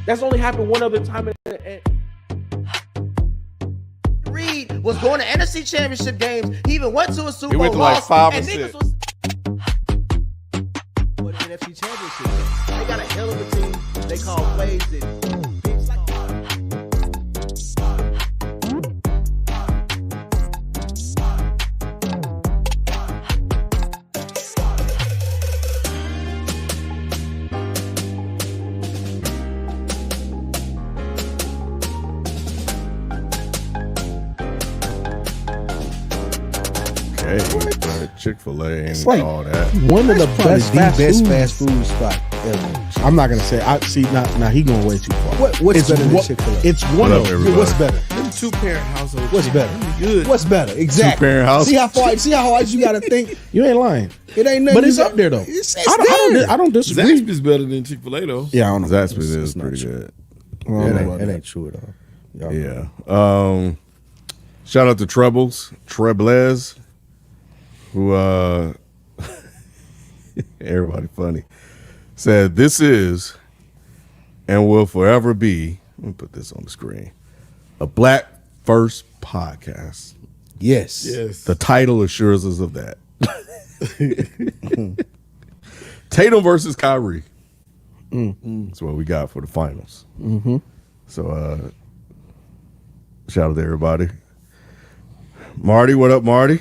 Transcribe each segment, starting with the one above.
That's only happened one other time. Reed was going to NFC Championship games. He even went to a Super Bowl. He went to like 5 or 6. For the NFC Championship. They got a hell of a team. They call plays and things like that. Hey, Chick-fil-A and like all that. One of the Probably best fast food spot ever. I'm not gonna say. I see. Now he going way too far. What's better than Chick-fil-A? It's one What of up, them. everybody? What's better? Them 2-parent households. What's better? Good. What's better? Exactly. Two-parent house. See how hard you gotta think. You ain't lying. It ain't nothing. But it's up there though. It's I don't disagree. Zaxby's better than Chick-fil-A though. Yeah, I don't know. Zaxby's It's is not pretty true. good. Well, I don't know about It that. ain't true at all. Y'all- Yeah. Shout out to Trebles, who everybody funny, said this is and will forever be, let me put this on the screen, a Black First podcast. Yes. Yes. The title assures us of that. Tatum versus Kyrie. That's what we got for the finals. Mm-hmm. So shout out to everybody. Marty, what up, Marty?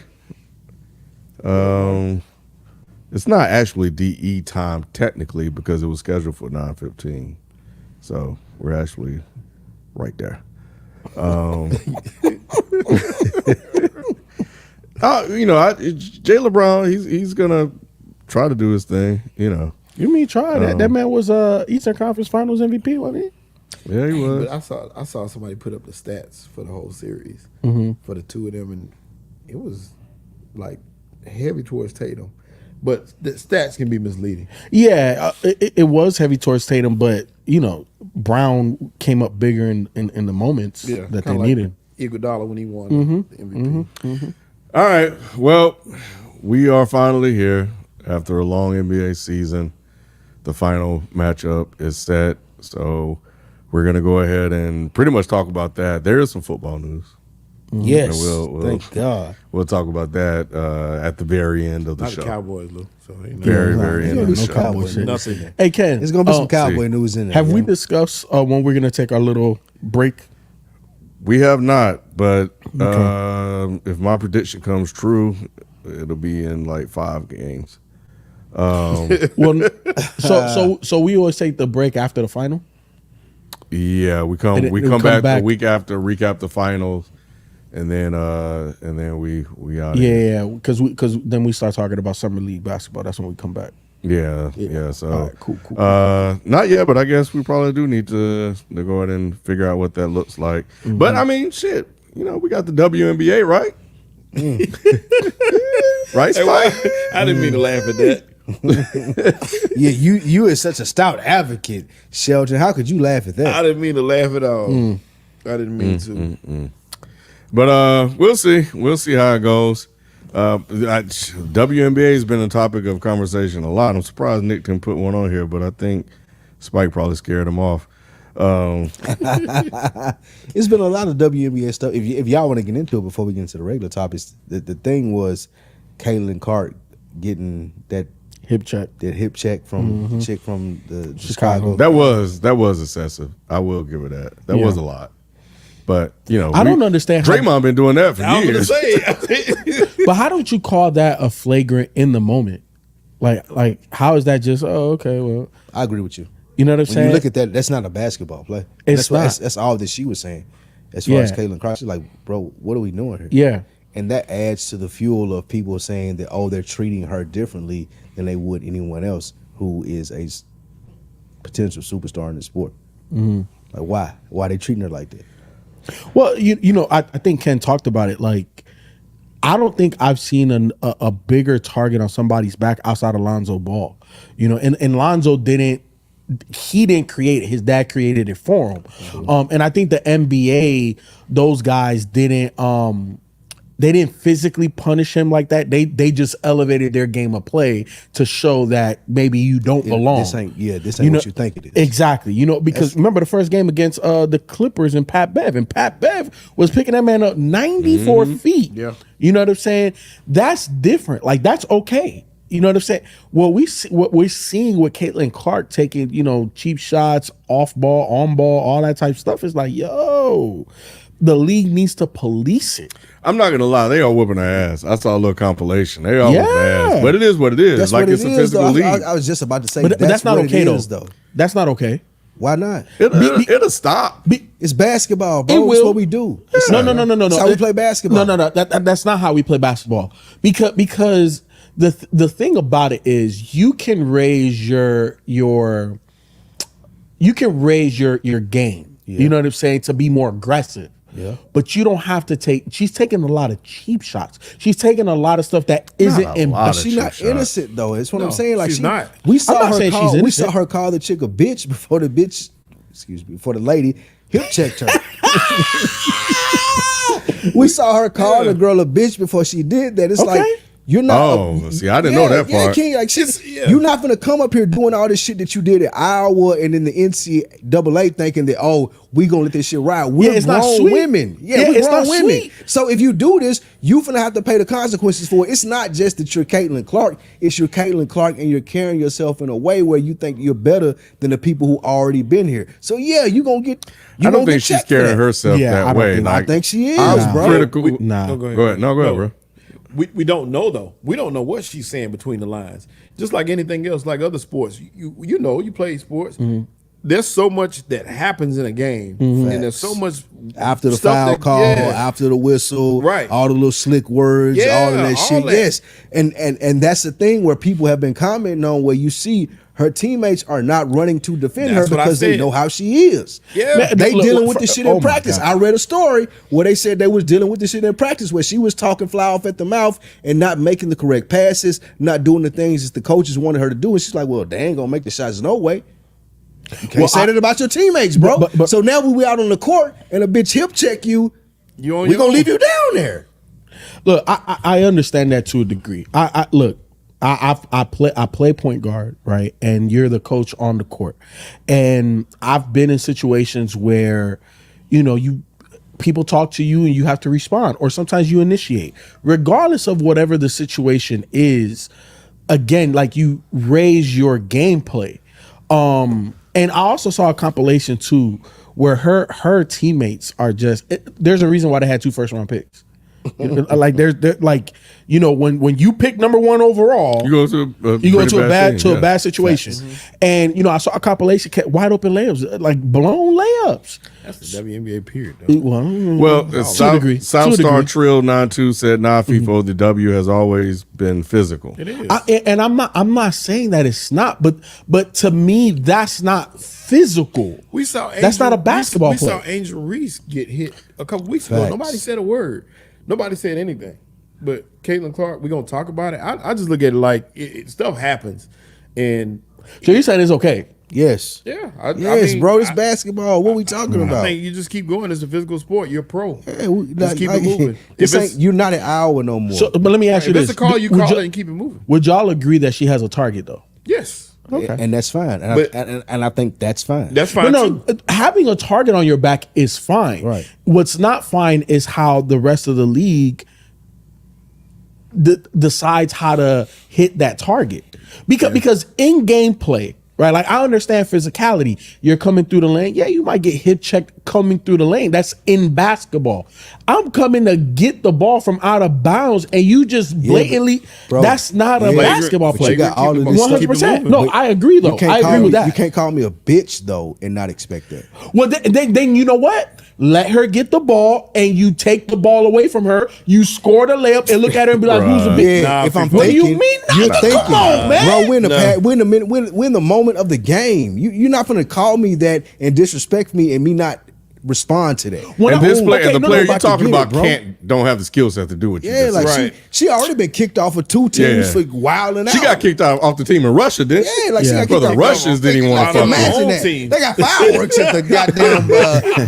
It's not actually DE time technically because it was scheduled for 9:15. So we're actually right there. Jay LeBron, he's gonna try to do his thing, You mean try that? That man was Eastern Conference Finals MVP, wasn't he? Yeah, he was. But I saw somebody put up the stats for the whole series for the two of them, and it was like heavy towards Tatum. But the stats can be misleading. Yeah, it was heavy towards Tatum, but Brown came up bigger in the moments that they kinda like needed. Iguodala when he won the MVP. All right. Well, we are finally here after a long NBA season. The final matchup is set. So we're going to go ahead and pretty much talk about that. There is some football news. Yes. And we'll- Thank God. We'll talk about that at the very end of the Not show. the Cowboys, Lou. So ain't Very, nothing. very You end don't of do the no show. Cowboy shit. Nothing there. Hey Ken, There's gonna be some uh, Cowboy news in there. have we yo. discussed when we're gonna take our little break? We have not, but if my prediction comes true, it'll be in like 5 games. Well, so we always take the break after the final. Yeah, we And come it- we it'll come come back back. the week after, recap the finals, and then we out. Yeah, because then we start talking about summer league basketball. That's when we come back. Yeah. So All right, cool. not yet, but I guess we probably do need to go ahead and figure out what that looks like. But I mean, shit, we got the WNBA, right? Right, Hey, Spike? why- I didn't mean to laugh at that. Yeah, you is such a stout advocate, Shelton. How could you laugh at I that? didn't mean to laugh at all. I didn't mean to. But we'll see. We'll see how it goes. WNBA has been a topic of conversation a lot. I'm surprised Nick didn't put one on here, but I think Spike probably scared him off. It's been a lot of WNBA stuff. If y'all want to get into it before we get into the regular topics, the thing was Caitlin Clark getting that Hip check. check from chick from the Chicago. That was excessive. I will give her that. That was a lot. But I don't understand how- Draymond been doing that for I was years. gonna say. But how don't you call that a flagrant in the moment? Like how is that just okay? Well, I agree with you. you know what I'm When saying? you look at that, that's not a basketball play. It's that's what- not. That's all that she was saying. As far as Yeah. Caitlin Clark, she's like, bro, what are we doing here? yeah. And that adds to the fuel of people saying that, they're treating her differently than they would anyone else who is a potential superstar in the sport. Like, why? Why are they treating her like that? Well, I think Ken talked about it. Like, I don't think I've seen a bigger target on somebody's back outside of Lonzo Ball. And Lonzo didn't create it. His dad created it for him. And I think the NBA, those guys didn't they didn't physically punish him like that. They just elevated their game of play to show that maybe you don't belong. This ain't what you think it is. Exactly. Because remember the first game against the Clippers and Pat Bev was picking that man up 94 feet. Yeah. You know what I'm saying? That's different. Like, that's okay. You know what I'm saying? What we're seeing with Caitlin Clark taking, cheap shots, off ball, on ball, all that type of stuff is like, yo, the league needs to police it. I'm not gonna lie, they are whooping her ass. I saw a little compilation. They are whooping her ass, but it is what it is. That's like what it's it a is, physical though. league. I was just about to say, But that's not what okay, it is, though. That's not okay. Why not? It'll stop. It's basketball, bro. It It's will. what we do. No. That's how we play basketball. No. That's not how we play basketball. Because the thing about it is you can raise your game. Yeah. You know what I'm saying? To be more aggressive. Yeah. But you don't have to she's taking a lot of cheap shots. She's taking a lot of stuff that isn't a lot of She's not cheap shots. innocent though. That's what No, I'm saying. Like she's not. We I'm saw not her saying call. she's We saw innocent. her call the chick a bitch before the lady hip checked her. We saw her call the girl a bitch before she did that. It's Okay. like you're not. Oh, see, I didn't know that part. King, like you're not gonna come up here doing all this shit that you did at Iowa and in the NCAA thinking that we gonna let this shit ride. We're it's not grown sweet. women. Yeah, we're it's grown not women. sweet. So if you do this, you finna have to pay the consequences for it. It's not just that you're Caitlin Clark. It's you're Caitlin Clark and you're carrying yourself in a way where you think you're better than the people who already been here. So yeah, you gonna get. I don't think she's carrying herself Yeah, I that don't way. think- Like, I think she is, I was bro. critical. Nah. No, go ahead. Go ahead. No, go ahead, bro. We don't know though. We don't know what she's saying between the lines. Just like anything else, like other sports, you play sports. Mm-hmm. There's so much that happens in a game, and there's so much After the stuff foul that- call, yeah. after the whistle, Right. all the little slick words, Yeah, all of that all shit. that. Yes. And that's the thing where people have been commenting on where you see her teammates are not running to defend That's her what I because they said. know how she is. Yeah. Man, They look, dealing look, with the shit oh in my practice. God. I read a story where they said they was dealing with the shit in practice where she was talking fly off at the mouth and not making the correct passes, not doing the things that the coaches wanted her to do. And she's like, well, they ain't gonna make the shots no way. You can't say that about your teammates, bro. But- so now we out on the court and a bitch hip check you, You on we your gonna own. leave you down there. Look, I understand that to a degree. I play point guard, right? And you're the coach on the court. And I've been in situations where, people talk to you and you have to respond, or sometimes you initiate. Regardless of whatever the situation is, again, like, you raise your gameplay. And I also saw a compilation too where her teammates are there's a reason why they had 2 first-round picks. Like when you pick number 1 overall, You go to a bad team, yeah. bad situation. And I saw a compilation, wide open layups, like blown layups. That's the WNBA period. Though. Well, to a South, degree. South To a Star degree. Trill 92 said, "Nah, FIFO, the W has always been physical." It is. And I'm not saying that it's not, but to me that's not physical. We saw That's not a basketball we play. saw Angel Reese get hit a couple weeks ago. Facts. Nobody said a word. Nobody said anything. But Caitlin Clark, we're gonna talk about it. I just look at it like stuff happens, and So you're saying it's okay? Yes. yeah, Yes, mean, bro. It's basketball. What we talking I about? think you just keep going. It's a physical sport. You're a pro. Hey, we- Just like- keep like, it moving. This If ain't, you're not an hour no more. So, but let me ask you if this: it's a call, you Would call y'all- it and keep it moving. Would y'all agree that she has a target though? Yes, Okay. And that's fine. And, But- and I think that's fine. that's But fine. no, too. having a target on your back is fine. Right. What's not fine is how the rest of the league decides how to hit that target. Because in gameplay, right? Like, I understand physicality. You're coming through the lane. Yeah, you might get hip checked coming through the lane. That's in basketball. I'm coming to get the ball from out of bounds, and you just blatantly. bro. that's not a Yeah. basketball But play. you got all of this One stuff. hundred percent. moving. No, I agree though. You I call agree me, with that. You can't call me a bitch though and not expect that. Well, then you know what? Let her get the ball, and you take the ball away from her. You score the layup, and look at her and be like, "Who's the big?" Yeah, Nah, if I'm what do you thinking, mean? you're Nah, thinking, come on, man. bro. Win the moment of the game. You're not gonna call me that and disrespect me and me not respond to that. When And I- this player, okay, the no, player no, you're about to talking get it, about bro. don't have the skill set to do what you Yeah, just like said. Right. she already been kicked off of 2 teams Yeah. for wilding out. She got kicked off the team in Russia, didn't she? Yeah, like she got Bro, kicked the off. Russians didn't even want Out to of fuck her with her. own Imagine that. team. They got fireworks at the goddamn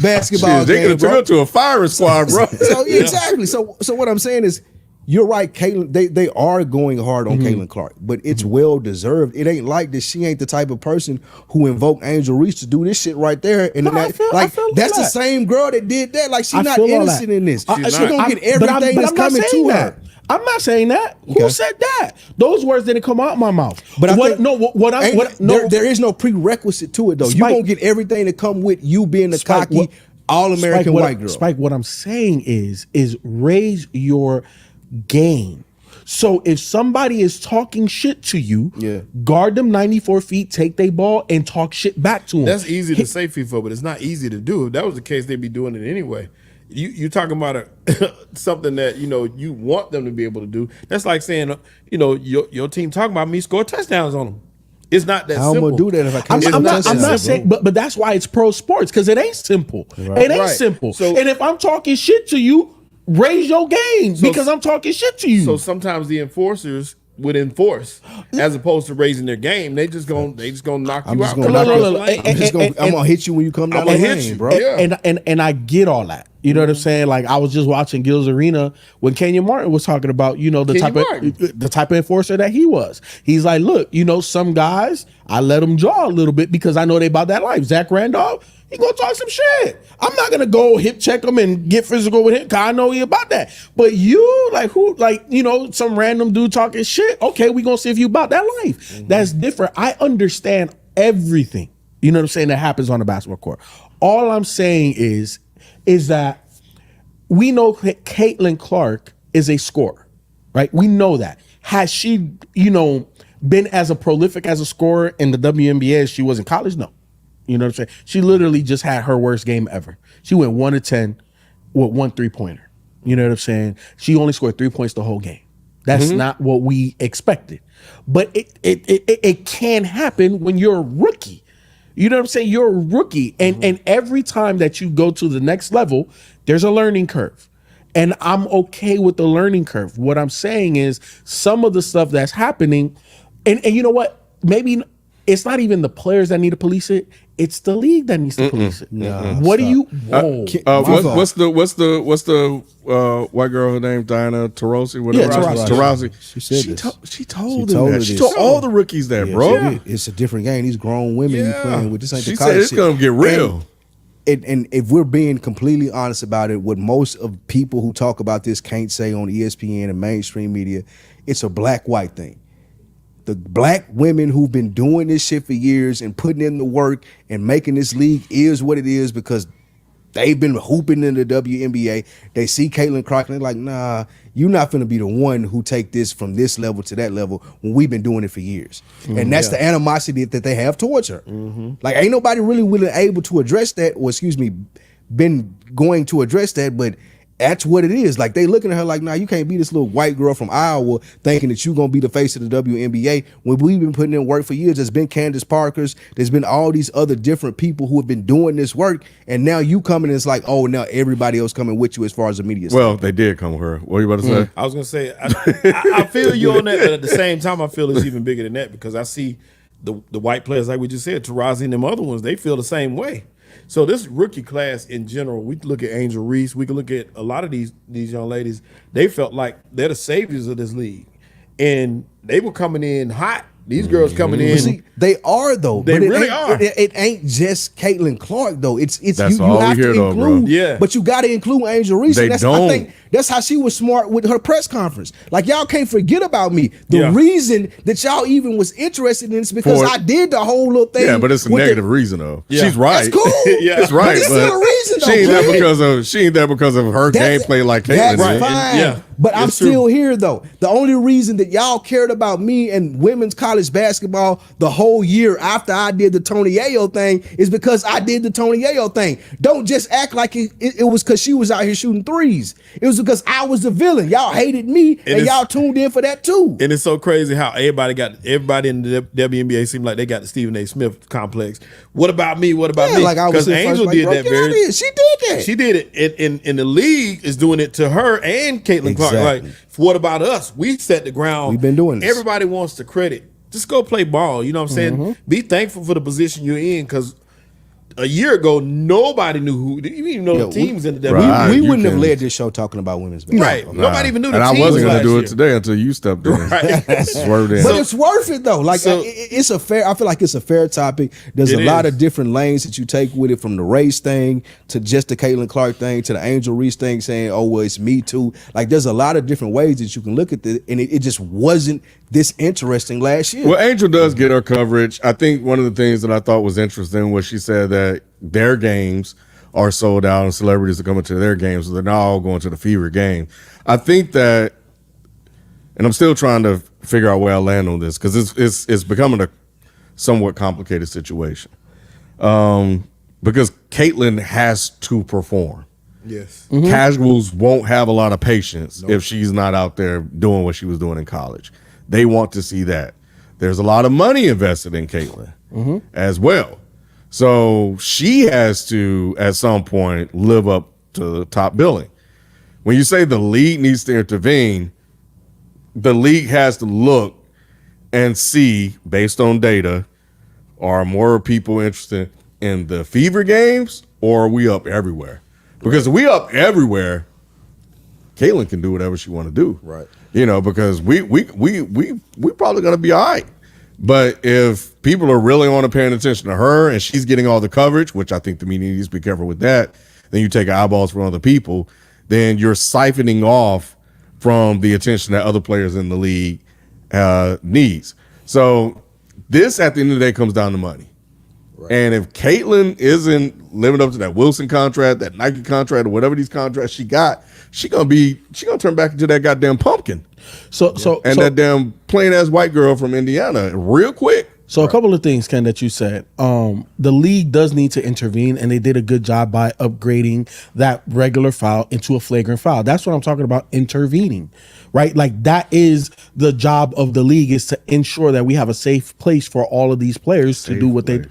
basketball Shit, they game, could have took bro. her to a firing squad, bro. So exactly. So what I'm saying is, you're right, Caitlin. They are going hard on Caitlin Clark, but it's well deserved. It ain't like this. She ain't the type of person who invoked Angel Reese to do this shit right there. And No, I that, feel that's the that. same girl that did that. Like, she's I not feel all innocent that. in this. I- She's gonna get but I'm- everything but that's I'm not coming saying to that. her. I'm not saying that. Okay. Who said that? Those words didn't come out my mouth. But I what, think, no, what I'm ain't- what, no, there is no prerequisite to it though. You Spike- gonna get everything that come with you being a Spike, cocky what- all-American Spike, what- white girl. Spike, what I'm saying is raise your game. So if somebody is talking shit to you, Yeah. guard them 94 feet, take their ball, and talk shit back to them. That's easy to say, FIFA, but it's not easy to do. If that was the case, they'd be doing it anyway. You talking about something that you want them to be able to do. That's like saying your team talking about me score touchdowns on them. It's not that How I'm simple. gonna do that if I can't I'm, score I'm not, I'm touchdowns, not bro? saying, but that's why it's pro sports, because it ain't simple. It ain't Right. simple. So- and if I'm talking shit to you, raise your game because I'm talking shit to you. So sometimes the enforcers would enforce as opposed to raising their game. They just gonna knock I'm you just out. gonna Look, knock look, you. look, look, I'm gonna hit you when you come down I'ma the hit lane, you. bro. Yeah. and I get all that. You know what I'm saying? Like, I was just watching Gil's Arena when Kenyon Martin was talking about, the type of enforcer that he was. He's like, look, some guys, I let them draw a little bit because I know they about that life. Zach Randolph, he gonna talk some shit. I'm not gonna go hip check him and get physical with him because I know he about that. But you, some random dude talking shit, okay, we gonna see if you about that life. That's different. I understand everything, you know what I'm saying, that happens on the basketball court. All I'm saying is that we know that Caitlin Clark is a scorer, right? We know that. Has she, been as a prolific as a scorer in the WNBA as she was in college? No. You know what I'm saying? She literally just had her worst game ever. She went 1 of 10 with 1 3-pointer. You know what I'm saying? She only scored 3 points the whole game. That's not what we expected. But it can happen when you're a rookie. You know what I'm saying? You're a rookie. And every time that you go to the next level, there's a learning curve. And I'm okay with the learning curve. What I'm saying is some of the stuff that's happening, and you know what? Maybe it's not even the players that need to police it. It's the league that needs to police it. What do you? Whoa. What's the white girl? Her name Diana Taurasi. Whatever. Yeah, Taurasi. She said this. She told She them told that. her She this. told all the rookies that, Yeah, bro. she did. It's a different game. These grown women you playing with. This ain't She the said college it's shit. gonna get real. And if we're being completely honest about it, what most of people who talk about this can't say on ESPN and mainstream media, it's a black-white thing. The black women who've been doing this shit for years and putting in the work and making this league is what it is because they've been hooping in the WNBA. They see Caitlin Clark and they're like, nah, you're not finna be the one who take this from this level to that level when we've been doing it for years. And that's the animosity that they have towards her. Like, ain't nobody really able to address that, or been going to address that, but that's what it is. Like, they looking at her like, nah, you can't be this little white girl from Iowa thinking that you're gonna be the face of the WNBA when we've been putting in work for years. There's been Candace Parkers, there's been all these other different people who have been doing this work, and now you coming and it's like, oh, now everybody else coming with you as far as the media. Well, they did come with her. What are you about to say? I was gonna say I feel you on that, but at the same time, I feel it's even bigger than that because I see the white players, like we just said, Taurasi and them other ones, they feel the same way. So this rookie class in general, we can look at Angel Reese, we can look at a lot of these young ladies. They felt like they're the saviors of this league, and they were coming in hot. These girls coming in. But see, they are though. They but it really ain't- are. It ain't just Caitlin Clark though. It's That's you all we have hear, to though, bro. include. Yeah. But you got to include Angel Reese. They And I don't. think that's how she was smart with her press conference. Like, y'all can't forget about me. The Yeah. reason that y'all even was interested in this because For- I did the whole little thing. Yeah, but it's a with the- negative reason though. Yeah. She's right. That's cool. Yeah. It's right. But it's still a reason though. she ain't bro. there because of her That's- gameplay like Caitlyn That's did. fine. Yeah. But I'm It's true. still here though. The only reason that y'all cared about me and women's college basketball the whole year after I did the Tony Ayo thing is because I did the Tony Ayo thing. Don't just act like it was because she was out here shooting threes. It was because I was the villain. Y'all hated me and y'all tuned in for that too. And it's so crazy how everybody in the WNBA seemed like they got the Stephen A. Smith complex. What about me? What about Yeah, me? like I was Because Angel did that very. She did that. She did it, and the league is doing it to her and Caitlin Clark. Exactly. Like, what about us? We set the ground. We've been doing this. Everybody wants the credit. Just go play ball. You know what I'm saying? Be thankful for the position you're in, because a year ago nobody knew who. You didn't even know the teams in the WNBA. Right. We You wouldn't have can- led this show talking about women's basketball. Right. Nobody even knew the And I teams wasn't going last to do year. it today until you stepped in. Right. Swerved in. But it's worth it though. Like So- it's a fair. I feel like it's a fair topic. There's a It lot is. of different lanes that you take with it, from the race thing to just the Caitlin Clark thing to the Angel Reese thing, saying, "Oh well, it's me too." Like there's a lot of different ways that you can look at this, and it just wasn't this interesting last year. Well, Angel does get her coverage. I think one of the things that I thought was interesting was she said that their games are sold out and celebrities are coming to their games, so they're not all going to the Fever game. I think that, and I'm still trying to figure out where I land on this, because it's becoming a somewhat complicated situation. Because Caitlin has to perform. Yes. Casuals won't have a lot of patience if she's not out there doing what she was doing in college. They want to see that. There's a lot of money invested in Caitlin as well. So she has to, at some point, live up to the top billing. When you say the league needs to intervene, the league has to look and see, based on data, are more people interested in the Fever games, or are we up everywhere? Because if we up everywhere, Caitlin can do whatever she want to do. Right. You know, because we probably gonna be all right. But if people are really on paying attention to her and she's getting all the coverage, which I think the media needs to be careful with that, then you take eyeballs from other people, then you're siphoning off from the attention that other players in the league needs. So this, at the end of the day, comes down to money. Right. And if Caitlin isn't living up to that Wilson contract, that Nike contract, or whatever these contracts she got, she gonna turn back into that goddamn pumpkin. So That damn plain ass white girl from Indiana real quick. So a couple of things, Ken, that you said. The league does need to intervene, and they did a good job by upgrading that regular foul into a flagrant foul. That's what I'm talking about, intervening, right? Like that is the job of the league, is to ensure that we have a safe place for all of these players to do what they.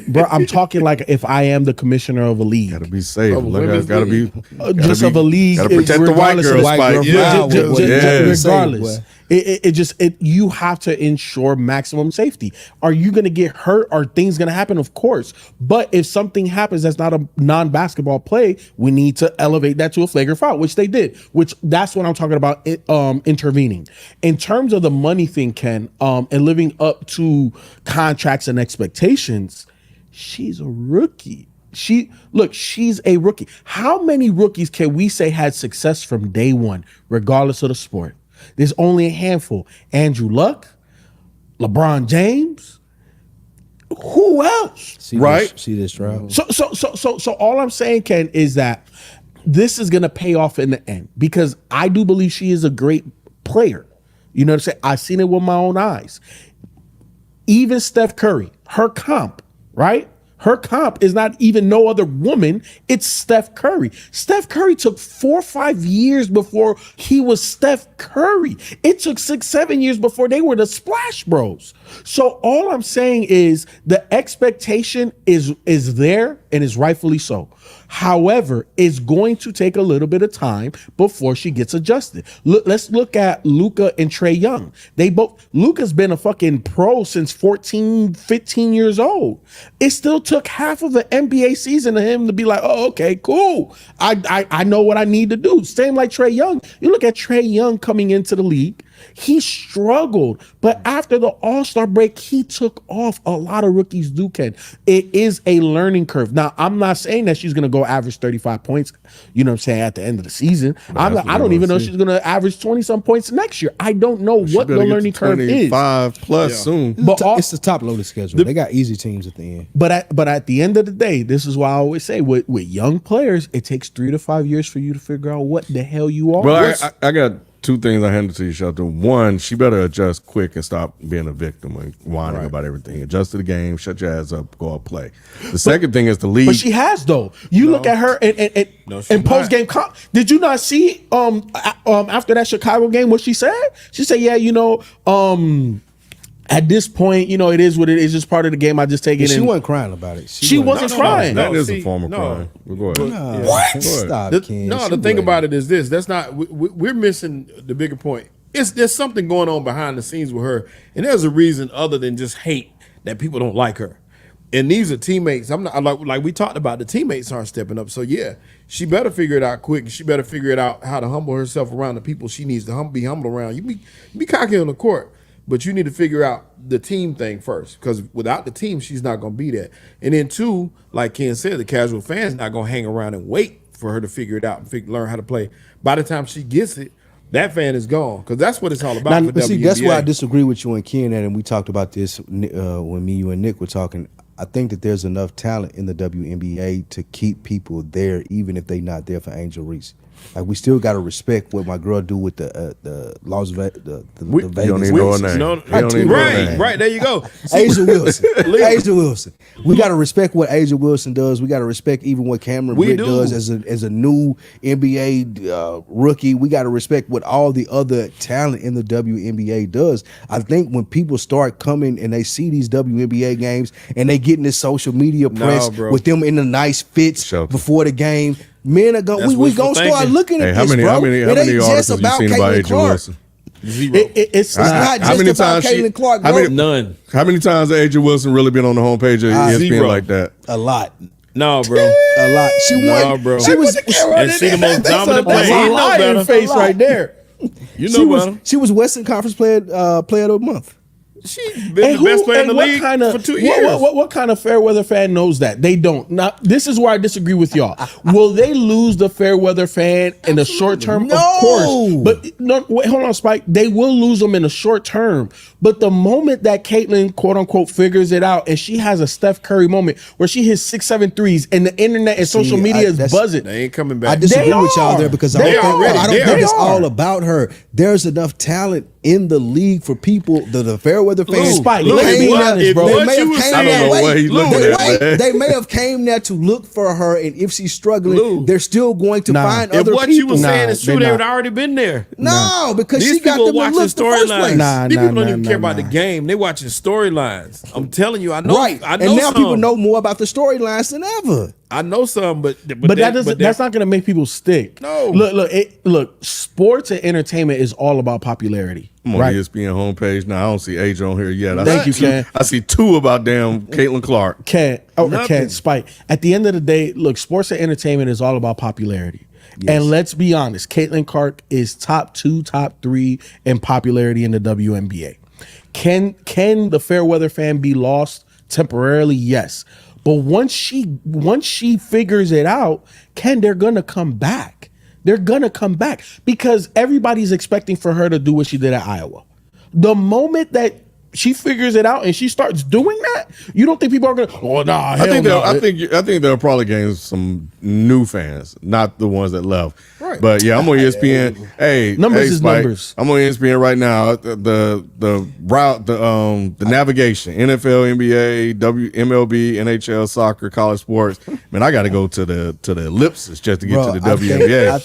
Bro, I'm talking like if I am the commissioner of a league. Gotta be safe. women's Gotta be Just of a league. Gotta protect the white regardless girl of the spike. girl Yeah. foul. regardless. You have to ensure maximum safety. Are you going to get hurt? Are things going to happen? Of course. But if something happens that's not a non-basketball play, we need to elevate that to a flagrant foul, which they did. Which that's what I'm talking about. Intervening in terms of the money thing, Ken, and living up to contracts and expectations. She's a rookie. She's a rookie. How many rookies can we say had success from day one, regardless of the sport? There's only a handful. Andrew Luck, LeBron James. Who else? See this trial. So all I'm saying, Ken, is that this is gonna pay off in the end, because I do believe she is a great player. You know what I'm saying? I've seen it with my own eyes. Even Steph Curry, her comp, right? Her comp is not even no other woman. It's Steph Curry. Steph Curry took 4 or 5 years before he was Steph Curry. It took 6, 7 years before they were the Splash Bros. So all I'm saying is the expectation is there, and is rightfully so. However, it's going to take a little bit of time before she gets adjusted. Let's look at Luka and Trae Young. Luka's been a fucking pro since 14, 15 years old. It still took half of the NBA season of him to be like, oh, okay, cool. I know what I need to do. Same like Trae Young. You look at Trae Young coming into the league. He struggled, but after the All-Star break, he took off. A lot of rookies do, Ken. It is a learning curve. Now, I'm not saying that she's going to go average 35 points, you know what I'm saying, at the end of the season. I don't even know if she's going to average 20-some points next year. I don't know what the learning curve is. 25 plus soon. But It's the top loaded schedule. They got easy teams at the end. But at the end of the day, this is why I always say with young players, it takes 3 to 5 years for you to figure out what the hell you are. Well, I got two things I handed to you, Shelter. One, she better adjust quick and stop being a victim and whining about everything. Adjust to the game, shut your ass up, go out play. The second thing is the league. But she has though. You look at her and post game. Did you not see after that Chicago game what she said? She said, "Yeah, at this point, it is what it is. It's just part of the game. I just take it." She and wasn't crying about it. She wasn't crying. That is a form of crime. Go ahead. What? Stop, Ken. The thing about it is this. That's not. We're missing the bigger point. There's something going on behind the scenes with her, and there's a reason other than just hate that people don't like her. And these are teammates. I'm not like we talked about. The teammates aren't stepping up. So yeah, she better figure it out quick. She better figure it out how to humble herself around the people she needs to be humble around. You be cocky on the court. But you need to figure out the team thing first, because without the team, she's not going to be there. And then two, like Ken said, the casual fan's not going to hang around and wait for her to figure it out and learn how to play. By the time she gets it, that fan is gone, because that's what it's all about. Now, see, that's why I disagree with you and Ken, and we talked about this when me, you, and Nick were talking. I think that there's enough talent in the WNBA to keep people there, even if they're not there for Angel Reese. Like, we still got to respect what my girl do with the Las Vegas. The Vegas. You don't even know her name. Right, there you go. Asia Wilson. Asia Wilson. We got to respect what Asia Wilson does. We got to respect even what Cameron Britt does as a new NBA rookie. We got to respect what all the other talent in the WNBA does. I think when people start coming and they see these WNBA games and they get in this social media press with them in the nice fits before the game, men are going. We gonna start looking at this, bro. How many articles have you seen about Asia Wilson? Zero. It's not just about Caitlin Clark, bro. None. How many times has Asia Wilson really been on the homepage of ESPN like that? A lot. No, bro. A lot. She won. Bro. She was. And she the most dominant player. That's a lion face right there. You know better. She was Western Conference player of the month. She's been the best player in the league for 2 years. What kind of fair weather fan knows that? They don't. Now, this is where I disagree with y'all. Will they lose the fair weather fan in the short term? No. Of course. But no, wait, hold on, Spike. They will lose them in the short term. But the moment that Caitlin, quote unquote, figures it out and she has a Steph Curry moment where she hits 6-7 threes and the internet and social media is buzzing. They ain't coming back. I disagree with y'all there because I don't think it's all about her. There's enough talent in the league for people, the fair weather fans. Spike, They may have came there to look for her, and if she's struggling, they're still going to find other what people. you were saying is true, they would already been there. No, because These she got people them to watching look the first place. storylines. These people don't even care about the game. They watching storylines. I'm telling you, I know. Right, I know and now some. people know more about the storylines than ever. I know some, but that's not going to make people stick. No. Look. Sports and entertainment is all about popularity. I'm on ESPN homepage now. I don't see Asia on here yet. Thank you, Ken. I see two about damn Caitlin Clark. Ken, Spike. At the end of the day, look, sports and entertainment is all about popularity. Yes. And let's be honest, Caitlin Clark is top 2, top 3 in popularity in the WNBA. Can the fair weather fan be lost temporarily? Yes. But once she figures it out, they're gonna come back. They're gonna come back because everybody's expecting for her to do what she did at Iowa. The moment that she figures it out and she starts doing that, you don't think people are gonna? Oh nah, hell no. I think they'll probably gain some new fans, not the ones that left. Right. But yeah, I'm on ESPN. Numbers is Spike, numbers. I'm on ESPN right now. The route, the navigation, NFL, NBA, MLB, NHL, soccer, college sports. Man, I got to go to the ellipsis just to get to the WNBA. I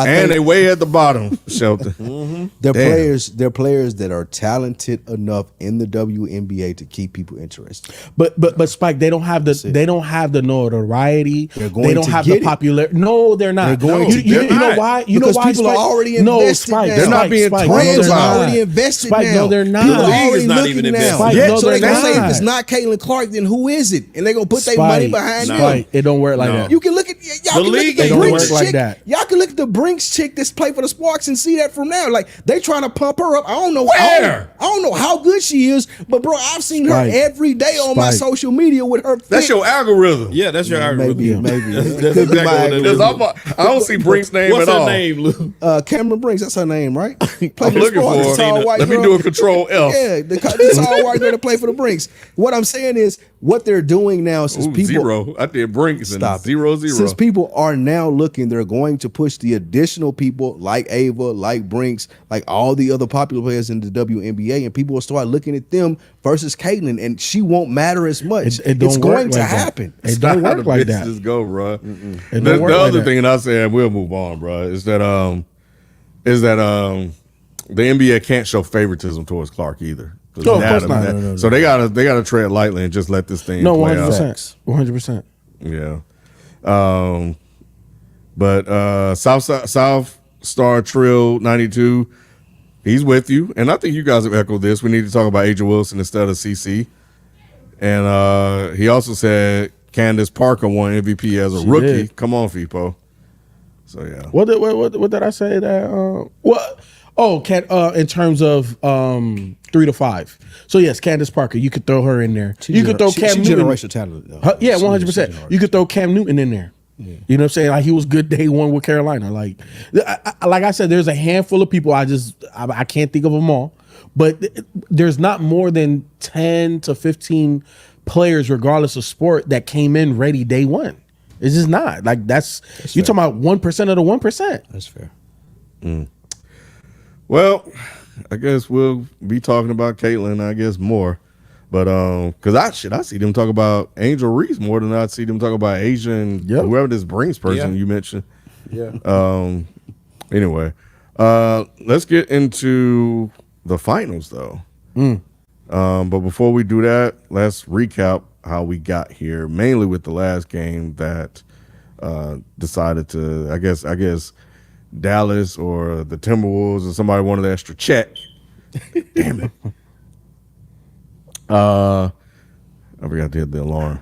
think they way at the bottom, Shelton. They're players that are talented enough in the WNBA to keep people interested. But Spike, they don't have the notoriety. They're going they don't to have get the popularity. No, they're not. They're going to you get know it. why? You know Because why? people are Spike? already No, invested Spike, now. They're not being Spike, told Brands about. are already invested Spike, now. no, they're not. People The are league is already not looking even now. invested. Spike, Yeah, no, so they they're gonna say if not. it's not Caitlin Clark, then who is it? And they gonna put their Spike, money behind them. Spike, it don't work like No. that. You can look at y'all The can look league at the ain't gonna Brinks work like chick. that. Y'all can look at the Brinks chick that's played for the Sparks and see that from now. Like they trying to pump her up. I don't know Where? I don't know how good she is, but bro, I've seen her Spike. every day on my Spike. social media with her. That's your algorithm. Yeah, that's your algorithm. maybe. That's Could be exactly my what it is. Because I don't see Brink's name What's at her all. name, Lou? Cameron Brinks, that's her name, right? Play I'm the looking Sparks, for the tall it. white Let me girl. do a control F. Yeah, the tall white girl to play for the Brinks. What I'm saying is, what they're doing now, since Ooh, people zero. I did Brinks and Stop it. 0-0. Since people are now looking, they're going to push the additional people like Ava, like Brinks, like all the other popular players in the WNBA, and people will start looking at them versus Caitlin, and she won't matter as much. It don't it's work going to like that. happen. It don't How work the like that. businesses go, bro. It The, don't work the like other that. thing, and I said we'll move on, bro, is that the NBA can't show favoritism towards Clark either. 'Cause No, of course Adam, not. that- No. So they gotta tread lightly and just let this thing No, play 100%. out. 100%. Yeah. But South Star Trill 92, he's with you, and I think you guys have echoed this. We need to talk about Aja Wilson instead of CC. And he also said Candace Parker won MVP as a She rookie. did. Come on, Fipo. So yeah. What did I say that? What? Oh, in terms of 3 to 5. So yes, Candace Parker, you could throw her in there. You could throw Cam she's Newton. generational talent. Though. Yeah, She's 100%. generational. You could throw Cam Newton in there. You know what I'm saying? Like he was good day one with Carolina. Like I said, there's a handful of people. I can't think of them all, but there's not more than 10 to 15 players, regardless of sport, that came in ready day one. It's just not like that's you're talking about 1% of the 1%. That's fair. Well, I guess we'll be talking about Caitlin, I guess, more. But because I see them talk about Angel Reese more than I see them talk about Asia and Yep. whoever this Brinks person Yeah. you mentioned. Yeah. Anyway, let's get into the finals though. But before we do that, let's recap how we got here, mainly with the last game that decided to, I guess Dallas or the Timberwolves or somebody wanted the extra check. Damn it. I forgot to hit the alarm.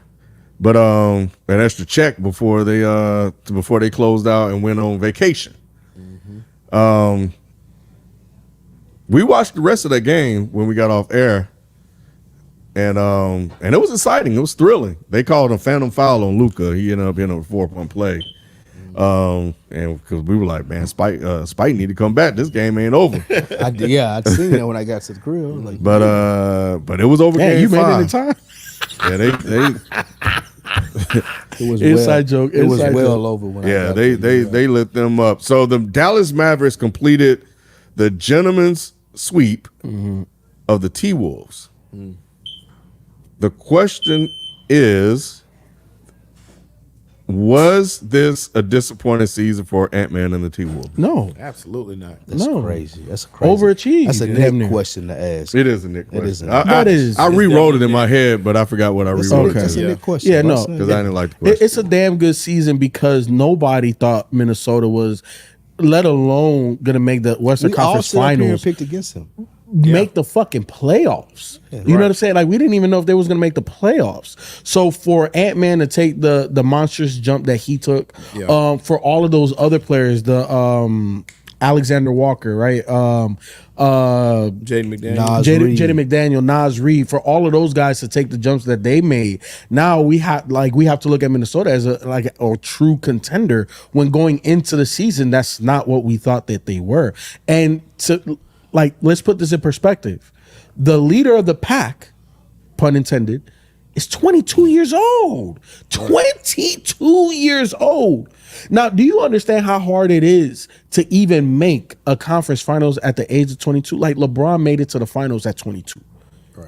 But an extra check before they closed out and went on vacation. We watched the rest of that game when we got off air. And it was exciting. It was thrilling. They called a phantom foul on Luka. He ended up in a 4-point play. And because we were like, man, Spike need to come back. This game ain't over. I'd seen that when I got to the crib. I was like, But it was over. Yeah, game you made it in 5. time. Yeah, they it was Inside joke, It was inside well joke. over when I yeah got they to the lit them up. So the Dallas Mavericks completed the gentleman's sweep of the T-Wolves. The question is, was this a disappointing season for Ant-Man and the T-Wolves? No, Absolutely not. That's No. crazy. That's crazy. Overachieved, That's a damn near. Nick question to ask. It is a Nick question. is a Nick. That is- I it's rewrote it in my head, but I forgot what I That's rewrote That's it a to Nick question. Yeah, bro. no. because I didn't like the question. it's a damn good season because nobody thought Minnesota was, let alone gonna make the Western We all Conference stood up here and Finals, picked against him. make the fucking playoffs. You know what I'm saying? Like we didn't even know if they was gonna make the playoffs. So for Ant-Man to take the monstrous jump that he took, Yeah. for all of those other players, the Alexander Walker, right? Jaden McDaniel. Nas Jaden Reed. McDaniel, Nas Reed, for all of those guys to take the jumps that they made. Now we have to look at Minnesota as a true contender when going into the season. That's not what we thought that they were. And let's put this in perspective. The leader of the pack, pun intended, is 22 years old. 22 years old. Now, do you understand how hard it is to even make a conference finals at the age of 22? Like LeBron made it to the finals at 22.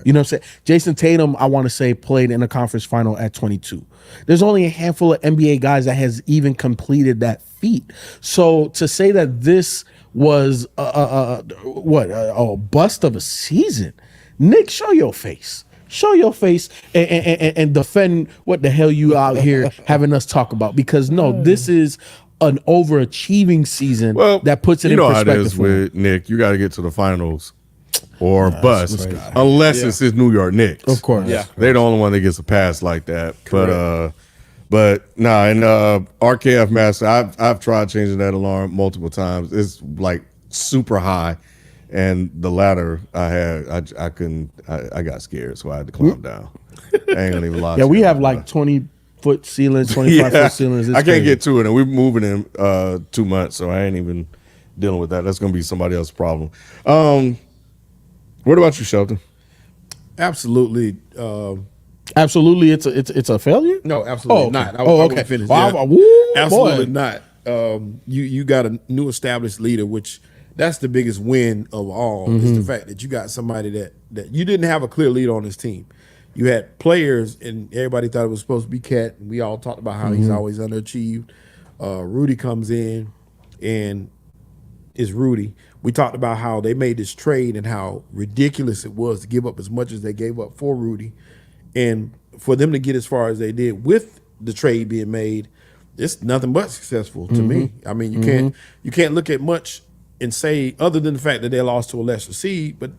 You know what I'm saying? Jason Tatum, I want to say, played in a conference final at 22. There's only a handful of NBA guys that has even completed that feat. So to say that this was a bust of a season, Nick, show your face. Show your face and defend what the hell you out here having us talk about. Because no, this is an overachieving season that puts it in perspective. You know how it is with Nick. You got to get to the finals or bust, unless it's his New York Knicks. Of course. Yeah. They're the only one that gets a pass like that. But nah, and RKF Master, I've tried changing that alarm multiple times. It's like super high. And the ladder I couldn't, I got scared, so I had to climb down. I ain't gonna even lie. Yeah, we have like 20-foot ceilings, 25-foot ceilings. It's I can't crazy. get to it, and we're moving in 2 months, so I ain't even dealing with that. That's gonna be somebody else's problem. What about you, Shelton? Absolutely. Absolutely, it's a failure. No, absolutely not. I okay. Finish. Wow, Yeah. woo, Absolutely boy. not. You got a new established leader, which that's the biggest win of all is the fact that you got somebody that you didn't have a clear leader on this team. You had players, and everybody thought it was supposed to be Cat, and we all talked about how he's always underachieved. Rudy comes in, and is Rudy. We talked about how they made this trade and how ridiculous it was to give up as much as they gave up for Rudy. And for them to get as far as they did with the trade being made, it's nothing but successful to me. I mean, you can't look at much and say, other than the fact that they lost to a lesser seed, but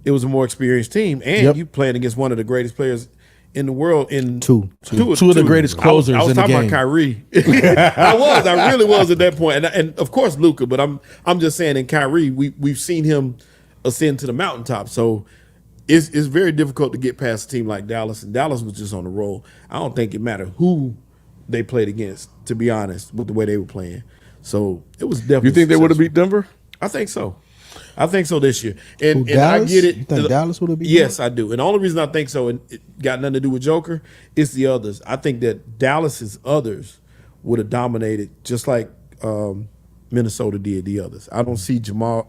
it was a more experienced team, and you playing against one of the greatest players in the world in Two of the greatest closers I was in the talking game. about Kyrie. I really was at that point, and of course Luka. But I'm just saying, in Kyrie, we've seen him ascend to the mountaintop. So it's very difficult to get past a team like Dallas, and Dallas was just on the roll. I don't think it mattered who they played against, to be honest, with the way they were playing. So it was definitely. You think they would have successful. beat Denver? I think so. I think so this year. And I Dallas? get it. You think Dallas would have beat Yes, I do. And the only reason I think so, and it got nothing to do with Joker, is the others. I think that Dallas's others would have dominated just like Minnesota did the others. I don't see Jamal.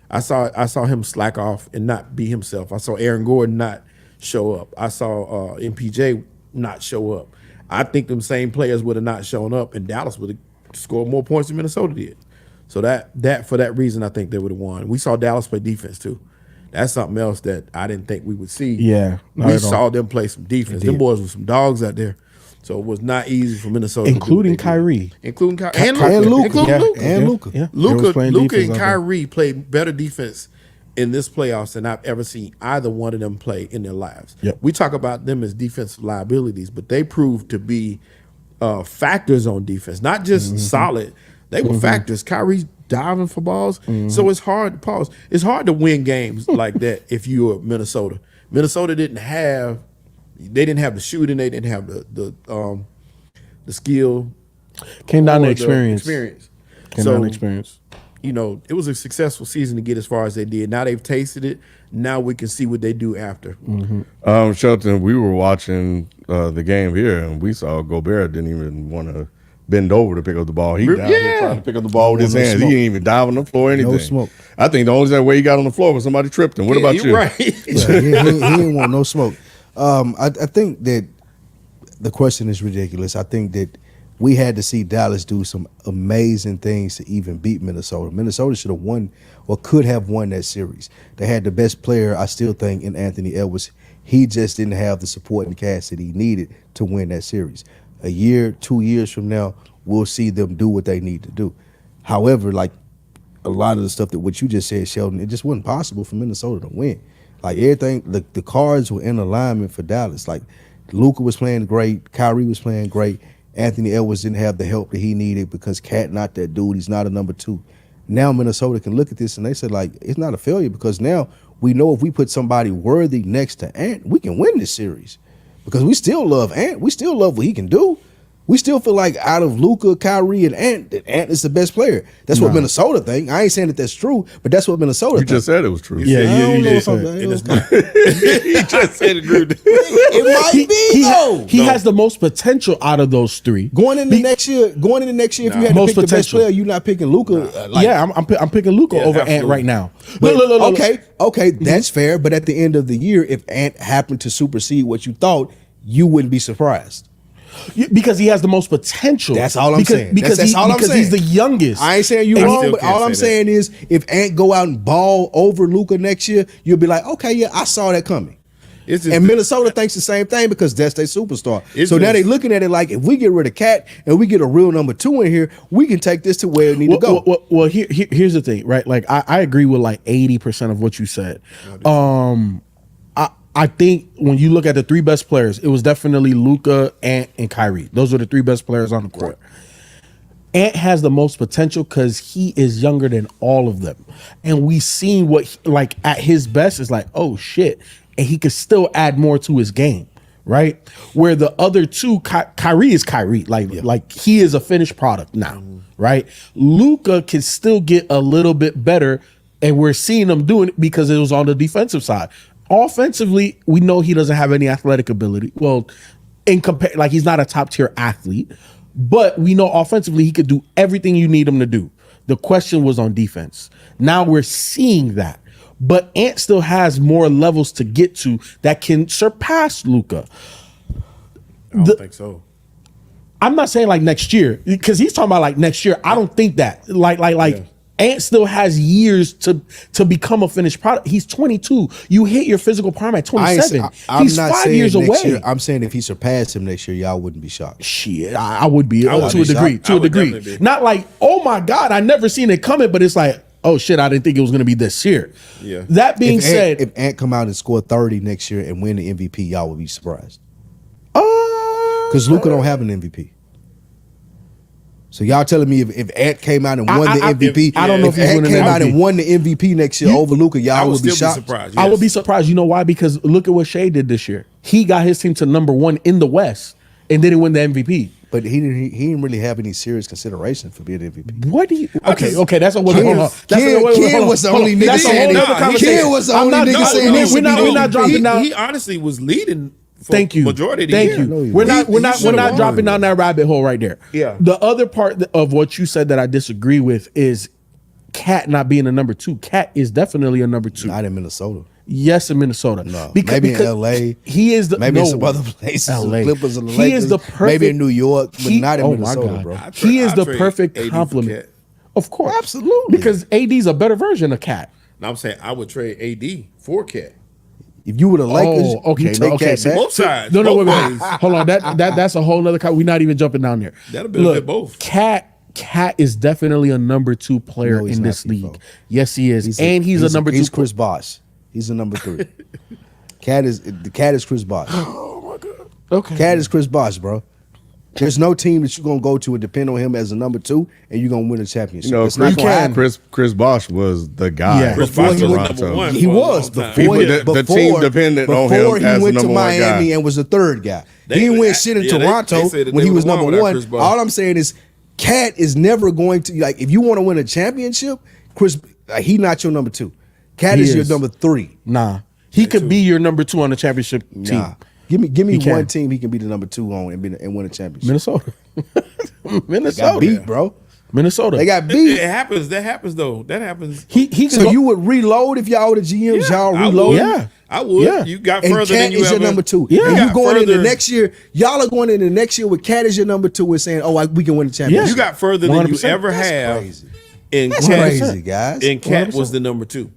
I saw him slack off and not be himself. I saw Aaron Gordon not show up. I saw MPJ not show up. I think them same players would have not shown up, and Dallas would have scored more points than Minnesota did. So that for that reason, I think they would have won. We saw Dallas play defense too. That's something else that I didn't think we would see. Yeah, not we at all. saw them play some defense. Them boys were some dogs out there. So it was not easy for Minnesota, Including to do what they did. Kyrie. Including Kyrie And Luka. Including Yeah, Luka. and Luka. Yeah, they was playing Luka defense and out there. Kyrie played better defense in this playoffs than I've ever seen either one of them play in their lives. Yep. We talk about them as defensive liabilities, but they proved to be factors on defense, not just solid. They were factors. Kyrie's diving for balls, so it's hard to pause. It's hard to win games like that if you're Minnesota. Minnesota didn't have the shooting, they didn't have the skill. Came down or to experience. Came down to experience. You know, it was a successful season to get as far as they did. Now they've tasted it. Now we can see what they do after. Shelton, we were watching the game here, and we saw Gobert didn't even want to bend over to pick up the ball. He down there trying to pick up the ball with his No hands. smoke. He didn't even dive on the floor or anything. No smoke. I think the only way he got on the floor was somebody tripped him. What about you're you? right. Yeah, he didn't want no smoke. I think that the question is ridiculous. I think that we had to see Dallas do some amazing things to even beat Minnesota. Minnesota should have won or could have won that series. They had the best player, I still think, in Anthony Edwards. He just didn't have the support and cast that he needed to win that series. A year, 2 years from now, we'll see them do what they need to do. However, like a lot of the stuff that what you just said, Sheldon, it just wasn't possible for Minnesota to win. Like everything, the cards were in alignment for Dallas. Like Luka was playing great, Kyrie was playing great. Anthony Edwards didn't have the help that he needed because Cat not that dude. He's not a number two. Now Minnesota can look at this and they said, like, it's not a failure because now we know if we put somebody worthy next to Ant, we can win this series. Because we still love Ant. We still love what he can do. We still feel like out of Luka, Kyrie, and Ant, that Ant is the best player. That's what Minnesota think. I ain't saying that that's true, but that's what Minnesota You think. just said it was true. Yeah, I don't you know just if I'm- said. And it's not. He just said it. It might be though. He has the most potential out of those three. Going into next year, if you had to Most pick the best potential. player, you're not picking Luka. Yeah, I'm picking Luka over Ant absolutely. right now. But, Look. okay, that's fair. But at the end of the year, if Ant happened to supersede what you thought, you wouldn't be surprised. Because he has the most potential. That's all I'm saying. Because That's all I'm because saying. he's the youngest. I ain't saying you And wrong, still but can't all I'm say saying is if Ant go out and ball over Luka next year, you'll be like, okay, yeah, I saw that coming. It's just And Minnesota thinks the same thing because that's their superstar. It's So now just- they looking at it like if we get rid of Cat and we get a real number 2 in here, we can take this to where it need to go. Well, here's the thing, right? Like I agree with like 80% of what you said. I think when you look at the 3 best players, it was definitely Luka, Ant, and Kyrie. Those are the 3 best players on the court. Ant has the most potential because he is younger than all of them, and we seen what like at his best is like, oh shit, and he could still add more to his game, right? Where the other 2, Kyrie is Kyrie, like he is a finished product now, right? Luka can still get a little bit better, and we're seeing him doing it because it was on the defensive side. Offensively, we know he doesn't have any athletic ability. Well, like he's not a top tier athlete, but we know offensively he could do everything you need him to do. The question was on defense. Now we're seeing that, but Ant still has more levels to get to that can surpass Luka. I don't think so. I'm not saying like next year because he's talking about like next year. I don't think that like. Ant still has years to become a finished product. He's 22. You hit your physical prime at 27. He's 5 years away. Year, I'm saying if he surpassed him next year, y'all wouldn't be shocked. Shit, I would be would to be a degree. shocked. To I a would degree. definitely be. Not like, oh my God, I never seen it coming, but it's like, oh shit, I didn't think it was gonna be this year. Yeah. That being said, If Ant come out and score 30 next year and win the MVP, y'all would be surprised. Because Luka don't have an MVP. So y'all telling me if Ant came out and won the MVP, I don't know if he's Ant winning came the out MVP. and won the MVP next year over Luka, I y'all would would be still be shocked. surprised. I would be yes. surprised. You know why? Because look at what Shea did this year. He got his team to number 1 in the West and didn't win the MVP. But he didn't really have any serious consideration for being MVP. What do you? Okay, just- okay, that's a hold on. Ken was the only nigga That's a saying whole it. nother conversation. Ken was the I'm only not- nigga no, saying no, this. we're not dropping down. He honestly was leading. For Thank you. Majority of the Thank year. you. No, he We're not should've won. dropping down that rabbit hole right there. Yeah. The other part of what you said that I disagree with is Cat not being a number 2. Cat is definitely a number 2. Not in Minnesota. Yes, in Minnesota. No, Because- maybe in because LA. He is the Maybe no, in some other places. LA. The Clippers and the He Lakers. is the perfect. Maybe in New York, but not in oh Minnesota, my God. bro. He is I'd the trade perfect AD for compliment. Cat. Of course, Absolutely. because AD's a better version of Cat. Now I'm saying I would trade AD for Cat. If you were the Lakers, you take Cat see, back. Both sides. No, both wait. ways. Hold on. That's a whole nother. We're not even jumping down there. That'll benefit both. Cat is definitely a number 2 player No, he's in not, this Tifo. league. Yes, he is, he's a number 2. He's Chris Bosh. He's a number 3. Cat is Chris Bosh. Okay. Cat is Chris Bosh, bro. There's no team that you're gonna go to and depend on him as a number 2, and you're gonna win a championship. You know, It's not gonna happen. Chris Bosh was the guy. Yeah. Chris for Bosh was Toronto. number 1. He for a was long time. before, The team depended on him before he as the went to number 1 Miami guy. and was the 3rd guy. They- he didn't win shit in yeah, they Toronto said that when they he was would've won number without 1. Chris Bosh. All I'm saying is, Cat is never going to like if you want to win a championship. He not your number 2. Cat He is your is. number 3. Nah, he could be your number 2 on the championship team. Nah. Give me He can. one team he can be the number 2 on and win a championship. Minnesota. Got Minnesota. beat, bro. Minnesota. They got It beat. happens. That happens though. That happens. He can So go- you would reload if y'all were the GMs. y'all I reload. would. Yeah. I would. Yeah. You got And further Cat than you is ever. your number 2. Yeah. And You you got going into further- next year. Y'all are going into next year with Cat as your number 2 and saying, "Oh, we can win the championship." You got further than you 100%. ever That's have. crazy. And That's Cat, crazy, guys. And Cat 100%. was the number 2.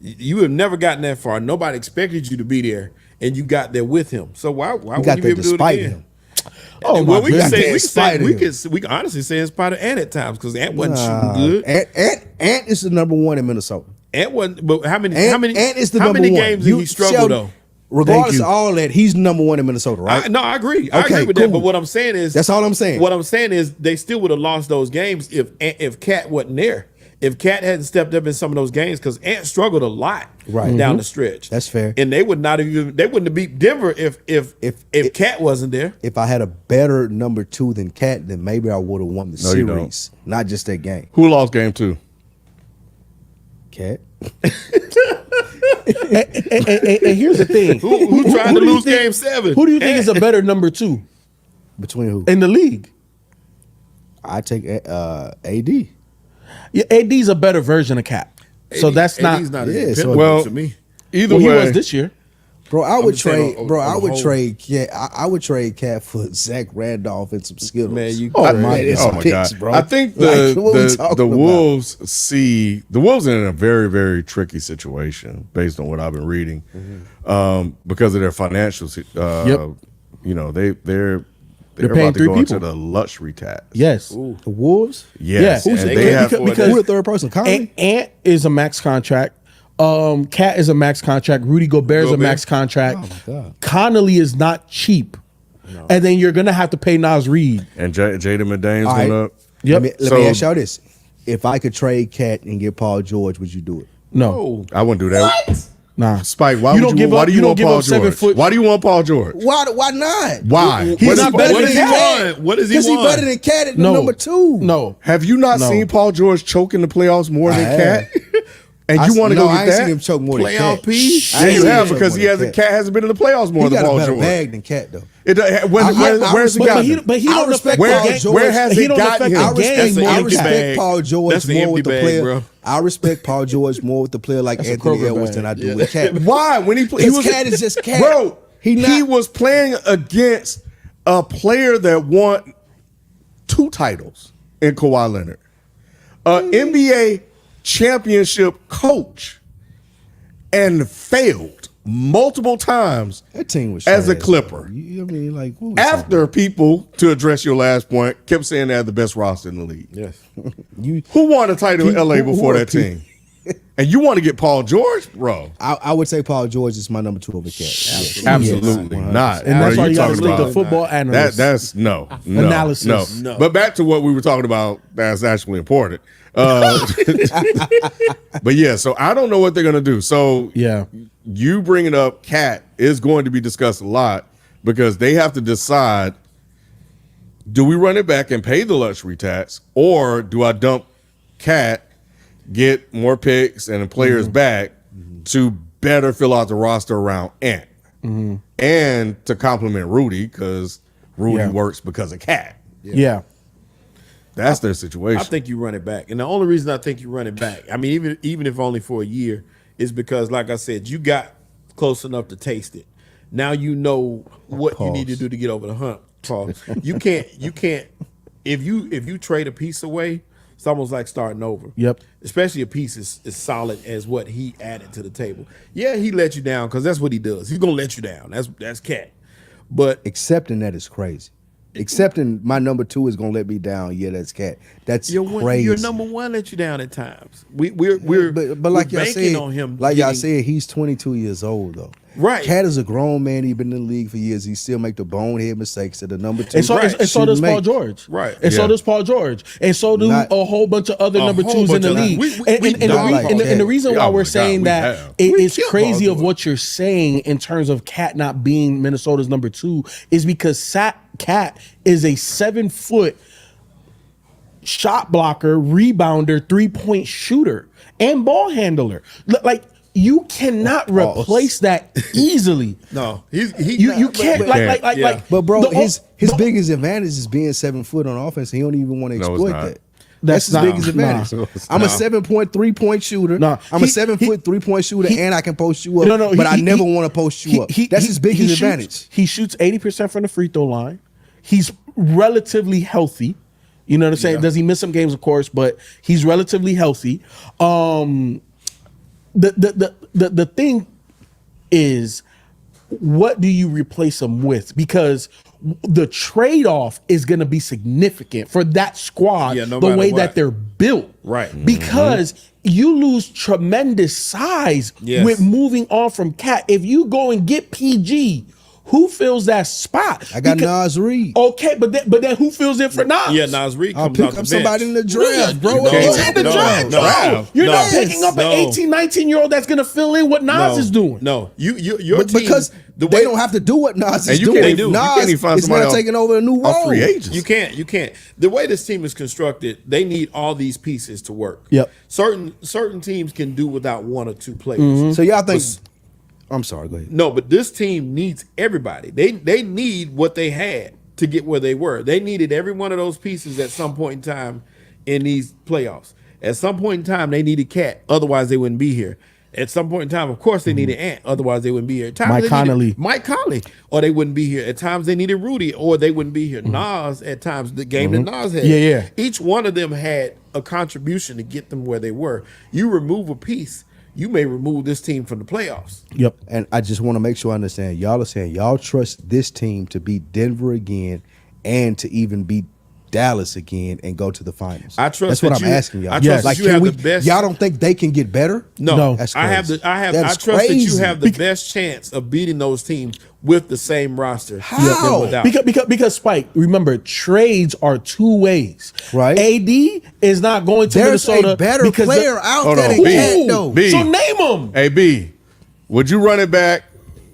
You have never gotten that far. Nobody expected you to be there, and you got there with him. So why You would got you be there able to do it despite again? him. Oh, well, my we can goodness. say In we spite of can honestly say in spite of Ant at times because Ant wasn't shooting good. Ant is the number 1 in Minnesota. Ant wasn't. But how many? Ant, how many? Ant is the how number many 1. games did he struggle Sheldon, though? Regardless you. of all that, he's number 1 in Minnesota, right? No, I agree. I Okay, agree with cool. that. But what I'm saying is, That's all I'm saying. What I'm saying is, they still would have lost those games if Cat wasn't there. If Cat hadn't stepped up in some of those games, because Ant struggled a lot Right. down the stretch. That's fair. And they wouldn't have beat Denver if Cat wasn't there. If I had a better number 2 than Cat, then maybe I would have won the No, you don't. series, not just that game. Who lost game 2? Cat. And here's the thing. Who tried to do you lose think- game 7? Who do you think is a better number 2 Between who? in the league? I take AD. Yeah, AD's a better version of Cat. So that's not. AD's not as Yeah, dependable so- Well, to me. Either Well, he way, was this year. Bro, I I'm would just saying trade. on- Bro, on I the would whole- trade. Yeah, I would trade Cat for Zach Randolph and some Skittles. Man, you Oh, crazy. my Man, it's God. Oh some my picks, god! bro. I think Like, what we talking the about? Wolves see the Wolves are in a very very tricky situation based on what I've been reading, because of their financial. Yep. You know they're paying about to 3 go into people. the luxury tax. Yes. Ooh. The Wolves. Yes, Yeah. and They they can't have afford because- Who the third person? Conley. Ant is a max contract. Cat is a max contract. Rudy Gobert is a Gobert. max contract. Oh, my God. Connolly is not cheap. And then you're gonna have to pay Nas Reed. and Jaden McDaniels All right. going up. Yep. Let So- me ask y'all this: if I could trade Cat and get Paul George, would you do it? No. Oh, I wouldn't do that. Nah. Spike, why You would don't you? give Why up- do you you don't want give Paul up 7 George? foot- Why do you want Paul George? Why not? Why? He's What not is- better what than is Cat. What does he Because he want? better than Cat at No. number 2. No. Have you not No. seen Paul George choke in the playoffs more than I have. Cat? And you want to no, go I get ain't seen him that? choke more than Playoff Cat. P? I Yeah, ain't you seen him have choke because more he than hasn't. Cat hasn't been in the playoffs more He than got a Paul better George. bag than Cat though. Where's he but got? he- him? but he I don't respect affect Where- Paul the game. where has he it don't gotten affect him? the I That's game an respect, more I than empty Cat. respect bag. Paul George That's the more empty with the bag, player. bro. I respect Paul George more with the player like That's a Anthony Kroger Edwards bag. than I do Yeah. with Cat. Why? When he Because was Cat is just Cat. bro. He He not- was playing against a player that won 2 titles in Kawhi Leonard, an NBA championship coach, and failed multiple times That team was as a trash, Clipper. bro. I mean, like what we After people, to address your last point, kept saying they had the best roster in the league. Yes. talking about? You, Who won a title in Who- LA who before are that team? And you want to get Paul George, bro? I would say Paul George is my number 2 over Cat. Absolutely Yes, not. And that's Bro, why you got to talking stick to about- football analysts. That's no Analysis. No. No. But back to what we were talking about. That's actually important. But yeah, so I don't know what they're gonna do. So Yeah. you bringing up Cat is going to be discussed a lot because they have to decide: do we run it back and pay the luxury tax, or do I dump Cat, get more picks and players back to better fill out the roster around Ant and to complement Rudy because Rudy Yeah. works because of Cat. Yeah. That's their situation. I think you run it back, and the only reason I think you run it back, I mean, even if only for a year, is because, like I said, you got close enough to taste it. Now you know what you need to do to get over the hump. Paul, you can't. If you trade a piece away, it's almost like starting over. Yep. Especially a piece as solid as what he added to the table. Yeah, he let you down because that's what he does. He's gonna let you down. That's Cat. But Accepting that is crazy. Accepting my number 2 is gonna let me down. Yeah, that's Cat. That's crazy. your number 1 let you down at times. We're but like we're y'all banking said, on him. like y'all getting- said, he's 22 years old though. Right. Cat is a grown man. He's been in the league for years. He still make the bonehead mistakes that the number 2. And so, Right. and so does shouldn't Paul make. George. Right. And so Yeah. does Paul George. And so do Not- a whole bunch of other A number whole 2s in bunch the of- league. we And don't like the Cat. reason Oh why my we're God, saying we that have. it's killed crazy Paul of George. what you're saying in terms of Cat not being Minnesota's number 2 is because Cat is a 7-foot shot blocker, rebounder, 3-point shooter, and ball handler. Like you cannot replace that easily. No, he You can't but- like yeah. But bro, the- his the- biggest advantage is being 7 foot on offense. He don't even want to No, it's exploit not. that. That's his not- biggest advantage. nah. I'm a 7.3-point shooter. Nah. I'm a He- 7-foot 3-point shooter, he- and I can post you up. No, no, but I he- never he- want to post you up. That's his biggest shoots- advantage. He shoots 80% from the free throw line. He's relatively healthy. You know what I'm saying? Does he miss some games, of course, but he's relatively healthy. The thing is, what do you replace him with? Because the trade-off is going to be significant for that squad, Yeah, no the matter way what. that they're built. Right. Because you lose tremendous size Yes. with moving on from Cat. If you go and get PG, who fills that spot? I got Because- Nas Reed. Okay, but then who fills in for Nas? Yeah, Nas Reed I'll comes pick out the up somebody in bench. the draft, bro. No, It's in the no, draft, no, bro. no, You're no, not picking up an no. 18, 19-year-old that's going to fill in what Nas is doing. No, your But team, because the they way don't have to do what Nas And is you doing. can't even- you Nas can't even find is somebody now else taking over a new off role. free agents. You can't. The way this team is constructed, they need all these pieces to work. Yep. Certain teams can do without 1 or 2 players. So y'all think? I'm sorry. Go ahead. No, but this team needs everybody. They need what they had to get where they were. They needed every one of those pieces at some point in time in these playoffs. At some point in time, they needed Cat. Otherwise, they wouldn't be here. At some point in time, of course, they needed Ant. Otherwise, they wouldn't be here. At times, Mike they Conley. needed Mike Conley, or they wouldn't be here. At times, they needed Rudy, or they wouldn't be here. Nas, at times, the game that Nas had. Yeah. Each one of them had a contribution to get them where they were. You remove a piece, you may remove this team from the playoffs. Yep. And I just want to make sure I understand. Y'all are saying y'all trust this team to beat Denver again and to even beat Dallas again and go to the finals. I trust That's what that I'm you- asking y'all. I trust like, that you can have we? the best- Y'all don't think they can get better? No, That's I crazy. I That's trust that you crazy. have the best chance of beating those teams with the same roster. How? than without. Because Spike, remember, trades are two ways. Right. AD is not going to There's Minnesota a better because player out Hold there on, than B. Cat, though. B. So name them. Hey, B, would you run it back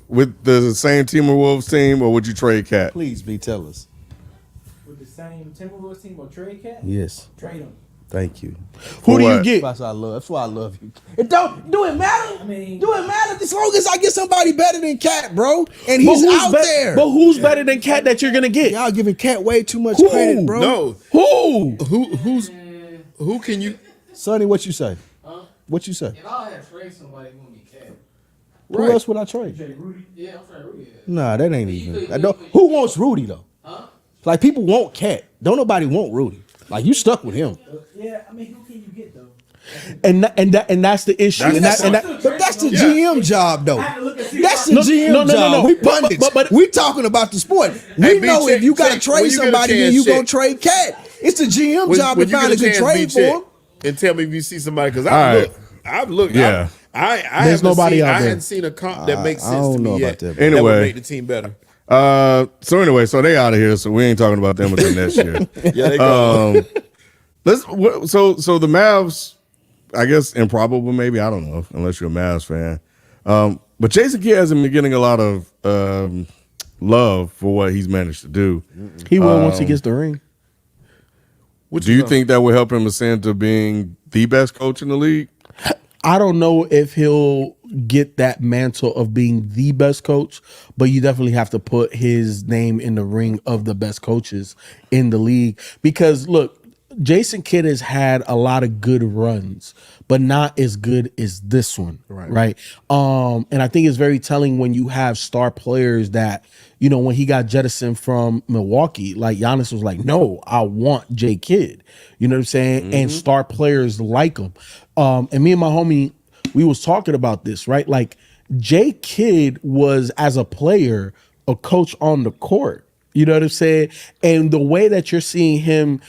with the same Timberwolves team, or would you trade Cat? Please, B, tell us. With the same Timberwolves team or trade Cat? Yes. Trade them. Thank you. Who do you what? get? That's why I love. That's why I love you. It don't do it matter. I mean- do it matter as long as I get somebody better than Cat, bro. And But he's out there. But who's better than Cat that you're gonna get? Y'all giving Cat way too much Who? credit, bro. No, Who? who can you? Sonny, what you say? What you say? If I had to trade somebody, it wouldn't be Cat. Who else would I trade? Trade Rudy. Yeah, I'm trying Rudy. Nah, that ain't even. I don't, who wants Rudy though? Like people want Cat. Don't nobody want Rudy. Like you stuck with him. Yeah, I mean, who can you get though? And that's the issue. And that But that's the GM job though. I had to look and see That's the if No, GM job. no. We But- pundits. but- we talking about the sport. We Hey, B, know check- if you got to check. trade When you get a somebody, then chance, you gonna check. trade Cat. It's the GM job to When you find get a good chance, trade B, for check him. and tell me if you see somebody because All right. I've looked. Yeah. I There's haven't nobody seen, out I there. hadn't seen a comp that makes I sense don't to know me about yet. that, That Anyway. would make the team better. So they out of here, so we ain't talking about them until next year. Yeah, they go. So the Mavs, I guess improbable maybe, I don't know, unless you're a Mavs fan. But Jason Kidd hasn't been getting a lot of love for what he's managed to do. he will once he gets the ring. Do you think that will help him ascend to being the best coach in the league? I don't know if he'll get that mantle of being the best coach, but you definitely have to put his name in the ring of the best coaches in the league. Because look, Jason Kidd has had a lot of good runs, but not as good as this one. Right. And I think it's very telling when you have star players that, you know, when he got jettisoned from Milwaukee, like Giannis was like, no, I want J Kidd. You know what I'm saying? And star players like him. And me and my homie, we was talking about this, right? Like J Kidd was, as a player, a coach on the court. You know what I'm saying? And the way that you're seeing him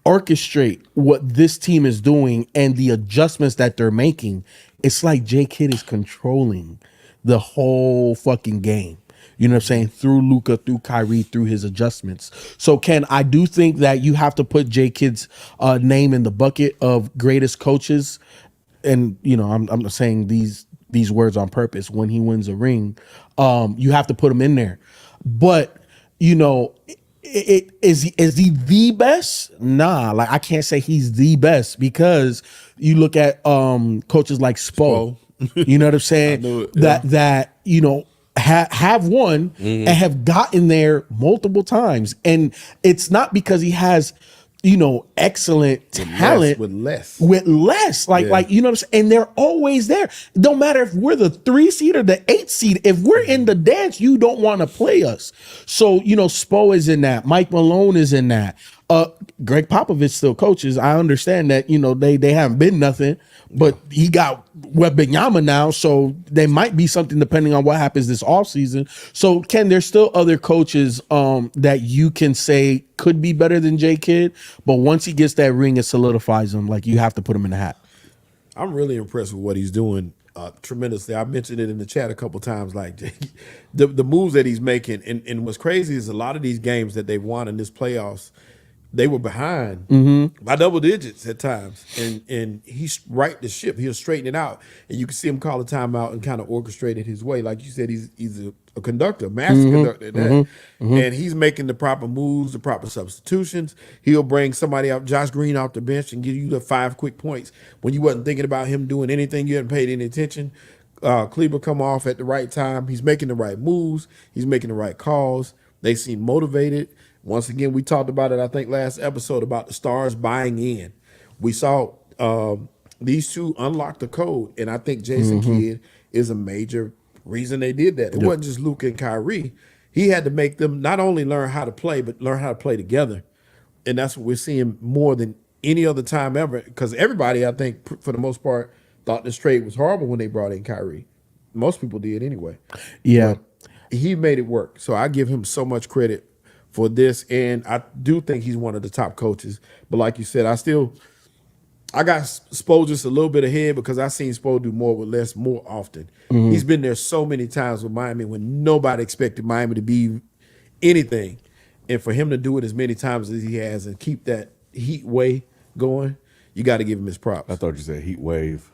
orchestrate what this team is doing and the adjustments that they're making, it's like J Kidd is controlling the whole fucking game. You know what I'm saying? Through Luka, through Kyrie, through his adjustments. So, Ken, I do think that you have to put J Kidd's name in the bucket of greatest coaches. And, you know, I'm not saying these words on purpose. When he wins a ring, you have to put him in there. But, you know, is he the best? Nah, like I can't say he's the best because you look at coaches like Spo. You know what I'm saying? knew it, yeah. That you know have won and have gotten there multiple times, and it's not because he has, you know, excellent talent with less. like you know what I'm saying? And they're always there. Don't matter if we're the 3 seed or the 8 seed. If we're in the dance, you don't want to play us. So, you know, Spo is in that. Mike Malone is in that. Greg Popovich still coaches. I understand that, you know, they haven't been nothing, but he got Wembanyama now, so there might be something depending on what happens this offseason. So, Ken, there's still other coaches that you can say could be better than J Kidd, but once he gets that ring, it solidifies him. Like, you have to put him in the hat. I'm really impressed with what he's doing tremendously. I mentioned it in the chat a couple times, like the moves that he's making. And what's crazy is a lot of these games that they've won in this playoffs, they were behind by double digits at times. And he's right the ship. He'll straighten it out. And you can see him call a timeout and kind of orchestrate it his way. Like you said, he's a conductor, master conductor at that. And he's making the proper moves, the proper substitutions. He'll bring somebody out, Josh Green, off the bench and give you the 5 quick points when you wasn't thinking about him doing anything. You hadn't paid any attention. Kleber come off at the right time. He's making the right moves. He's making the right calls. They seem motivated. Once again, we talked about it, I think, last episode about the stars buying in. We saw These two unlocked the code, and I think Jason Kidd is a major reason they did that. It wasn't just Luka and Kyrie. He had to make them not only learn how to play, but learn how to play together. And that's what we're seeing more than any other time ever. Because everybody, I think, for the most part, thought this trade was horrible when they brought in Kyrie. Most people did anyway. Yeah. But he made it work. So I give him so much credit for this. And I do think he's one of the top coaches. But like you said, I got Spo just a little bit ahead because I seen Spo do more with less more often. He's been there so many times with Miami when nobody expected Miami to be anything. And for him to do it as many times as he has and keep that heat way going, you got to give him his props. I thought you said heat wave.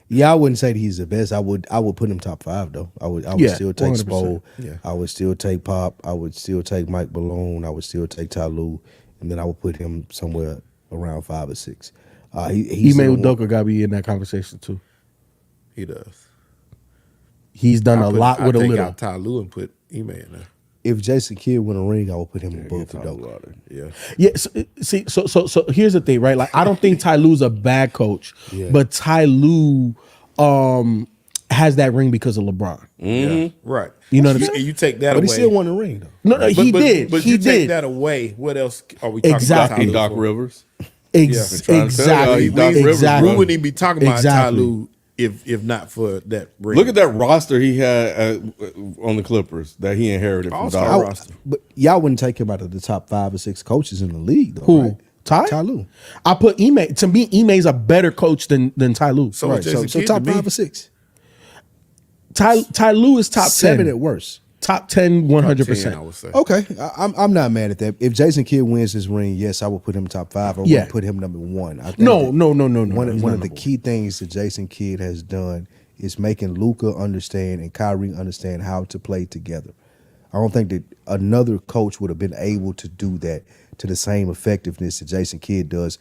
Yeah, I wouldn't say that he's the best. I would put him top 5 though. I would Yeah, still take 100%. Spo. Yeah. I would still take Pop. I would still take Mike Malone. I would still take Ty Lue, and then I would put him somewhere around 5 or 6. He's Ime the one- Udoka got to be in that conversation too. He does. He's done a lot with a I take little. out Ty Lue and put Ime in there. If Jason Kidd win a ring, I would put him above Udoka. Yeah. Yeah, so here's the thing, right? Like, I don't think Ty Lue's a bad coach, but Ty Lue has that ring because of LeBron. Yeah. Right. You know what I'm saying? You take that But away. he still won the ring though. No, no, he did. But He you take did. that away. What else are we talking Exactly. about? Ty Doc Lue for? Rivers. Exactly. Exactly. Doc Rivers, Exactly. We wouldn't even be talking about Ty Exactly. Lue if not for that ring. Look at that roster he had on the Clippers that he inherited from All-star Doc. roster. But y'all wouldn't take him out of the top 5 or 6 coaches in the league though, Who? right? Ty? Ty Lue. I put Ime. To me, Ime's a better coach than Ty Lue. So Right. is Jason So Kidd top to me. 5 or 6. Ty Lue is top 7 10. at worst. Top 10, Top 10, 100%. I would say. Okay, I'm not mad at that. If Jason Kidd wins this ring, yes, I would put him top 5. I Yeah. would put him number 1. I think No. that One He's of not the number key things that Jason Kidd has done is making Luka understand and Kyrie understand how to play together. I don't think that another coach would have been able to do that to the same effectiveness that Jason Kidd does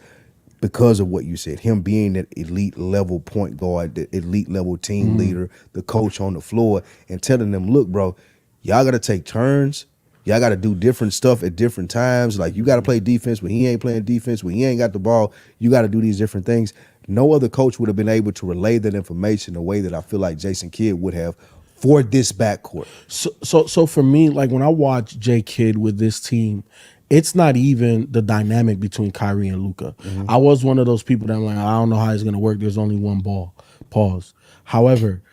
because of what you said. Him being that elite level point guard, the elite level team leader, the coach on the floor, and telling them, look, bro, y'all got to take turns. Y'all got to do different stuff at different times. Like, you got to play defense when he ain't playing defense. When he ain't got the ball, you got to do these different things. No other coach would have been able to relay that information the way that I feel like Jason Kidd would have for this backcourt. So for me, like, when I watch J Kidd with this team, it's not even the dynamic between Kyrie and Luka. I was one of those people that I'm like, I don't know how it's going to work. There's only one ball. Pause. However,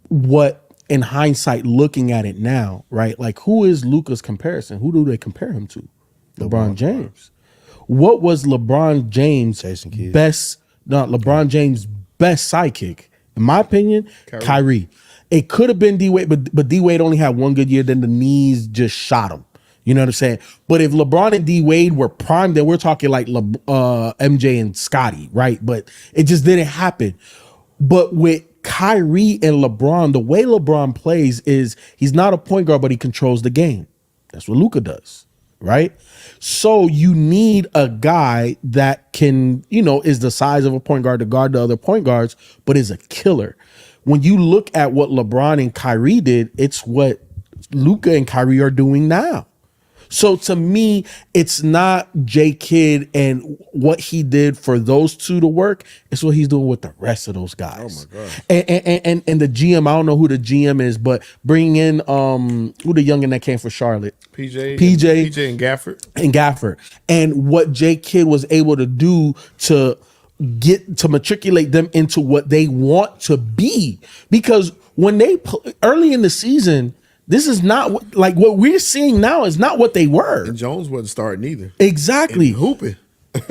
what in hindsight, looking at it now, right? Like, who is Luka's comparison? Who do they compare him to? LeBron James. What was LeBron James' Jason Kidd. LeBron James' best sidekick? In my opinion, Kyrie. It could have been D Wade, but D Wade only had one good year. Then the knees just shot him. You know what I'm saying? But if LeBron and D Wade were prime, then we're talking like MJ and Scotty, right? But it just didn't happen. But with Kyrie and LeBron, the way LeBron plays is he's not a point guard, but he controls the game. That's what Luka does, right? So you need a guy that can, is the size of a point guard to guard the other point guards, but is a killer. When you look at what LeBron and Kyrie did, it's what Luka and Kyrie are doing now. So to me, it's not J Kidd and what he did for those two to work. It's what he's doing with the rest of those guys. Oh my gosh. And the GM, I don't know who the GM is, but bring in who the youngin that came for Charlotte. PJ and Gafford. And Gafford. And what J Kidd was able to do to get to matriculate them into what they want to be. Because when they early in the season, this is not what we're seeing now is not what they were. And Jones wasn't starting either. Exactly. And hooping.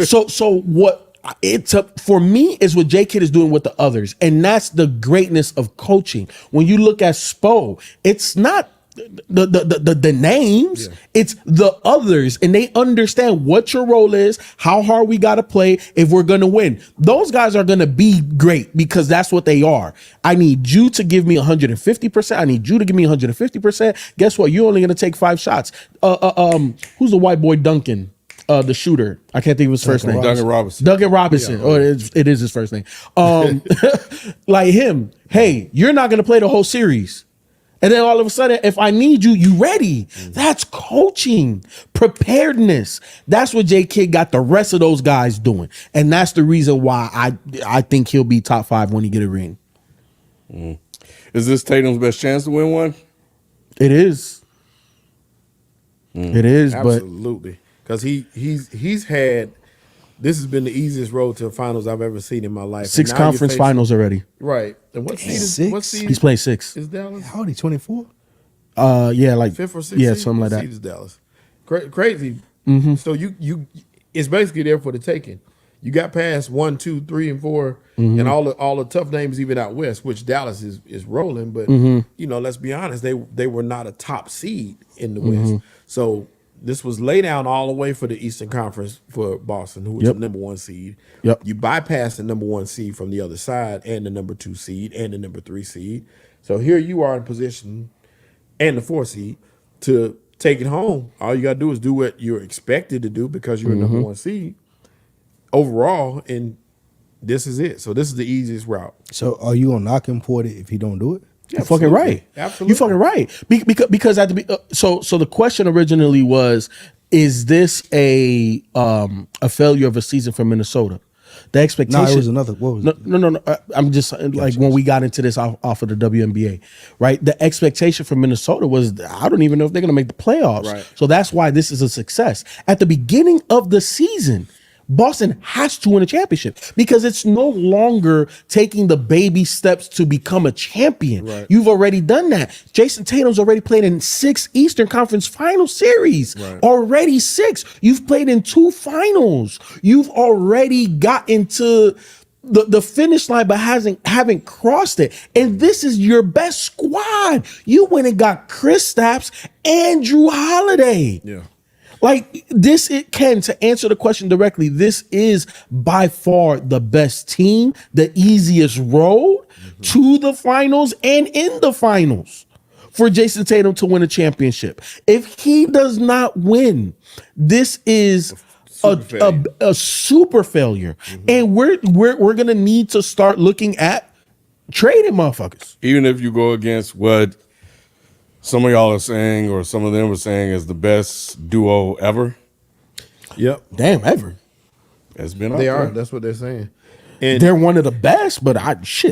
So what it's for me is what J Kidd is doing with the others, and that's the greatness of coaching. When you look at Spo, it's not the names, it's the others, and they understand what your role is, how hard we got to play if we're going to win. Those guys are going to be great because that's what they are. I need you to give me 150%. I need you to give me 150%. Guess what? You're only going to take 5 shots. Who's the white boy Duncan? The shooter. I can't think of his first name. Duncan Robinson. Duncan Robinson. Yeah, it is his first name. Like him. Hey, you're not going to play the whole series. And then all of a sudden, if I need you, you ready. That's coaching, preparedness. That's what J. Kidd got the rest of those guys doing. And that's the reason why I think he'll be top 5 when he get a ring. Is this Tatum's best chance to win one? It is. It is, but Absolutely, because he's had. This has been the easiest road to the finals I've ever seen in my life. 6 And now conference you're facing- finals already. Right. And what seed is 6? what seed He's playing 6. is Dallas? How old he? 24. Yeah, like Fifth or sixth? yeah, seed? something like What that. seed is Dallas? Crazy. So you it's basically there for the taking. You got past 1, 2, 3, and 4, and all the tough names even out west, which Dallas is rolling. But you know, let's be honest, they were not a top seed in the West. So this was lay down all the way for the Eastern Conference for Boston, who was Yep. the number 1 seed. Yep. You bypass the number 1 seed from the other side, and the number 2 seed, and the number 3 seed. So here you are in position, and the 4 seed to take it home. All you gotta do is do what you're expected to do because you're a number 1 seed overall, and this is it. So this is the easiest route. So are you gonna knock him for it if he don't do it? You're fucking right. Absolutely. You're fucking right. Because at the so the question originally was, is this a failure of a season for Minnesota? The expectation. No, it was another. What was it? No. I'm just like when we got into this off of the WNBA, right? The expectation for Minnesota was, I don't even know if they're going to make the playoffs. Right. So that's why this is a success. At the beginning of the season, Boston has to win a championship because it's no longer taking the baby steps to become a champion. Right. You've already done that. Jason Tatum's already played in 6 Eastern Conference Final Series. Right. Already 6. You've played in 2 finals. You've already got into the finish line, but haven't crossed it. And this is your best squad. You went and got Chris Stapps and Drew Holiday. Yeah. Like this, it can, to answer the question directly, this is by far the best team, the easiest road to the finals and in the finals for Jason Tatum to win a championship. If he does not win, this is a super failure. And we're gonna need to start looking at trading motherfuckers. Even if you go against what some of y'all are saying, or some of them are saying, is the best duo ever. Yep. Damn, ever. It's been They out are. there. That's what they're saying. And They're one of the best, but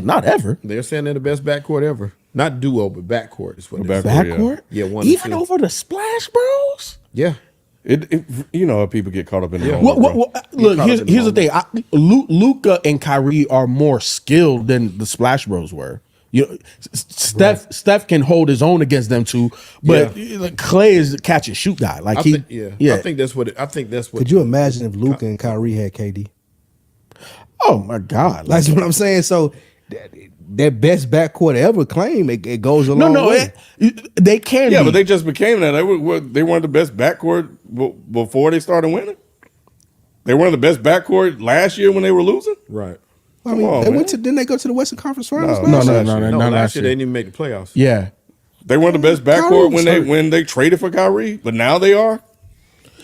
not ever. they're saying they're the best backcourt ever. Not duo, but backcourt is what they're Backcourt. saying. Backcourt? Yeah, 1 and Even 2. over the Splash Bros? Yeah. It you know, people get caught up in the Yeah. moment, bro. Look, caught up here's in the the thing. Luka and Kyrie are more skilled than the Splash Bros were. You know, Steph can hold his own against them too, but Clay is a catch and shoot guy. Like I he, think, yeah. I think that's what. Could you imagine if Luka and Kyrie had KD? Oh my God! That's what I'm saying. So that best backcourt ever claim it goes a long way. They can. Yeah, be. but they just became that. They weren't the best backcourt before they started winning. They weren't the best backcourt last year when they were losing. right. I mean, on, they man. went to didn't they go to the Western Conference Finals? No, last no, year? no, No, not last year they year. didn't even make the playoffs. Yeah, They weren't the best backcourt Kyrie when was hurt. they traded for Kyrie, but now they are.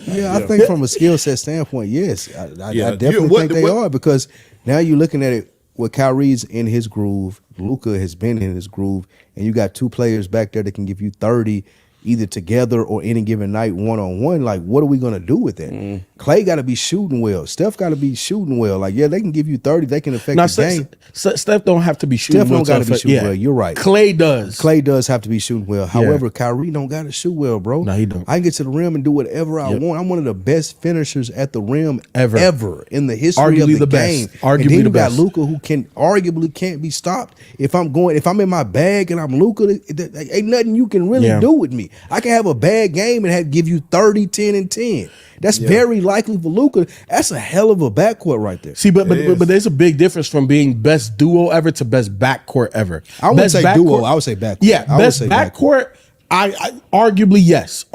Yeah, I think from a skill set standpoint, yes, I Yeah. definitely What- think they what- are because now you're looking at it. With Kyrie's in his groove, Luka has been in his groove, and you got 2 players back there that can give you 30 either together or any given night one-on-one. Like, what are we going to do with that? Clay got to be shooting well. Steph got to be shooting well. Like, yeah, they can give you 30. They can affect now the game. Steph don't have to be shooting. Steph well don't got to to be affect- shooting yeah. well. You're right. Clay does. Clay does have to be shooting well. However, Kyrie don't got to shoot well, bro. No, he don't. I can get to the rim and do whatever I Yep. want. I'm one of the best finishers at the rim Ever. in the history Arguably of the the best. game. Arguably and then the you got best. Luka, who can arguably can't be stopped. If I'm in my bag and I'm Luka, ain't nothing you can really Yeah. do with me. I can have a bad game and give you 30, 10, and 10. That's very likely for Luka. That's a hell of a backcourt right there. See, but there's a big difference from being best duo ever to best backcourt ever. I wouldn't Best say backcourt- duo. I would say backcourt. Yeah, I would best say backcourt. I arguably yes.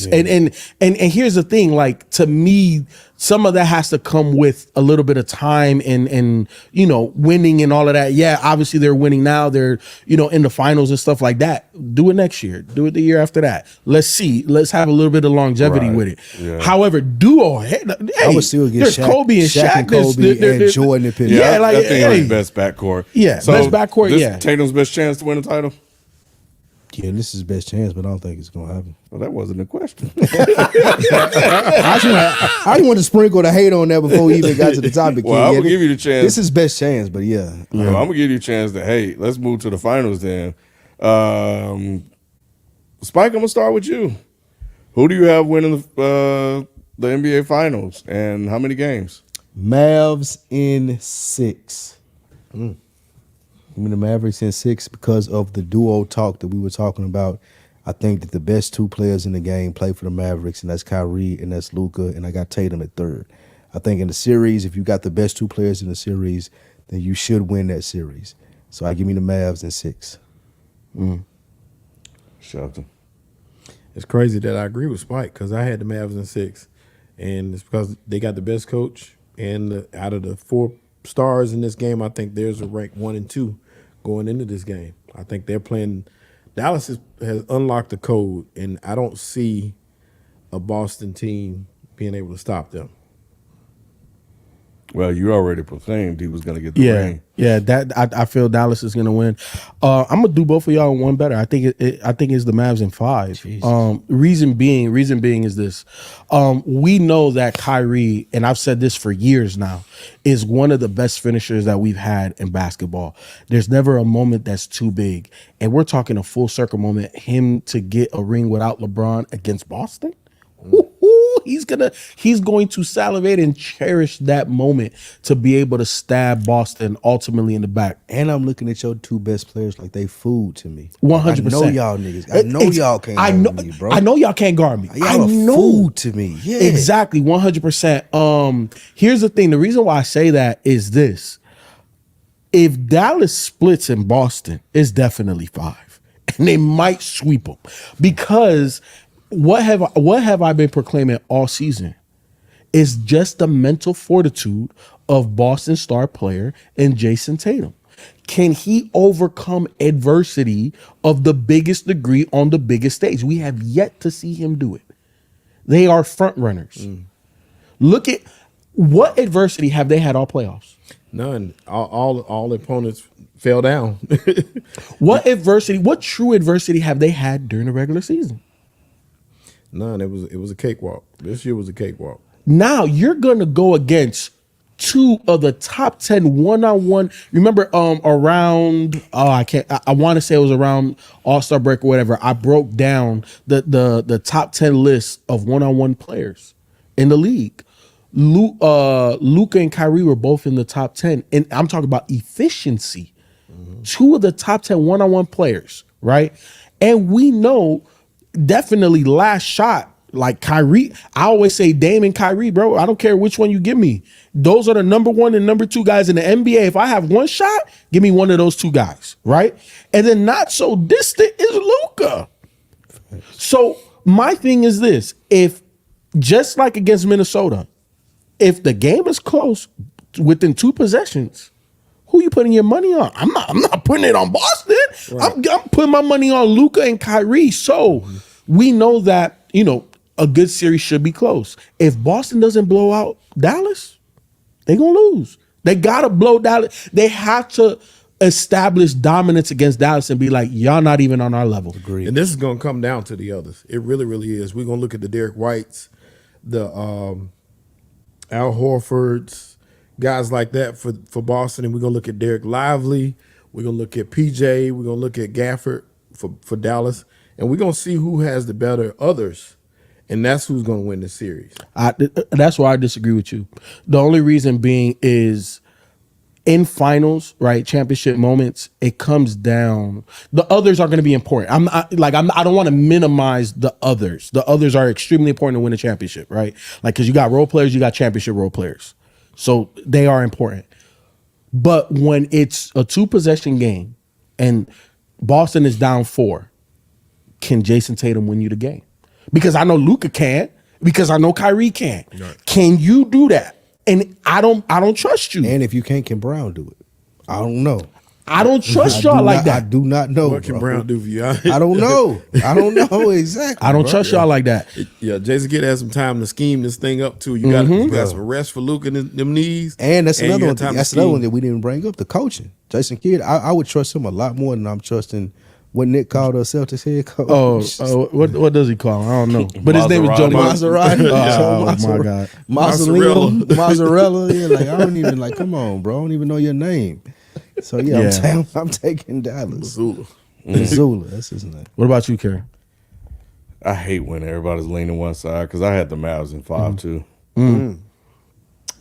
And here's the thing, like, to me, some of that has to come with a little bit of time and you know, winning and all of that. Yeah, obviously they're winning now. They're, you know, in the finals and stuff like that. Do it next year. Do it the year after that. Let's see. Let's have a little bit of longevity Right. with it. Yeah. However, duo, hey, I would still get there's Shaq- Kobe and Shaq Shaq. and Kobe and Jordan and Pippen. Yeah, I like, think hey, it's best backcourt. Yeah, best backcourt, this yeah. Tatum's best chance to win the title. Yeah, this is best chance, but I don't think it's gonna happen. Well, that wasn't a question. I just wanted to sprinkle the hate on that before we even got to the topic. Well, Ken. I'm Yeah, gonna give you the chance. This is best chance, but yeah. Well, I'm gonna give you a chance to hate. Let's move to the finals then. Spike, I'm gonna start with you. Who do you have winning the NBA Finals, and how many games? Mavs in 6. I mean, the Mavericks in 6 because of the duo talk that we were talking about. I think that the best 2 players in the game play for the Mavericks, and that's Kyrie and that's Luka, and I got Tatum at 3rd. I think in the series, if you got the best 2 players in the series, then you should win that series. So I give me the Mavs in 6. Shelton. It's crazy that I agree with Spike because I had the Mavs in 6, and it's because they got the best coach. And out of the 4 stars in this game, I think there's a rank 1 and 2 going into this game. I think they're playing. Dallas has unlocked the code, and I don't see a Boston team being able to stop them. Well, you already proclaimed he was going to get the Yeah, ring. yeah. That I feel Dallas is going to win. I'm gonna do both of y'all in one better. I think I think it's the Mavs in 5. Reason being is this: we know that Kyrie, and I've said this for years now, is one of the best finishers that we've had in basketball. There's never a moment that's too big, and we're talking a full circle moment. Him to get a ring without LeBron against Boston. Woo-hoo, he's going to salivate and cherish that moment to be able to stab Boston ultimately in the back. And I'm looking at your 2 best players like they food to me. 100%. I know y'all niggas. I know y'all can't guard me, bro. I know y'all can't guard me. Y'all I are know. food to me. Yeah. Exactly, 100%. Here's the thing. The reason why I say that is this. If Dallas splits in Boston, it's definitely 5. And they might sweep them. Because what have I been proclaiming all season? It's just the mental fortitude of Boston star player and Jason Tatum. Can he overcome adversity of the biggest degree on the biggest stage? We have yet to see him do it. They are front runners. Look at what adversity have they had all playoffs? None. All opponents fell down. What true adversity have they had during the regular season? None. It was a cakewalk. This year was a cakewalk. Now you're gonna go against 2 of the top 10 one-on-one. Remember, around I want to say it was around All-Star break or whatever. I broke down the top 10 list of one-on-one players in the league. Luka and Kyrie were both in the top 10, and I'm talking about efficiency. 2 of the top 10 one-on-one players, right? And we know definitely last shot. Like Kyrie, I always say Dame and Kyrie, bro. I don't care which one you give me. Those are the number 1 and number 2 guys in the NBA. If I have one shot, give me one of those 2 guys, right? And then not so distant is Luka. So my thing is this: if just like against Minnesota, if the game is close within 2 possessions, who you putting your money on? I'm not putting it on Boston. Right. I'm putting my money on Luka and Kyrie. So we know that, a good series should be close. If Boston doesn't blow out Dallas, they're going to lose. They got to blow Dallas. They have to establish dominance against Dallas and be like, y'all not even on our level. Agreed. And this is going to come down to the others. It really, really is. We're going to look at the Derek Whites, the Al Horfords, guys like that for Boston. And we're going to look at Derek Lively. We're going to look at PJ. We're going to look at Gafford for Dallas. And we're going to see who has the better others. And that's who's going to win the series. That's why I disagree with you. The only reason being is in finals, right? Championship moments, it comes down. The others are going to be important. I don't want to minimize the others. The others are extremely important to win a championship, right? Like, because you got role players, you got championship role players. So they are important. But when it's a 2-possession game and Boston is down 4, can Jason Tatum win you the game? Because I know Luka can, because I know Kyrie can. Right. Can you do that? And I don't trust you. And if you can't, can Brown do it? I don't know. I don't trust y'all like that. I do not know. What can Brown do for you? I don't know. I don't know exactly. I don't trust y'all like that. Yeah, Jason Kidd has some time to scheme this thing up too. You got some rest for Luka and them knees. And that's another one. That's another one that we didn't bring up. The coaching, Jason Kidd. I would trust him a lot more than I'm trusting What Nick called us Celtics head coach? What does he call him? I don't know. But his name is Joe Maserati. Oh my God. Mozzarella. Yeah, like I don't even like. Come on, bro. I don't even know your name. So yeah, I'm taking Dallas. Missoula. That's his name. What about you, Kerry? I hate when everybody's leaning one side because I had the Mavs in 5 too.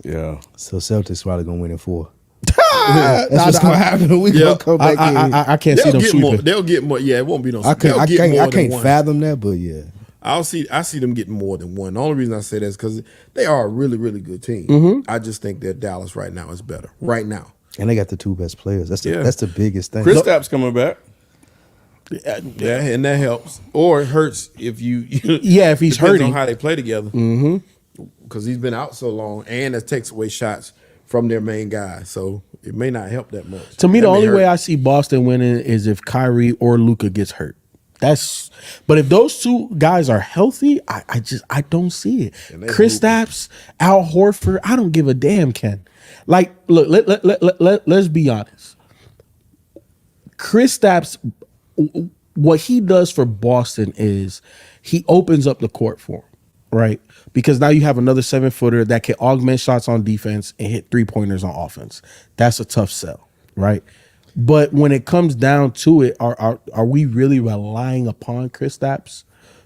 Yeah. So Celtics probably gonna win in 4. That's what's gonna happen. We gonna come back in. I can't see them sweeping. They'll get more. Yeah, it won't be no. I can't fathom that, but yeah. I see them getting more than one. The only reason I say that is because they are a really, really good team. I just think that Dallas right now is better. Right now. And they got the 2 best players. That's the biggest thing. Kristaps coming back. Yeah, and that helps. Or it hurts if you if he's hurting. on how they play together. Because he's been out so long, and it takes away shots from their main guy. So it may not help that much. To me, the only way I see Boston winning is if Kyrie or Luka gets hurt. But if those 2 guys are healthy, I don't see it. Kristaps, Al Horford, I don't give a damn, Ken. Like, look, let's be honest. Kristaps, what he does for Boston is he opens up the court for him, right? Because now you have another 7-footer that can augment shots on defense and hit 3-pointers on offense. That's a tough sell, right? But when it comes down to it, are we really relying upon Kristaps?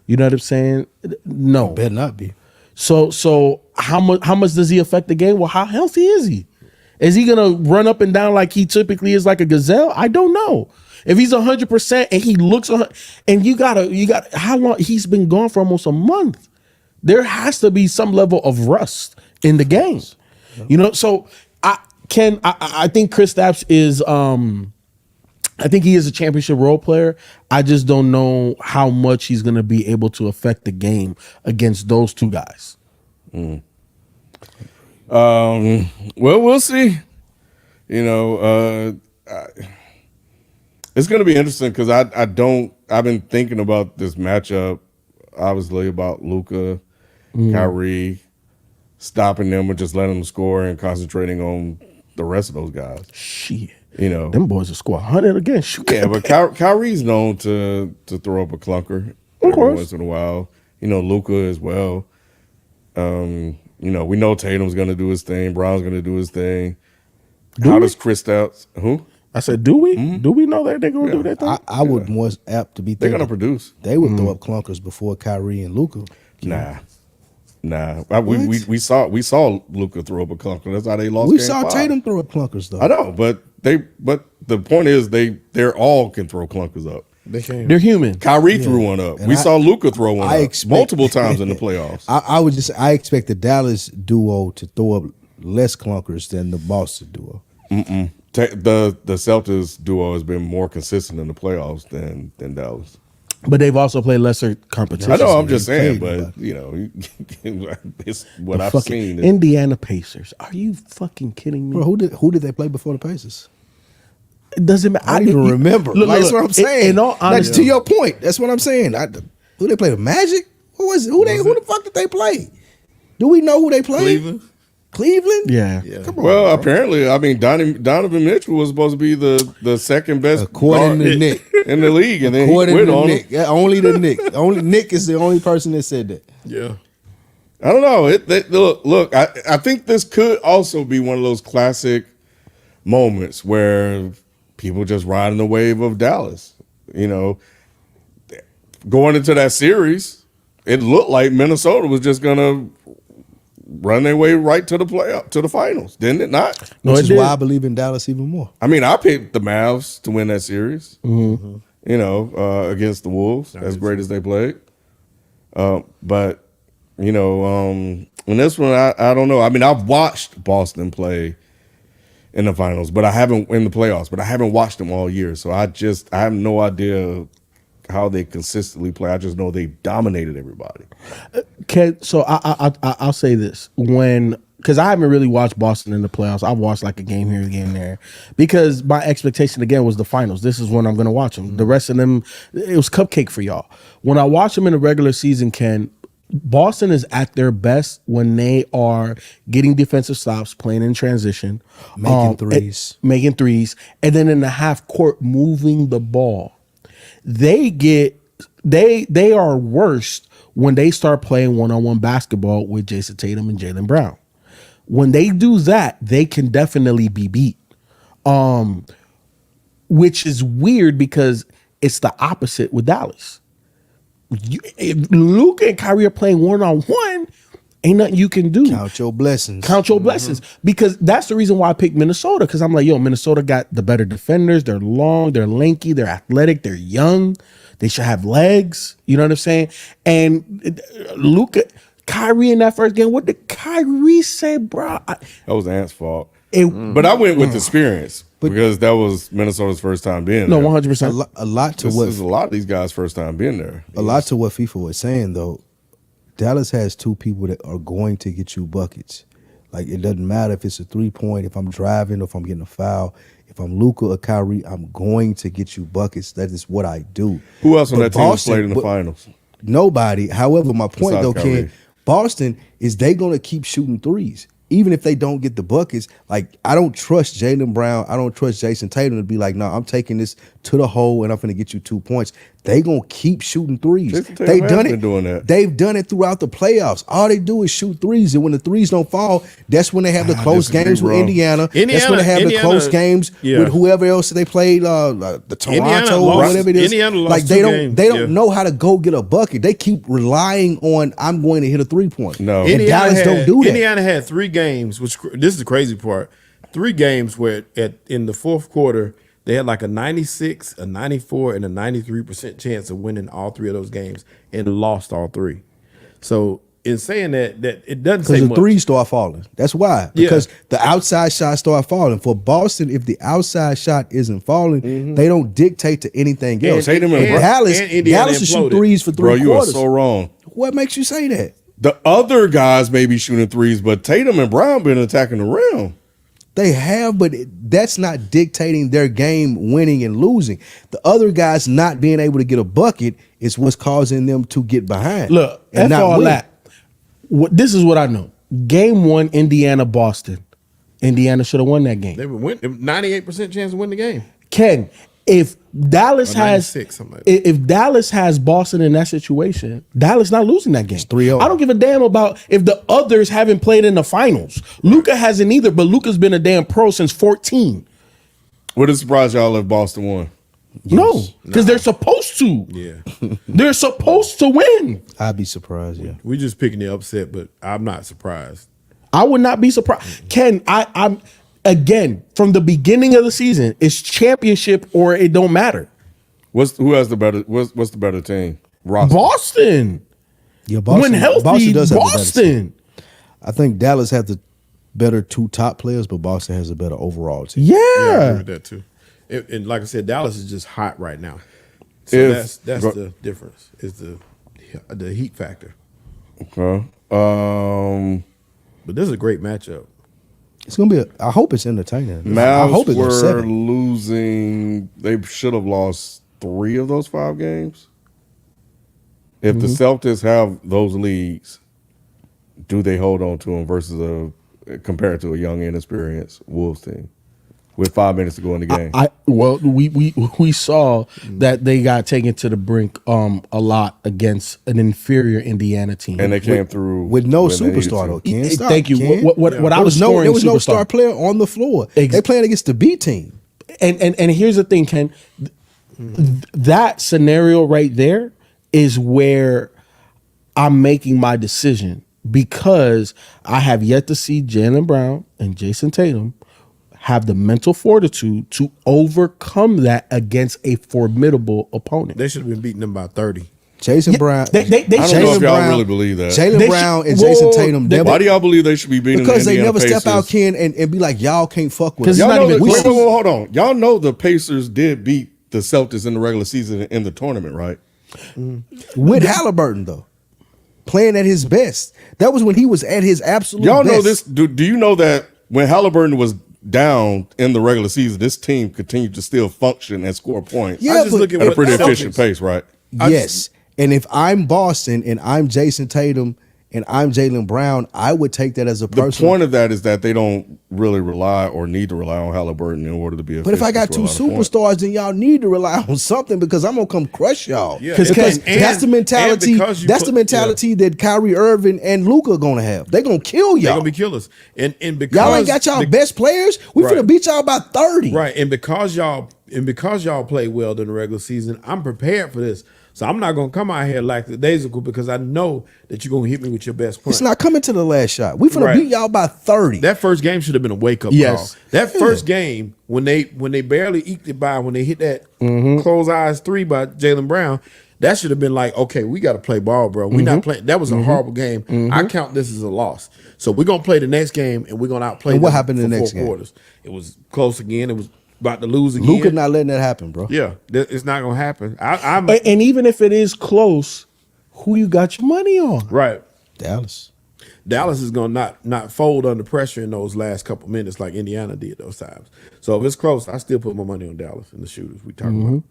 You know what I'm saying? No, Better not be. So how much does he affect the game? Well, how healthy is he? Is he gonna run up and down like he typically is, like a gazelle? I don't know. If he's 100% and he looks, and you got how long? He's been gone for almost a month. There has to be some level of rust in the game, you know. So I think Kristaps is. I think he is a championship role player. I just don't know how much he's going to be able to affect the game against those 2 guys. Well, we'll see. You know, it's going to be interesting because I've been thinking about this matchup, obviously, about Luka, Kyrie, stopping them or just letting them score and concentrating on the rest of those guys. Shit. You know, them boys will score 100 again. Shoot. Yeah, but Kyrie's known to throw up a clunker every once in a while. You know, Luka as well. You know, we know Tatum's going to do his thing. Brown's going to do his thing. How does Kristaps? Who? I said, do we? Do we know that they're going to do that thing? I would more apt to be. They're going to produce. They would throw up clunkers before Kyrie and Luka. Nah. We saw Luka throw up a clunker. That's how they lost. We game saw 5. Tatum throw up clunkers though. I know, but the point is they're all can throw clunkers up. They're human. Kyrie threw one up. We saw Luka throw one up multiple times in the playoffs. I expect the Dallas duo to throw up less clunkers than the Boston duo. The Celtics duo has been more consistent in the playoffs than Dallas. But they've also played lesser competition. I know, I'm just saying, but you know, it's what I've seen. Indiana Pacers. Are you fucking kidding me? Bro, who did they play before the Pacers? It doesn't matter. I don't even remember. That's what I'm saying. In all honesty, to your point, that's what I'm saying. Who they play? The Magic? Who the fuck did they play? Do we know who they played? Cleveland? Yeah. Come on, bro. Apparently, I mean, Donovan Mitchell was supposed to be the second best according to Nick in the league, and then according he quit to on Nick. Only the Nick. Only Nick is the only person that said that. Yeah. I don't know. Look. I think this could also be one of those classic moments where people just riding the wave of Dallas. You know, going into that series, it looked like Minnesota was just gonna run their way right to the playoff, to the finals, didn't it not? Which is why I believe in Dallas even more. I mean, I picked the Mavs to win that series. You know, against the Wolves, as great as they played. But you know, in this one, I don't know. I mean, I've watched Boston play in the finals, but I haven't in the playoffs. But I haven't watched them all year, so I have no idea how they consistently play. I just know they dominated everybody. So I'll say this because I haven't really watched Boston in the playoffs. I've watched like a game here, a game there, because my expectation again was the finals. This is when I'm going to watch them. The rest of them, it was cupcake for y'all. When I watch them in the regular season, Ken, Boston is at their best when they are getting defensive stops, playing in transition, making threes, and then in the half court moving the ball. they are worst when they start playing one-on-one basketball with Jason Tatum and Jaylen Brown. When they do that, they can definitely be beat. Which is weird because it's the opposite with Dallas. If Luka and Kyrie are playing one-on-one, ain't nothing you can do. Count your blessings. Count your blessings. Because that's the reason why I picked Minnesota. Because I'm like, yo, Minnesota got the better defenders. They're long, they're lanky, they're athletic, they're young. They should have legs. You know what I'm saying? And Luka, Kyrie in that first game, what did Kyrie say, bro? That was Ant's fault. But I went with experience because that was Minnesota's first time being No, there. 100%. A lot to This what is a lot of these guys' first time being there. a lot to what FIFA was saying though. Dallas has two people that are going to get you buckets. Like it doesn't matter if it's a 3-point, if I'm driving, or if I'm getting a foul. If I'm Luka or Kyrie, I'm going to get you buckets. That is what I do. Who else on But that team Boston- played in the but finals? Nobody. However, my point Besides though, Kyrie. Ken, Boston is they gonna keep shooting threes. Even if they don't get the buckets, like I don't trust Jaylen Brown, I don't trust Jason Tatum to be like, no, I'm taking this to the hole and I'm gonna get you 2 points. They gonna keep shooting threes. Jason Tatum They've has done been it. doing that. They've done it throughout the playoffs. All they do is shoot threes, and when the threes don't fall, that's when they have the close disagree, games with bro. Indiana. That's when they have the close games with whoever else they played, the Toronto or lost- whatever it is. Indiana lost like two they don't games, they don't yeah. know how to go get a bucket. They keep relying on I'm going to hit a 3-point. No. And Dallas don't do that. Indiana had 3 games, which this is the crazy part. 3 games where in the fourth quarter they had like a 96, a 94, and a 93% chance of winning all 3 of those games and lost all 3. So in saying that it doesn't say Because the much. threes start falling. That's why. Because the outside shots start falling. For Boston, if the outside shot isn't falling, they don't dictate to anything else. Tatum and Brown- Dallas, and Indiana Dallas will shoot imploded. threes for 3 Bro, you are quarters. so wrong. What makes you say that? The other guys may be shooting threes, but Tatum and Brown been attacking the rim. They have, but that's not dictating their game winning and losing. The other guys not being able to get a bucket is what's causing them to get behind. Look, and F not all win. that. This is what I know. Game 1, Indiana-Boston. Indiana should have won that game. They would win 98% chance to win the game. Ken, if Dallas Or has 96, something like that. if Dallas has Boston in that situation, Dallas not losing that game. 3-0. I don't give a damn about if the others haven't played in the finals. Luka hasn't either, but Luka's been a damn pro since 14. Would it surprise y'all if Boston won? No, because they're supposed to. Yeah. They're supposed to win. I'd be surprised, yeah. We just picking the upset, but I'm not surprised. I would not be surprised. Ken, I'm again from the beginning of the season, it's championship or it don't matter. Who has the better? What's the better team? Roster. Boston. Yeah, Boston, When healthy, Boston does have the better team. Boston. I think Dallas has the better 2 top players, but Boston has a better overall team. Yeah, I agree Yeah. with that too. And like I said, Dallas is just hot right now. So If- that's go- the difference. Is the heat factor. Okay. But this is a great matchup. It's gonna be. I hope it's entertaining. I Mavs hope it were goes 7. losing. They should have lost 3 of those 5 games. If the Celtics have those leads, do they hold on to them versus compared to a young inexperienced Wolves team with 5 minutes to go in the game? We saw that they got taken to the brink a lot against an inferior Indiana team. and they came through with no when they needed superstar to. though. Ken, stop, Thank you. Ken. What I There was was no scoring there was no superstar. star player on the floor. They playing against the B team. And here's the thing, Ken. That scenario right there is where I'm making my decision because I have yet to see Jaylen Brown and Jason Tatum have the mental fortitude to overcome that against a formidable opponent. They should have been beating them by 30. Jason Brown. they I don't know Jaylen if y'all Brown- really believe that. Jaylen They Brown should- and Jason well, Tatum. they- Why do y'all believe they should be beating because the they Indiana never step out, Pacers? Ken, and be like, y'all can't fuck with 'Cause us. it's Y'all not know even that, close. hold on. Y'all know the Pacers did beat the Celtics in the regular season in the tournament, right? With Halliburton though, playing at his best. That was when he was at his absolute Y'all best. know this. Do you know that when Halliburton was down in the regular season, this team continued to still function and score points Yeah, I just but- look at at a what pretty the efficient Celtics- pace, right? Yes. And if I'm Boston and I'm Jason Tatum and I'm Jaylen Brown, I would take that as a The personal. point of that is that they don't really rely or need to rely on Halliburton in order to be. But if I got two superstars, then y'all need to rely on something because I'm gonna come crush y'all. Yeah, Because and- that's the mentality. and because you That's put- the mentality that Kyrie Irving and Luka are gonna have. They're gonna kill They're y'all. gonna be killers. And because Y'all ain't got y'all best players. We Right. finna beat y'all by 30. Right, and because y'all play well during the regular season, I'm prepared for this. So I'm not gonna come out here lackadaisical because I know that you're gonna hit me with your best point. It's not coming to the last shot. We finna Right. beat y'all by 30. That first game should have been a wake up Yes. call. That first game when they barely eked it by when they hit that close eyes 3 by Jaylen Brown, that should have been like, okay, we got to play ball, bro. We're not playing. That was a horrible game. I count this as a loss. So we're gonna play the next game and we're gonna outplay. And what them happened in for the next 4 game? quarters? It was close again. It was about to lose again. Luka not letting that happen, bro. Yeah, it's not gonna happen. I'm And even if it is close, who you got your money on? right. Dallas. Dallas is gonna not fold under pressure in those last couple minutes like Indiana did those times. So if it's close, I still put my money on Dallas and the shooters we talking about.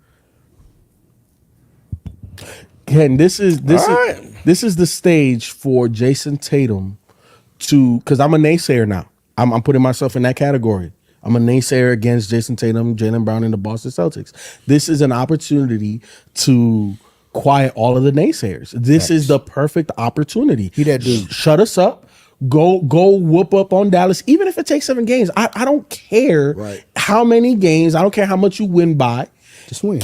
Ken, this is right. this is the stage for Jason Tatum to, because I'm a naysayer now. I'm putting myself in that category. I'm a naysayer against Jason Tatum, Jaylen Brown, and the Boston Celtics. This is an opportunity to quiet all of the naysayers. This is the perfect opportunity. He that dude. Shut us up. Go whoop up on Dallas, even if it takes 7 games. I don't care Right. how many games. I don't care how much you win by. Just win.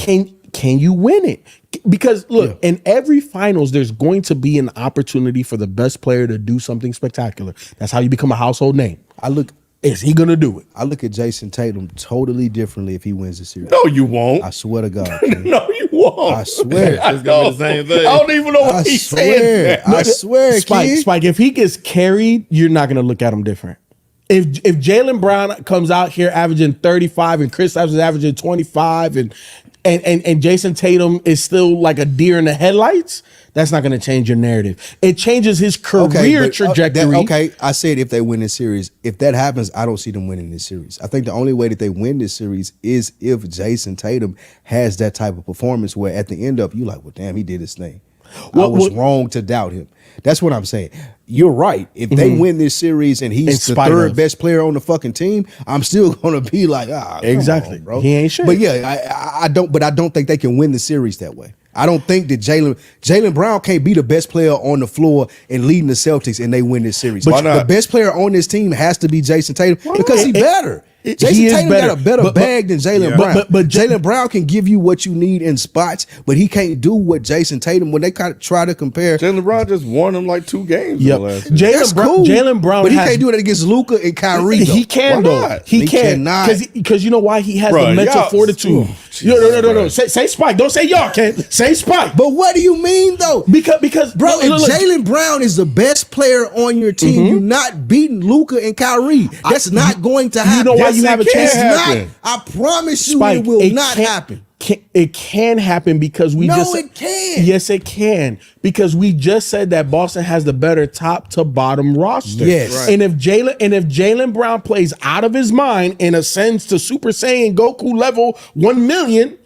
Can you win it? Because look, in every finals, there's going to be an opportunity for the best player to do something spectacular. That's how you become a household name. Is he gonna do it? I look at Jason Tatum totally differently if he wins the series. No, you won't. I swear to God. King. No, you won't. I swear. I It's gonna be the same thing. I don't even know I what he's saying. swear. I swear, kid. Spike. If he gets carried, you're not gonna look at him different. If Jaylen Brown comes out here averaging 35 and Chris is averaging 25 and Jason Tatum is still like a deer in the headlights, that's not going to change your narrative. It changes his career trajectory. Okay, I said if they win this series. If that happens, I don't see them winning this series. I think the only way that they win this series is if Jason Tatum has that type of performance where at the end of you like, well, damn, he did his thing. I was wrong to doubt him. That's what I'm saying. You're right. If they win this series and he's the spite third of. best player on the fucking team, I'm still gonna be like, come Exactly. on, bro. He ain't shit. But yeah, I don't. But I don't think they can win the series that way. I don't think that Jaylen Brown can't be the best player on the floor and leading the Celtics and they win this series. Why not? The best player on this team has to be Jason Tatum because he's better. Jason He is Tatum better. got a better But- bag than Jaylen Yeah. Brown. But Jaylen Brown can give you what you need in spots, but he can't do what Jason Tatum. When they kind of try to compare, Jaylen Brown just won him like 2 games in Yep. the last year. that's cool. Jaylen Brown, but he has- can't do it against Luka and Kyrie. though. He can Why though. not? He He can cannot. because you know why he has Bruh, the mental y'all- fortitude. Jesus No. Christ. Say Spike. Don't say y'all. Ken. Say Spike. But what do you mean though? Because Bro, look, if Jaylen Brown is the best player on your team, you're not beating Luka and Kyrie. That's not going to happen. you know why Yes, you it have a can chance. It's happen. not. I promise you, Spike, it will not happen. It can happen because we No, just it can. Yes, it can because we just said that Boston has the better top to bottom roster. Yes. Right. and if Jaylen Brown plays out of his mind and ascends to Super Saiyan Goku level 1,000,000.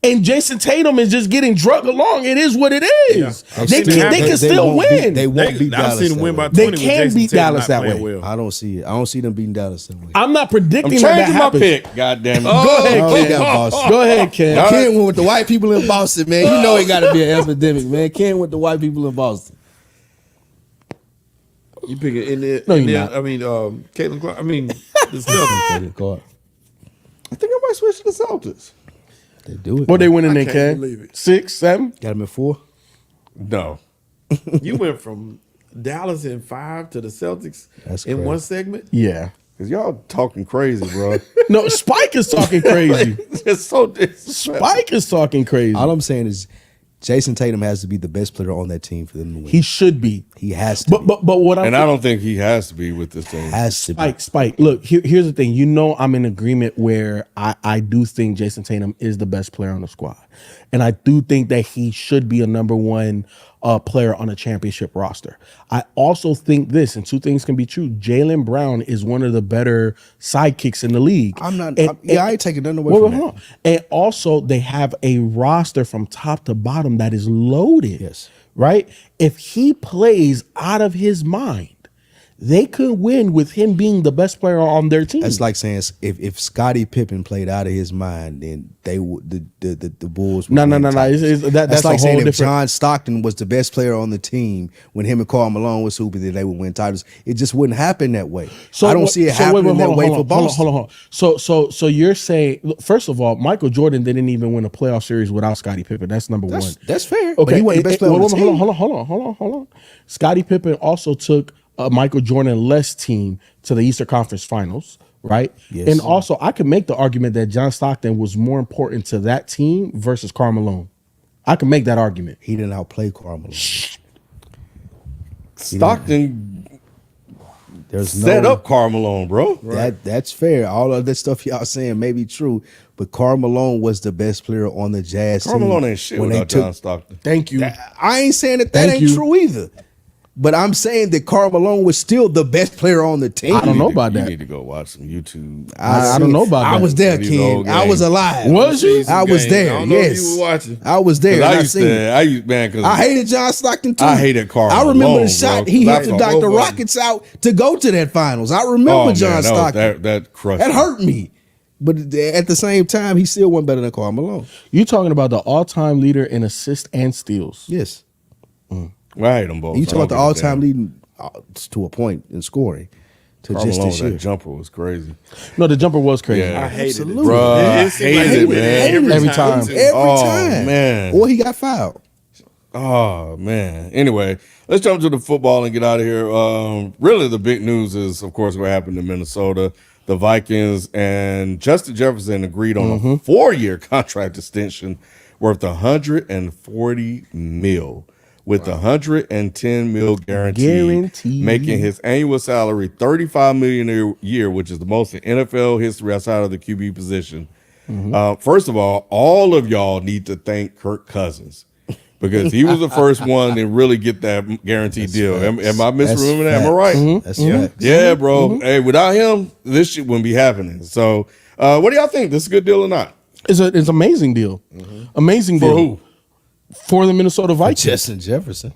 And Jason Tatum is just getting drugged along. It is what it is. Yeah. They can still won't win. They won't beat I've Dallas. seen them that win by way. 20. They with can Jason beat Tatum Dallas not that playing way. well. I don't see it. I don't see them beating Dallas that way. I'm not predicting I'm that changing my happens. pick. God damn it. Go ahead, Oh, he Ken. got Boston. Go ahead, Ken. All right. Ken went with the white people in Boston, man. You know it got to be an epidemic, man. Ken with the white people in Boston. You pick it in there. No, in you're there, not. I mean, Caitlin Clark. I mean, the Celtics. I think I might switch to the Celtics. They do it. What they winning I there, can't Ken? believe it. 6, 7? Got him at 4. No. You went from Dallas in 5 to the Celtics That's in crazy. one segment. Yeah. Because y'all talking crazy, bro. No, Spike is talking crazy. It's so disrespectful. Spike is talking crazy. All I'm saying is Jason Tatum has to be the best player on that team for them to win. He should be. He has to. But what I'm And I don't think he has to be with this team. has to be. Spike. Look, here's the thing. You know, I'm in agreement where I do think Jason Tatum is the best player on the squad, and I do think that he should be a number 1 player on a championship roster. I also think this, and 2 things can be true. Jaylen Brown is one of the better sidekicks in the league. I'm not. And- I ain't taking nothing away Wait, from wait, that. hold on. And also, they have a roster from top to bottom that is loaded. Yes. right? If he plays out of his mind, they could win with him being the best player on their team. That's like saying if Scottie Pippen played out of his mind, then they would the Bulls would No. win titles. That's like a saying whole if different. John Stockton was the best player on the team when him and Karl Malone was hooping, then they would win titles. It just wouldn't happen that way. I don't see it happening that way for Boston. Hold on. So you're saying, look, first of all, Michael Jordan didn't even win a playoff series without Scottie Pippen. That's number one. That's fair. But he wasn't the best player on the team. Hold on. Scottie Pippen also took a Michael Jordan-less team to the Eastern Conference Finals, right? Yes. And also, I could make the argument that John Stockton was more important to that team versus Karl Malone. I can make that argument. He didn't outplay Karl Malone. Stockton There's set no up Karl Malone, bro. that's fair. All of that stuff y'all saying may be true, but Karl Malone was the best player on the Jazz Karl team. Malone ain't shit when they without took- John Stockton. Thank you. I ain't saying that Thank ain't you. true either. But I'm saying that Karl Malone was still the best player on the team. I don't know about You that. need to go watch some YouTube. I don't know about I that. was there, These Ken. old I was games. alive. Was you? I was there. I don't know if Yes, you were watching. I was there. I and used seen it. because I hated John Stockton too. I hated Karl I remember Malone, the shot bro, he 'cause I hit to saw knock both the of them. Rockets out to go to that finals. I remember John Stockton. That crushed. That me. hurt me. But at the same time, he still wasn't better than Karl Malone. You talking about the all-time leader in assists and steals? Yes. Well, I hate them both. You so talk about the I don't give a all-time damn. leading to a point in scoring to Karl just Malone, this year. that jumper was crazy. No, the jumper was crazy. Yeah. I hated Absolutely. it. Bruh, It seemed I like hated he it, went man. in Every time. too. Every Oh, time. man. Or he got fouled. Oh man. Anyway, let's jump to the football and get out of here. Really, the big news is, of course, what happened in Minnesota. The Vikings and Justin Jefferson agreed on a 4-year contract extension worth $140 million, with $110 million guaranteed, making his annual salary $35 million a year, which is the most in NFL history outside of the QB position. First of all of y'all need to thank Kirk Cousins, because he was the first one to really get that guaranteed deal. Am I misremembering that? Am I right? That's right. Yeah, bro. Hey, without him, this shit wouldn't be happening. So, what do y'all think? This is a good deal or not? It's an amazing deal. Amazing For deal. who? For the Minnesota Vikings. Justin Jefferson.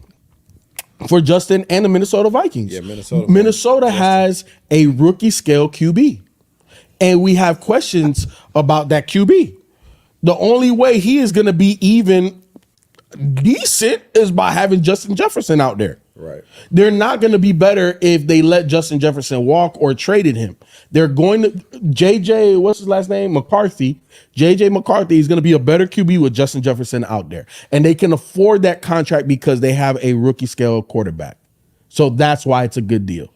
For Justin and the Minnesota Vikings. Yeah, Minnesota. Minnesota has a rookie scale QB. And we have questions about that QB. The only way he is going to be even decent is by having Justin Jefferson out there. Right. They're not going to be better if they let Justin Jefferson walk or traded him. They're going to JJ, what's his last name? McCarthy. JJ McCarthy is going to be a better QB with Justin Jefferson out there. And they can afford that contract because they have a rookie scale quarterback. So that's why it's a good deal.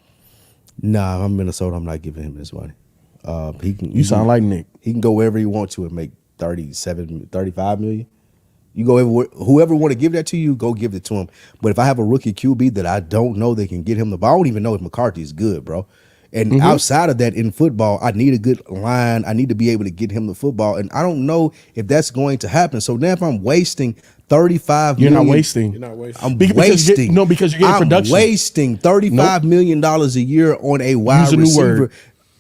Nah, I'm Minnesota. I'm not giving him this money. You sound like Nick. He can go wherever he wants to and make 35 million. You go everywhere, whoever want to give that to you, go give it to him. But if I have a rookie QB that I don't know that can get him the ball, I don't even know if McCarthy is good, bro. And outside of that, in football, I need a good line. I need to be able to get him the football, and I don't know if that's going to happen. So now, if I'm wasting 35 You're million, not wasting. You're not wasting. I'm Because you're wasting. no, because you're getting I'm production. wasting $35 million a year on a wide Use a new receiver. word.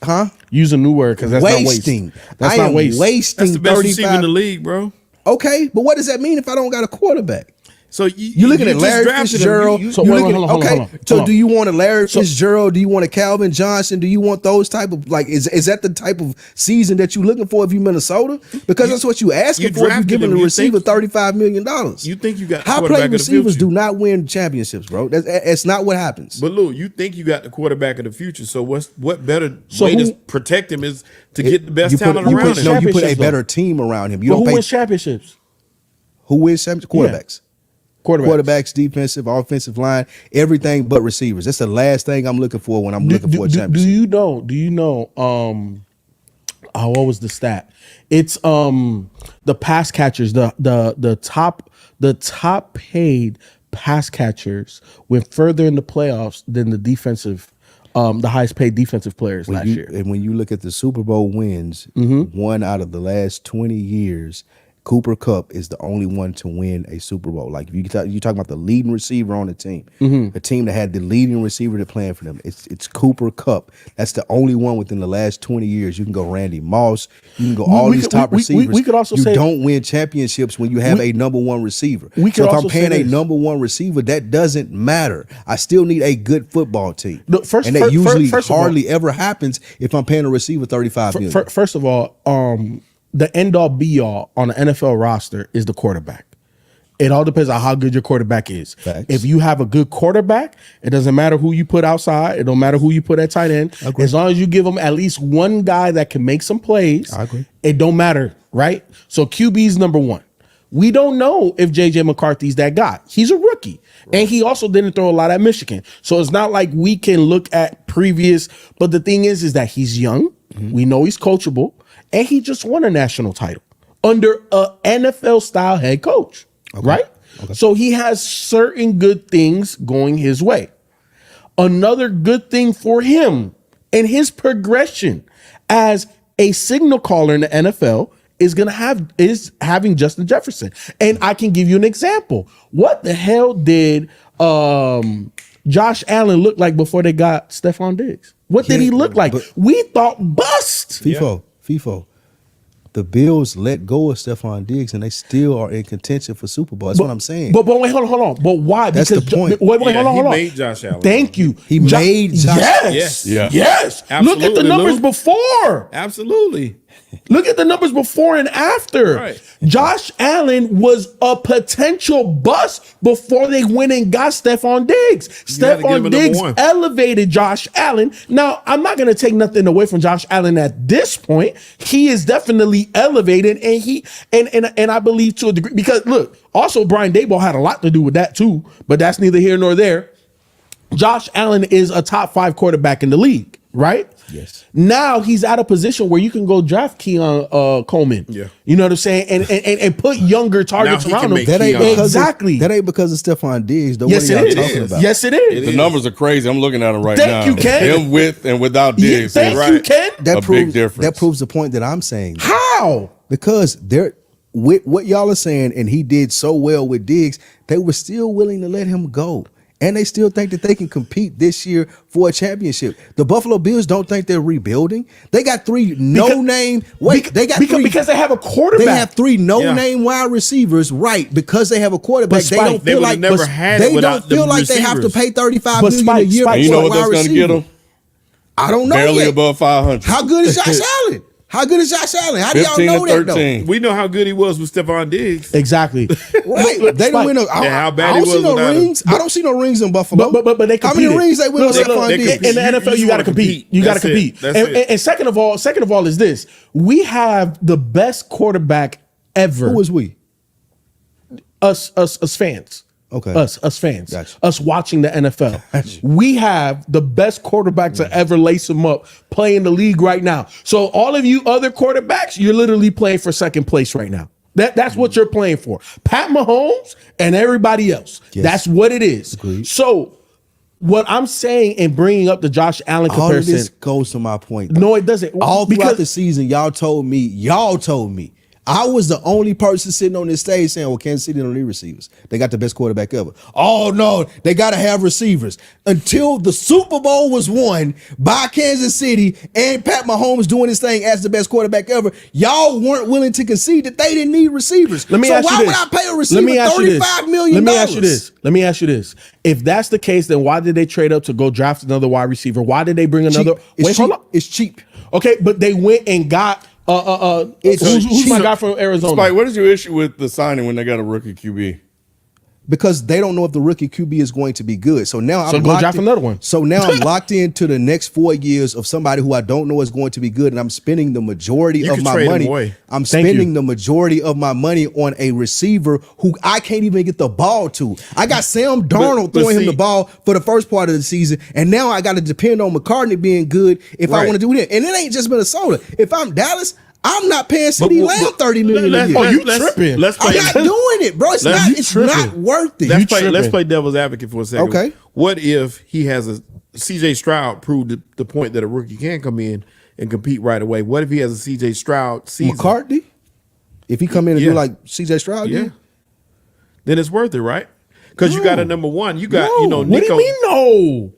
Huh? Use a new word because that's Wasting. not waste. That's I not am waste. wasting That's the best receiver 35. in the league, bro. Okay, but what does that mean if I don't got a quarterback? So You looking at just Larry drafted him. Fitzgerald? You- So you wait, looking hold on, okay. hold on. So Hold do on. you want a Larry Fitzgerald? Do you want a Calvin Johnson? Do you want those type of is that the type of season that you looking for if you Minnesota? Because that's what you asking you for if you drafted giving him. the You receiver think- $35 million. You think you got the high quarterback play of the receivers future. do not win championships, bro. That's not what happens. But Lou, you think you got the quarterback of the future. So what better So way who- to protect him is to get the best you put, talent you around put, him. no, you put a Championships, better team around him. You But don't who pay wins championships? who wins championships? Quarterbacks. Quarterbacks. Defensive, offensive line, everything but receivers. That's the last thing I'm looking for when I'm looking for a Do championship. you know? What was the stat? It's the pass catchers, the top paid pass catchers went further in the playoffs than the defensive, the highest paid defensive players last year. And when you look at the Super Bowl wins, one out of the last 20 years, Cooper Kupp is the only one to win a Super Bowl. Like if you talking about the leading receiver on the team, a team that had the leading receiver to playing for them, it's Cooper Kupp. That's the only one within the last 20 years. You can go Randy Moss, you can go all these top receivers. We could also you say don't win championships when you have a number one receiver. We could So if I'm also paying say a this. number one receiver, that doesn't matter. I still need a good football team, Look, first- and that first- usually first of all- hardly ever happens if I'm paying a receiver $35 million. First of all, the end all be all on the NFL roster is the quarterback. It all depends on how good your quarterback is. Facts. If you have a good quarterback, it doesn't matter who you put outside. It don't matter who you put at tight end. Agree. As long as you give them at least one guy that can make some plays, I agree. it don't matter, right? So QB's number one. We don't know if JJ McCarthy's that guy. He's a rookie. And he also didn't throw a lot at Michigan. So it's not like we can look at previous, but the thing is that he's young. We know he's coachable, and he just won a national title under a NFL style head coach, right? So he has certain good things going his way. Another good thing for him and his progression as a signal caller in the NFL is having Justin Jefferson. And I can give you an example. What the hell did Josh Allen look like before they got Stephon Diggs? What did he look like? We thought bust. FIFO. The Bills let go of Stephon Diggs, and they still are in contention for Super Bowl. That's what I'm saying. But wait, hold on. But why? That's the point. Wait, Yeah, hold on. he made Josh Allen. Thank you. He made Josh- Yes. Yes. Yes. Look at the Absolutely, numbers Lou. before. Absolutely. Look at the numbers before and after. Right. Josh Allen was a potential bust before they went and got Stephon Diggs. You had to give him Stephon a Diggs number one. elevated Josh Allen. Now, I'm not going to take nothing away from Josh Allen at this point. He is definitely elevated, and I believe to a degree, because look, also Brian Daboll had a lot to do with that too, but that's neither here nor there. Josh Allen is a top 5 quarterback in the league, right? Yes. Now he's at a position where you can go draft Keon Coleman. Yeah. You know what I'm saying? And put younger targets Now he around can him. make That ain't Keon. because Exactly. that ain't because of Stephon Diggs. Though. Yes, What are it y'all is. talking about? Yes, it is. The numbers are crazy. I'm looking at them right Thank now. you, Ken. Him with and without Yeah, Diggs. thank is you, Ken. That a proves big difference. That proves the point that I'm saying. How? Because they're with what y'all are saying, and he did so well with Diggs, they were still willing to let him go. And they still think that they can compete this year for a championship. The Buffalo Bills don't think they're rebuilding. They got 3 no-name. They got three because they have a quarterback. They have 3 no-name wide receivers, right? Because they have a quarterback. But They Spike, don't they feel would've like never had it they don't without feel them like they have to receivers. pay $35 But million Spike, a year Spike, And you for know a what wide that's going to receiver. get him? I don't know Barely yet. above 500. How good is Josh Allen? How good is Josh Allen? How do y'all 15 know to that though? 13. We know how good he was with Stephon Diggs. Exactly. Right. Look, They don't Spike, win no. And how bad I he don't see was no without him. rings. I don't see no rings in Buffalo. But they how competed. many rings they win Look, with look, Stephon they Diggs? compete. in the You NFL, just you got to wanna compete. compete. You got to That's it. compete. That's And, it. and second of all is this: we have the best quarterback ever. Who was we? Us fans. Okay. Us fans. Gotcha. Us watching the NFL. Gotcha. We have the best quarterback to ever lace him up play in the league right now. So all of you other quarterbacks, you're literally playing for second place right now. That's what you're playing for. Pat Mahomes and everybody else. Yes. That's what it is. Agreed. So what I'm saying and bringing up the Josh Allen All of comparison. this goes to my point. though. No, it doesn't. All throughout Because- the season, y'all told me, I was the only person sitting on this stage saying, well, Kansas City don't need receivers. They got the best quarterback ever. Oh, no, they got to have receivers. Until the Super Bowl was won by Kansas City and Pat Mahomes doing his thing as the best quarterback ever, y'all weren't willing to concede that they didn't need receivers. Let me so ask you why this. would I pay a receiver Let me ask you this. $35 million? Let me ask you this. If that's the case, then why did they trade up to go draft another wide receiver? Why did they bring another? It's Hold cheap. on. It's cheap. Okay, but they went and got who's my guy from Arizona? Spike, what is your issue with the signing when they got a rookie QB? Because they don't know if the rookie QB is going to be good. So now So I'm go locked draft in- another one. So now I'm locked into the next 4 years of somebody who I don't know is going to be good, and I'm spending the majority You of can my trade him money. away. I'm Thank spending you. the majority of my money on a receiver who I can't even get the ball to. I got Sam Darnold but throwing him see- the ball for the first part of the season, and now I got to depend on McCartney being good if I Right. want to do it. And it ain't just Minnesota. If I'm Dallas, I'm not paying CD But- Lamb but- $30 million a let's- year. Oh, you let's- tripping. Let's I'm play. not doing it, bro. It's Let's- not. you It's tripping. not worth it. Let's play tripping. devil's advocate for a second. Okay. What if he has a CJ Stroud proved the point that a rookie can come in and compete right away? What if he has a CJ Stroud season? McCartney. If he come in and Yeah. do like C.J. Stroud, Yeah. did? Then it's worth it, right? Because you got a number one. You got, No. Nico. What do you mean no?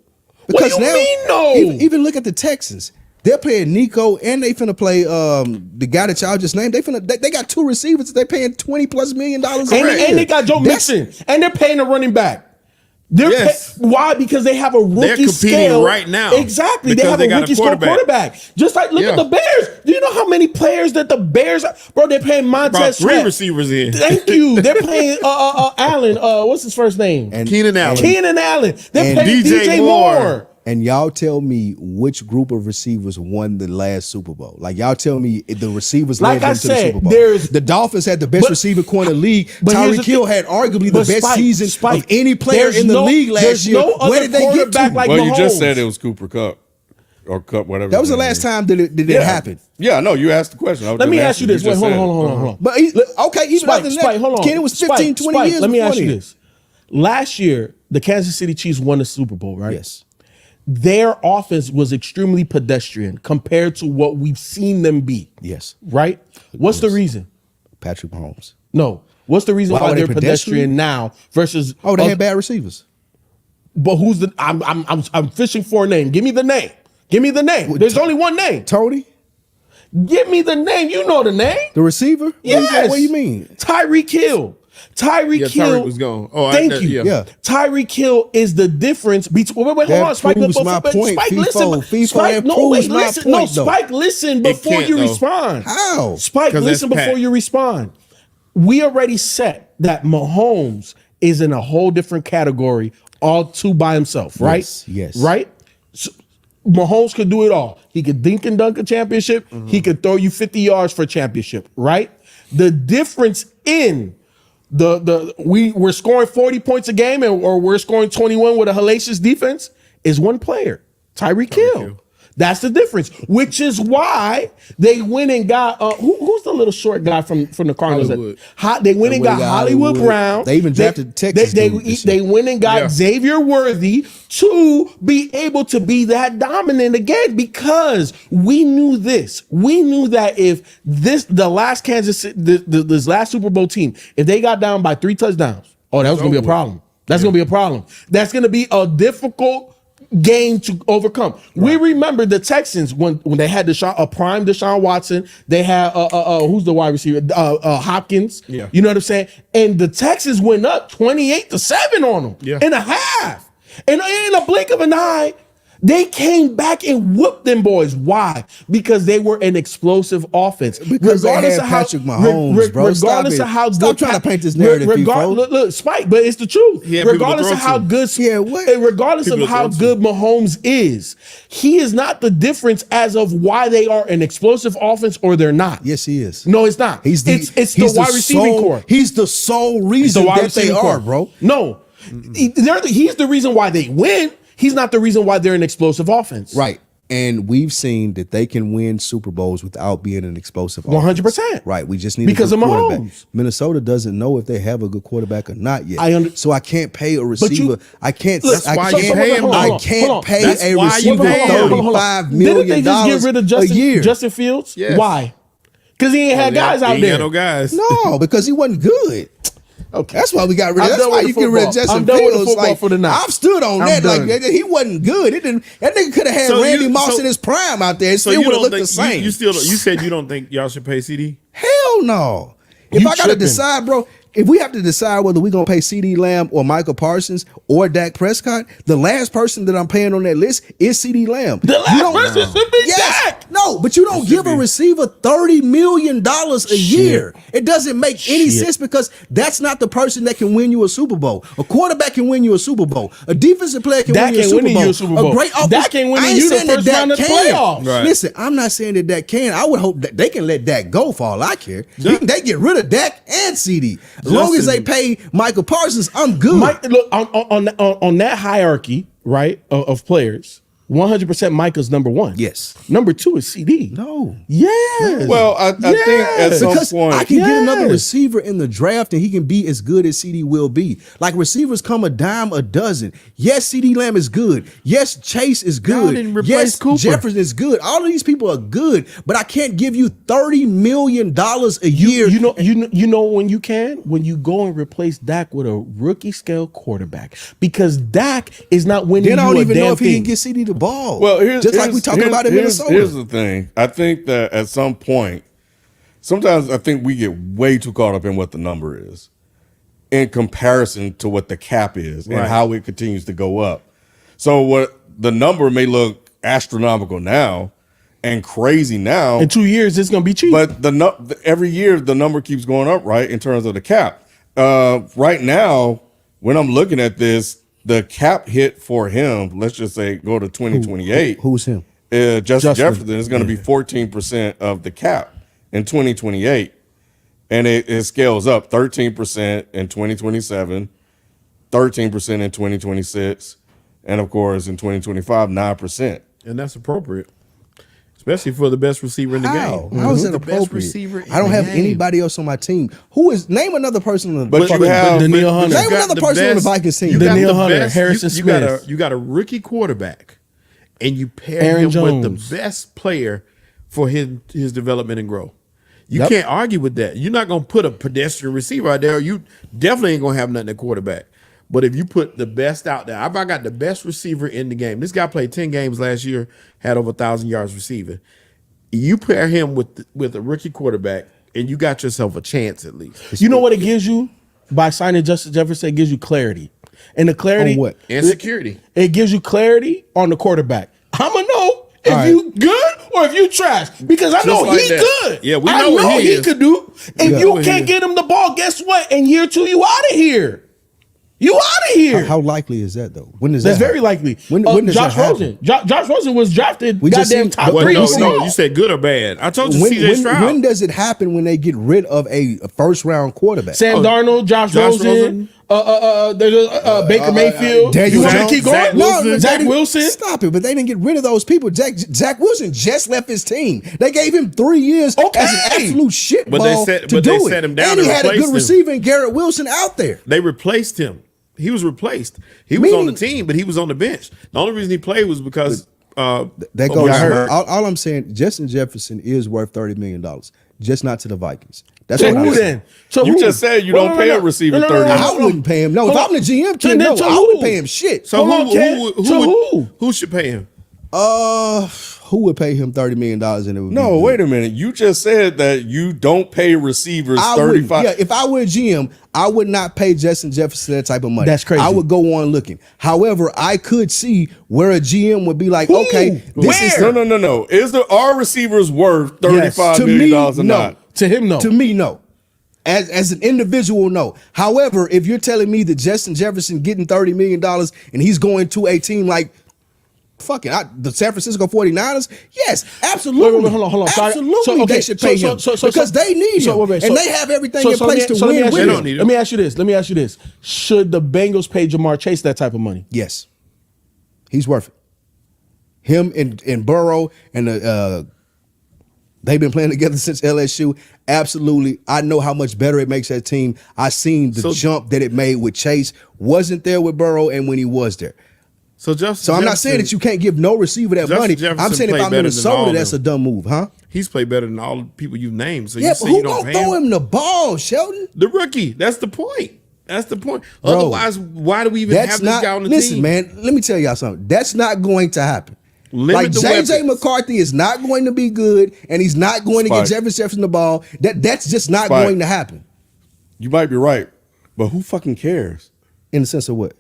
Because what do you now, mean no? even look at the Texans. They're paying Nico, and they finna play the guy that y'all just named. They got two receivers. They paying $20+ million a and, year. and they got Joe That's- Mixon, and they're paying a running back. They're Yes. why? Because they have a rookie They're competing scale right now Exactly, they because have they a got a rookie scale quarterback. quarterback. Just like look Yeah. at the Bears. Do you know how many players that the Bears? Bro, they're paying Brought Montez 3 Sweat. receivers in. Thank you. They're paying Allen. What's his first name? And- Keenan Allen. Keenan Allen. They're and paying DJ DJ Moore. Moore. And y'all tell me which group of receivers won the last Super Bowl. Like y'all tell me the receivers Like led I them to the said, Super Bowl. there's- The Dolphins had the best But- receiving corner in the league. but here's Tyreek the Hill thing- had arguably the but best Spike, season Spike, of any player there's in the no- league last there's year. no Where other did they get quarterback to? like Well, you just Mahomes. said it was Cooper Cup or Cup, whatever. That was his the name last is. time that it happened. Yeah, no, you asked the question. I was Let just me ask asking. you this. Wait, just hold said on, it. hold on, hold on. But okay, even Spike, other than Spike, that, hold on. Kenny was 15, 20 Spike, years let me before ask you then. this. Last year, the Kansas City Chiefs won the Super Bowl, right? Yes. Their offense was extremely pedestrian compared to what we've seen them be, Yes. right? What's the reason? Patrick Mahomes. No. What's the reason Why why were they they're pedestrian pedestrian? now versus? Oh, they had bad receivers. But who's the? I'm fishing for a name. Give me the name. Give me the name. There's only one name. Tony, Give me the name. You know the name. the receiver? Yes. What do you mean? Tyreek Hill. Tyreek Yeah, Hill Tyreek was gone. Oh, thank you. yeah. Yeah. Tyreek Hill is the difference between. Wait, hold That on, Spike. proves my point, Spike, FIFO. listen. FIFO, Spike, that no, proves wait, my listen. No, point, though. Spike, listen It before can't, you though. respond. How? Spike, 'Cause listen that's Pat. before you respond. We already said that Mahomes is in a whole different category, all two by himself, right? Yes. Right? So, Mahomes could do it all. He could dink and dunk a championship. He could throw you 50 yards for a championship, right? The difference in we're scoring 40 points a game or we're scoring 21 with a hellacious defense is one player, Tyreek Hill. That's the difference, which is why they went and got who's the little short guy from the Cardinals? Hollywood. They went and got Hollywood Brown. They even drafted Texas They dude this year. went and got Yeah. Xavier Worthy to be able to be that dominant again because we knew this. We knew that if the last this last Super Bowl team, if they got down by 3 touchdowns, that was going to be a problem. That's going to be a problem. That's going to be a difficult game to overcome. We remember the Texans when they had a prime Deshaun Watson. They had who's the wide receiver? Hopkins. Yeah. You know what I'm saying? And the Texans went up 28-7 on them in a half. And in a blink of an eye, they came back and whooped them boys. Why? Because they were an explosive offense. Because they had Patrick Mahomes, bro. Regardless Stop of how Stop good trying to paint this narrative, FIFO. look, Spike, but it's the truth. He had people to Regardless of throw how to. good, Yeah, what? and regardless People of to how throw to. good Mahomes is, he is not the difference as of why they are an explosive offense or they're not. Yes, he is. No, it's not. He's it's the wide receiving core. He's the sole It's reason the wide that they receiving are, core, bro. No, he's the reason why they win. He's not the reason why they're an explosive offense. Right. And we've seen that they can win Super Bowls without being an explosive offense. 100%. Right. We just need Because a good of quarterback. Mahomes. Minnesota doesn't know if they have a good quarterback or not yet. So I can't pay a receiver. I can't. Look, I why can't. you pay him, though. I Hold can't on. pay That's a why you receiver pay him. $35 Didn't million they just get rid of a year. Justin Fields? Yes. Why? Because he ain't had guys out He there. ain't no guys. No, because he wasn't good. Okay. That's why we got rid of. I'm That's done why with you the get rid of football. Justin I'm done with the Fields. football for the night. I've stood on I'm that. done. Like he wasn't good. That nigga could have had So Randy you- Moss so- in his prime out there. It So still you would have don't looked the think same. you said you don't think y'all should pay CD? Hell no. If You I gotta tripping. decide, bro, if we have to decide whether we're gonna pay CD Lamb or Michael Parsons or Dak Prescott, the last person that I'm paying on that list is CD Lamb. The last person should be Dak. No, but you don't give a receiver $30 million a year. It doesn't make any sense because that's not the person that can win you a Super Bowl. A quarterback can win you a Super Bowl. A defensive player can Dak win you a ain't Super winning Bowl. you a Super Bowl. A great offense. Dak ain't winning I ain't you the saying that first Dak round of the can. playoffs. Right. Listen, I'm not saying that Dak can. I would hope that they can let Dak go for all I care. They get rid of Dak and CD. As long as they pay Michael Parsons, I'm good. Look on that hierarchy, right, of players, 100% Micah's number one. Yes. Number 2 is CD. No. Yes. Well, I think at some Because point, I can get another Yes. receiver in the draft and he can be as good as CD will be. Like receivers come a dime a dozen. Yes, CD Lamb is good. Yes, Chase is Y'all good. didn't replace Yes, Cooper. Jefferson is good. All of these people are good, but I can't give you $30 million a year. You know when you go and replace Dak with a rookie scale quarterback, because Dak is not winning. Then I you don't a even know damn if he thing. can get CD the ball. well, just like we talked about in Minnesota. Here's the thing. I think that at some point, sometimes I think we get way too caught up in what the number is in comparison to what the cap is and Right. how it continues to go up. So what the number may look astronomical now and crazy now, In 2 years, it's gonna be cheap. but every year the number keeps going up, right, in terms of the cap. Right now, when I'm looking at this, the cap hit for him, let's just say go to 2028. Who's him? Justin Jefferson is going to be 14% of the cap in 2028. And it scales up 13% in 2027, 13% in 2026, and of course in 2025, 9%. And that's appropriate, especially for the best receiver in the How? game. How is that The best appropriate? receiver in I don't the have game. anybody else on my team. Name another person on the But you have Danielle Hunter. Name another person on the Vikings team. You got Danielle the Hunter, best- Harrison you got Smith. you got a rookie quarterback, and you pair Aaron him Jones. with the best player for his development and growth. You Yep. can't argue with that. You're not gonna put a pedestrian receiver out there. You definitely ain't gonna have nothing at quarterback. But if you put the best out there, I got the best receiver in the game. This guy played 10 games last year, had over 1,000 yards receiving. You pair him with a rookie quarterback, and you got yourself a chance at least. You know what it gives you by signing Justin Jefferson? It gives you clarity, and the clarity On what? And security. It gives you clarity on the quarterback. I'ma know if All right. you good or if you trash, because I know like he that. good. Yeah, we I know what he is. could do. If know you what he can't is. get him the ball, guess what? In year 2, you out of here. You out of here. How likely is that though? When is That's that? very likely. When does Josh that happen? Rosen. Josh Rosen was drafted We just goddamn seen- top Well, 3 no, overall. no, you said good or bad. I told you CJ Stroud. When does it happen when they get rid of a first round quarterback? Sam Darnold, Josh Josh Rosen, there's Baker Mayfield. Daniel You want me to Jones, keep going? Zach Wilson. but Zach they didn't- Wilson. Stop it! But they didn't get rid of those people. Zach Wilson just left his team. They gave him 3 years Okay. as an absolute shitball But they set- to but do they it. set him down and he and had a replaced good him. receiver in Garrett Wilson out there. They replaced him. He was replaced. He was on the Meaning- team, but he was on the bench. The only reason he played was because They go. got hurt. All I'm saying, Justin Jefferson is worth $30 million, just not to the Vikings. That's So what I'm who saying. then? So You who? just said you don't pay a receiver 30. I wouldn't pay him. No, if I'm the GM, So Ken, then no, to I who? wouldn't pay him shit. So Hold on, Ken. who should pay him? Who would pay him $30 million and it would No, be good? wait a minute. You just said that you don't pay receivers I wouldn't. 35. Yeah, if I were a GM, I would not pay Justin Jefferson that type of money. That's crazy. I would go on looking. However, I could see where a GM would be like, okay, this is No. Are receivers worth $35 to million me, or no. not? To him, no. To me, no. As an individual, no. However, if you're telling me that Justin Jefferson getting $30 million and he's going to a team like the San Francisco 49ers, yes, absolutely. Wait, hold on. Absolutely, they should pay him because they need him. And they have everything in place to win with don't him. need him. Let me ask you this. Should the Bengals pay Jamar Chase that type of money? Yes. He's worth it. Him and Burrow and they've been playing together since LSU. Absolutely. I know how much better it makes that team. I seen the jump that it made with Chase. Wasn't there with Burrow and when he was there. So I'm not saying that you can't give no receiver that Justin money. Jefferson I'm saying if played I'm better than Minnesota, all that's a them. dumb move, huh? He's played better than all the people you've named. So Yeah, you but say who you don't gonna pay throw him? him the ball, Sheldon? The rookie. That's the point. Bro, Otherwise, why do we even have That's this not. guy on the Listen, team? man. Let me tell y'all something. That's not going to happen. Limit Like the JJ weapons. McCarthy is not going to be good, and he's not going to get Spike. Jefferson the ball. That's just not Spike. going to happen. You might be right, but who fucking cares? In the sense of what?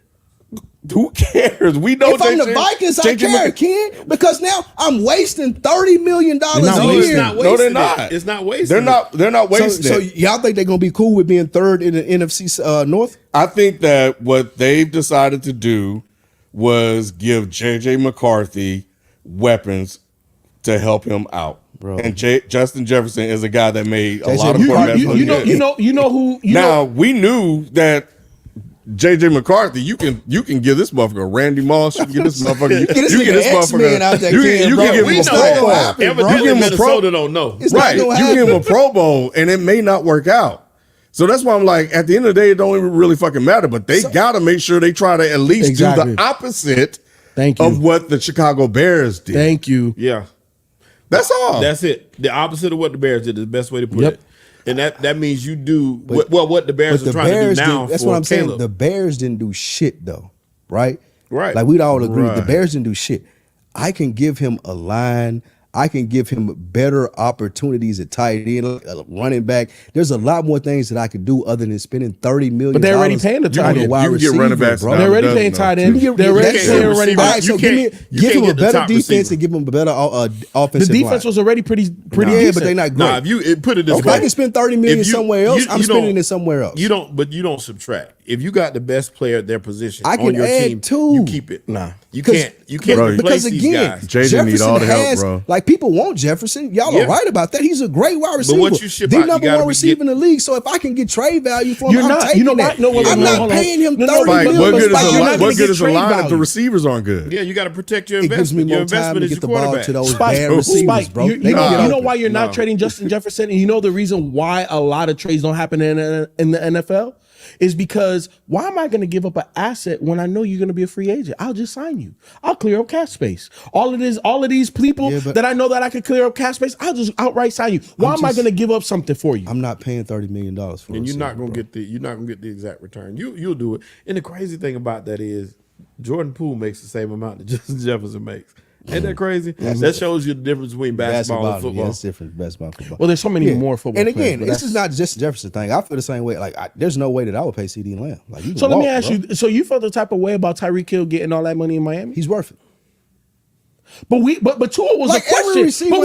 Who cares? We know If I'm the Vikings, I care, Ken, because now I'm wasting $30 million a No, it's year. not No, they're wasting not. it. It's not wasting They're it. not. They're not So, wasting so it. y'all think they're gonna be cool with being third in the NFC North? I think that what they've decided to do was give JJ McCarthy weapons to help him out. Bro. And Justin Jefferson is a guy that made a JJ lot of McCarthy- quarterbacks look good. You know who Now we knew that JJ McCarthy, you can give this motherfucker Randy Moss. You can get this motherfucker. You this can nigga get this X-Men motherfucker. out there, You Ken, can bro. give We him a know Pro that. Bowl. Evidently, You give him a Minnesota don't know. It's not Right. gonna You give him a happen. Pro Bowl, and it may not work out. So that's why I'm like, at the end of the day, it don't even really fucking matter. But they gotta make sure they try to at least do Exactly. the opposite Thank you. of what the Chicago Bears did. Thank you. Yeah. That's all. That's it. The opposite of what the Bears did is the best way to put Yep. it. And that means you do what the Bears But are trying to do now. that's for what I'm saying. Caleb. The Bears didn't do shit though, right? Right. Like we'd all agree, the Right. Bears didn't do shit. I can give him a line. I can give him better opportunities at tight end, running back. There's a lot more things that I could do other than spending $30 million. But they're already paying the tight can end. get- you can get running backs bro. now. They're already doesn't paying know. tight end. You can They're get- already that's paying it. running Receiver. All right, back. so You give can't him a get the better top defense receiver. and give him a better The offensive defense line. was already pretty Yeah, decent. but they're not great. Nah, if you put it this If way, I can spend $30 million if you- somewhere else, you I'm don't- spending it somewhere else. You don't subtract. If you got the best player at their position I on can your add team, two. you keep it. Nah. You Because- can't Bro, replace because these again, guys. JJ need all the help, has, bro. like people want Jefferson. Y'all Yeah. are right about that. He's a great wide receiver. once you ship the out, you number gotta one be receiver get- in the league. So if I can get trade value for him, You're I'm not. taking You know that. what? No, wait, I'm no, not hold on. paying him No, no, $30 Like, million. what good is Spike, a you're not line? gonna What get good is a trade line if the value. receivers aren't good? Yeah, you got to protect your It gives me investment. Your more time investment to is get the your ball quarterback. to those Spike, bad receivers, Spike, bro. you They know, can get you know open. why you're not No. trading Justin Jefferson, and you know the reason why a lot of trades don't happen in the NFL is because why am I going to give up an asset when I know you're going to be a free agent? I'll just sign you. I'll clear up cap space. All of these people Yeah, but- that I know that I can clear up cap space, I'll just outright sign you. Why am I going to give up something for you? I'm not paying $30 million for And a you're not receiver, gonna bro. get the exact return. You'll do it. And the crazy thing about that is Jordan Poole makes the same amount that Justin Jefferson makes. Ain't that crazy? That shows you the difference between basketball and football. Yeah, it's different. Basketball, football. Well, there's so many more football And players, again, but this is that's- not just a Jefferson thing. I feel the same way. Like, there's no way that I would pay CD Lamb. Like, you can So let me walk, ask bro. you. So you felt the type of way about Tyreek Hill getting all that money in Miami? He's worth it. But Tua was Like a every question. receiver- But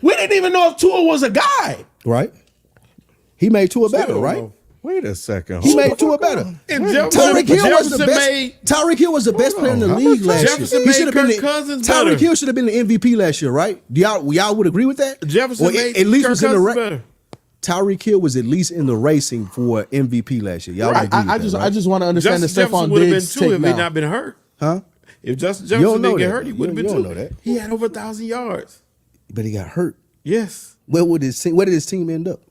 we didn't even know if Tua was a guy. Right? He made Tua better, don't right? know. Wait a second. He Hold made the Tua fuck better. on. And Tyreek Hill was the Jefferson best. made Tyreek Hill was the best player in the How league much last Jefferson year. made should have been Kirk Cousins better. Tyreek Hill should have been the MVP last year, right? Do y'all would agree with that? Jefferson Or made at least Kirk was in the Cousins ra- better. Tyreek Hill was at least in the racing for MVP last year. Y'all would agree with I that, just right? I just want to understand Justin the Jefferson Stephon would have been Diggs two take if he now. not been hurt. Huh? If Justin don't Jefferson know didn't get that. hurt, he would have You been don't two. know that. He had over 1,000 yards. But he got hurt. Yes. Where did his team end up?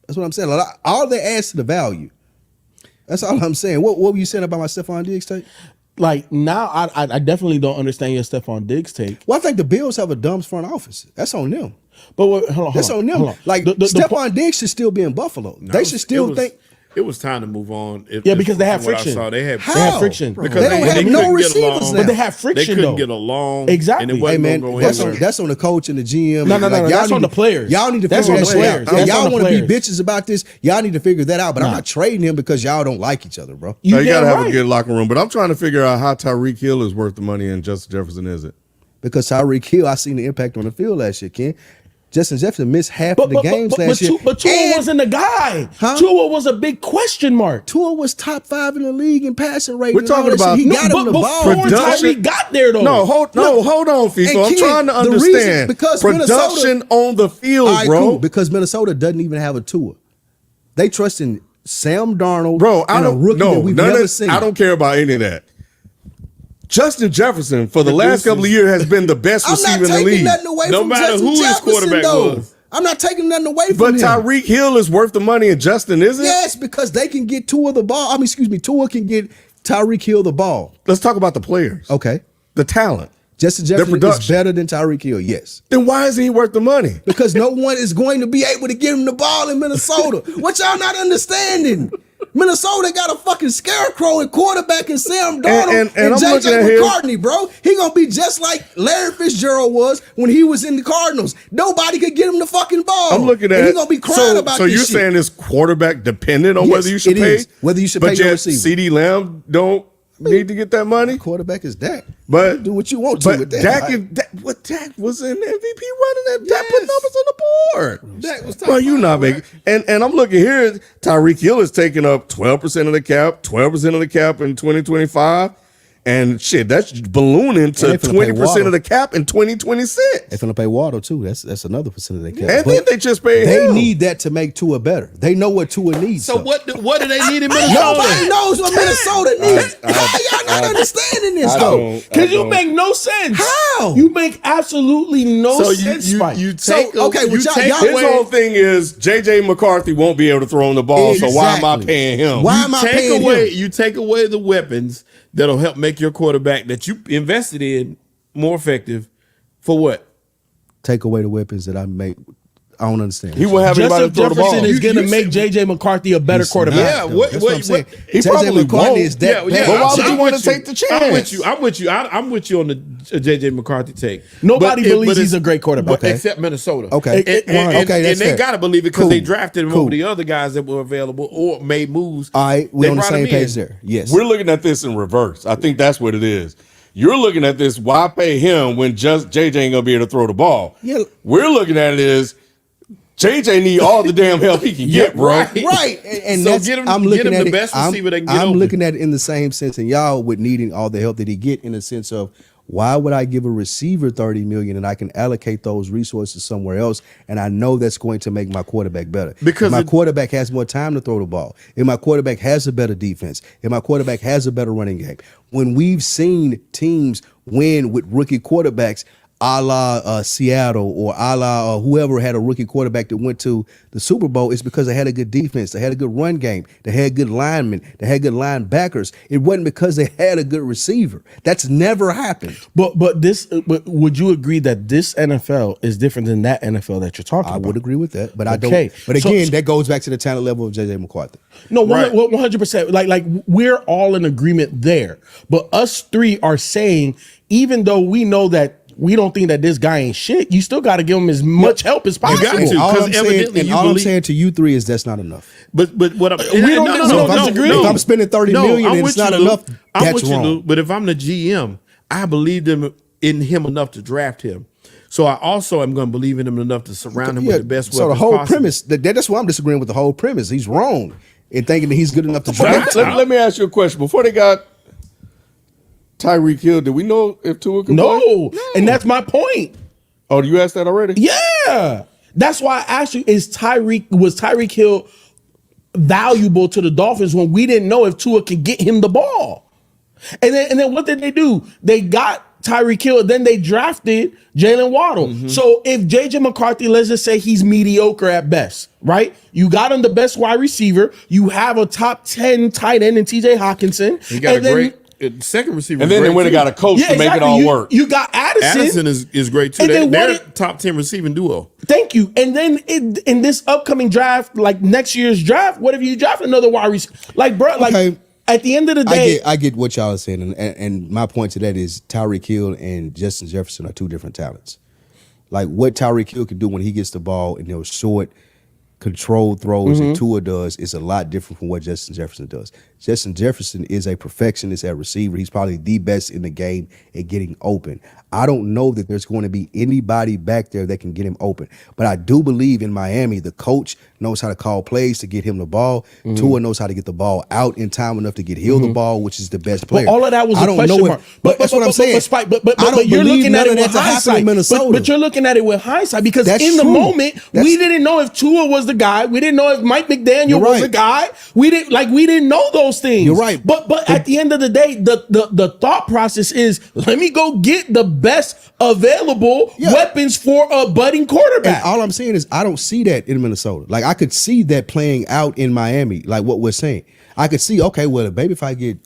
That's what I'm saying. Like, all that adds to the value. That's all I'm saying. What were you saying about my Stephon Diggs take? Like now, I definitely don't understand your Stephon Diggs take. Well, I think the Bills have a dumb front office. That's on them. But hold on, That's on them. hold on. Like The Stephon Diggs should still be in Buffalo. They should still think. It was time to move on. Yeah, because they have from what I friction. saw, they had How? They have friction. Bro, because they don't have couldn't no get receivers along. now. But they have They friction couldn't though. get along. Exactly. And it Hey wasn't man, going that's anywhere. on the coach and the GM. No, that's y'all on need the players. Y'all need to That's figure on that the shit players. out. That's Y'all on the want to be players. bitches about this. Y'all need to figure that out. But I'm not trading him because y'all don't like each other, bro. You damn gotta have right. a good locker room. But I'm trying to figure out how Tyreek Hill is worth the money and Justin Jefferson isn't. Because Tyreek Hill, I seen the impact on the field last year, Ken. Justin Jefferson missed half of the games last year. But Tua And wasn't a guy. Huh? Tua was a big question mark. Tua was top 5 in the league in passing rate. We're and all talking that shit. about- He No, got him the But ball. before Production- Tyreek got there though. No, hold on, Hey, FIFA. I'm Ken, trying to the reason- understand because production Minnesota- on the field, All right, bro. cool, because Minnesota doesn't even have a Tua. They trust in Sam Darnold, Bro, I and a don't rookie no, that we've none never of, seen. I don't care about any of that. Justin Jefferson for the last couple of years has been the best I'm receiver not in the taking league. nothing away No from matter Justin who his Jefferson, quarterback though. was. I'm not taking nothing away from But him. Tyreek Hill is worth the money and Justin isn't? Yes, because they can get Tua the ball. Tua can get Tyreek Hill the ball. Let's talk about the players. Okay. The talent. Justin Jefferson is production. better than Tyreek Hill, yes. Then why isn't he worth the money? Because no one is going to be able to give him the ball in Minnesota. What y'all not understanding? Minnesota got a fucking scarecrow at quarterback and Sam Darnold and I'm looking JJ at him. McCartney, bro. He gonna be just like Larry Fitzgerald was when he was in the Cardinals. Nobody could get him the fucking ball. I'm looking at and he gonna be crying about so this you're shit. saying it's quarterback dependent on Yes, whether you should it pay? is. Whether you should but pay your yet receiver. CD Lamb don't need to get that money? Quarterback is Dak. But do what you want to but with that. Dak, Like, Dak was an MVP running that. Dak put numbers on the board. Dak was top Well, you five, not making. And I'm looking here. Tyreek Hill is taking up 12% of the cap, 12% of the cap in 2025, And shit, that's ballooning to they finna pay 20% Waddle. of the cap in 2026. They finna pay Waddle too. That's another percent of their cap. And then But they just paid they him. need that to make Tua better. They know what Tua needs. So what do they need in Minnesota? Nobody knows what Minnesota needs. How y'all not understanding this though? Because you make no sense. How? You make absolutely no So sense, you Spike. take So, okay, well, you y'all- take y'all- His away whole thing is JJ McCarthy won't be able to throw on the ball, so why am I Exactly. paying him? Why am I paying him? You take away the weapons that'll help make your quarterback that you invested in more effective for what? Take away the weapons that I make. I don't understand. He won't have anybody Justin to throw the ball. Jefferson is going to You make said- JJ McCarthy a better He's quarterback. not, Yeah, though. what- That's what I'm what- saying. he JJ probably McCarthy won't. is that bad. But why would you I'm wanna with take the I'm with chance? you. I'm with you on the JJ McCarthy take. Nobody believes it's- he's a great quarterback. but except Minnesota. Okay. and Okay, that's they fair. got to believe it because Cool. they drafted him Cool. over the other guys that were available or made moves. All right, we're They on the brought same him in. page there. Yes. We're looking at this in reverse. I think that's what it is. You're looking at this, why pay him when just JJ ain't gonna be able to throw the ball? Yeah. We're looking at it as JJ need all the damn help he can get, bro. Right, and So that's, get him- I'm get looking him at the it. best receiver they can get I'm open. looking at it in the same sense, and y'all with needing all the help that he get in the sense of why would I give a receiver $30 million and I can allocate those resources somewhere else, and I know that's going to make my quarterback better Because if my it- quarterback has more time to throw the ball, if my quarterback has a better defense, if my quarterback has a better running game. When we've seen teams win with rookie quarterbacks, a la Seattle or a la whoever had a rookie quarterback that went to the Super Bowl, it's because they had a good defense, they had a good run game, they had good linemen, they had good linebackers. It wasn't because they had a good receiver. That's never happened. But would you agree that this NFL is different than that NFL that you're talking I about? would agree with that, but I Okay. don't. But So- again, that goes back to the talent level of JJ McCarthy. No, Right. 100%. Like we're all in agreement there. But us three are saying, even though we know that we don't think that this guy ain't shit, you still got to give him as much help as possible. got to. And all, 'cause I'm saying, evidently and you all I'm believe- saying to you three is that's not enough. But what I'm We don't disagree. If I'm spending $30 million I'm and with it's not you, Lou. enough, I'm that's with you, wrong. Lou. But if I'm the GM, I believed in him enough to draft him. So I also am going to believe in him enough to surround him with the best so the weapons whole possible. premise, that's why I'm disagreeing with the whole premise. He's wrong in thinking that he's good enough to draft. Let me ask you a question. Before they got Tyreek Hill, did we know if Tua could play? No. And that's my point. Oh, you asked that already? Yeah. That's why I asked you, was Tyreek Hill valuable to the Dolphins when we didn't know if Tua could get him the ball? And then what did they do? They got Tyreek Hill, then they drafted Jalen Waddle. Mm-hmm. So if JJ McCarthy, let's just say he's mediocre at best, right? You got him the best wide receiver. You have a top 10 tight end in TJ Hawkinson. He got and a then- great second receiver. And then they great went and too. got a coach to make it all work. You got Addison. Addison is great too. And then They're what top 10 receiving duo. Thank you. And then in this upcoming draft, like next year's draft, what if you draft another wide receiver? Like, bro, like Okay. at the end of the day, I get what y'all are saying, and my point to that is Tyreek Hill and Justin Jefferson are two different talents. Like what Tyreek Hill can do when he gets the ball in those short, controlled throws that Tua does is a lot different from what Justin Jefferson does. Justin Jefferson is a perfectionist at receiver. He's probably the best in the game at getting open. I don't know that there's going to be anybody back there that can get him open. But I do believe in Miami, the coach knows how to call plays to get him the ball. Tua knows how to get the ball out in time enough to get Hill the ball, which is the best player. all of that was I a don't question know mark. But that's what I'm saying. But, Spike, but I don't you're believe looking at none it of with that to happen hindsight. in Minnesota. But you're looking at it with hindsight because That's in the true. moment That's- we didn't know if Tua was the guy. We didn't know if Mike McDaniel You're was the right. guy. We didn't know those things. You're right. But at the end of the day, the thought process is let me go get the best available Yeah. weapons for a budding quarterback. And all I'm saying is I don't see that in Minnesota. Like I could see that playing out in Miami, like what we're saying. I could see, okay, well, maybe if I get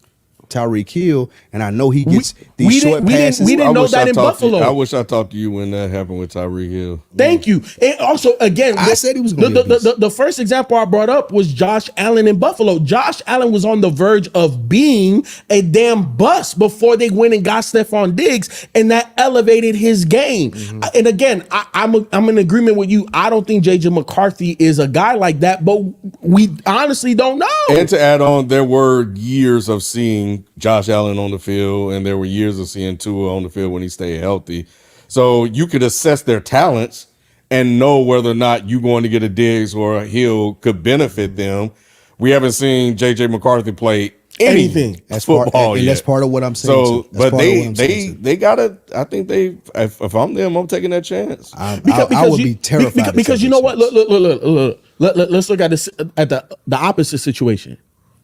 Tyreek Hill and I know he gets we these short passes. we didn't know wish that I in talked to you- Buffalo. I wish I talked to you when that happened with Tyreek Hill. Thank you. And also, again, I said he was gonna be a beast. the first example I brought up was Josh Allen in Buffalo. Josh Allen was on the verge of being a damn bust before they went and got Stephon Diggs, and that elevated his game. And again, I'm in agreement with you. I don't think JJ McCarthy is a guy like that, but we honestly don't know. And to add on, there were years of seeing Josh Allen on the field, and there were years of seeing Tua on the field when he stayed healthy. So you could assess their talents and know whether or not you going to get a Diggs or a Hill could benefit them. We haven't seen J.J. McCarthy play anything. That's part, football and yet. that's part of what I'm saying. So, too. That's but part of what I'm saying, too. they gotta. I think they. If I'm them, I'm taking that chance. I would be terrified because you know what? Look. Let's look at this at the opposite situation.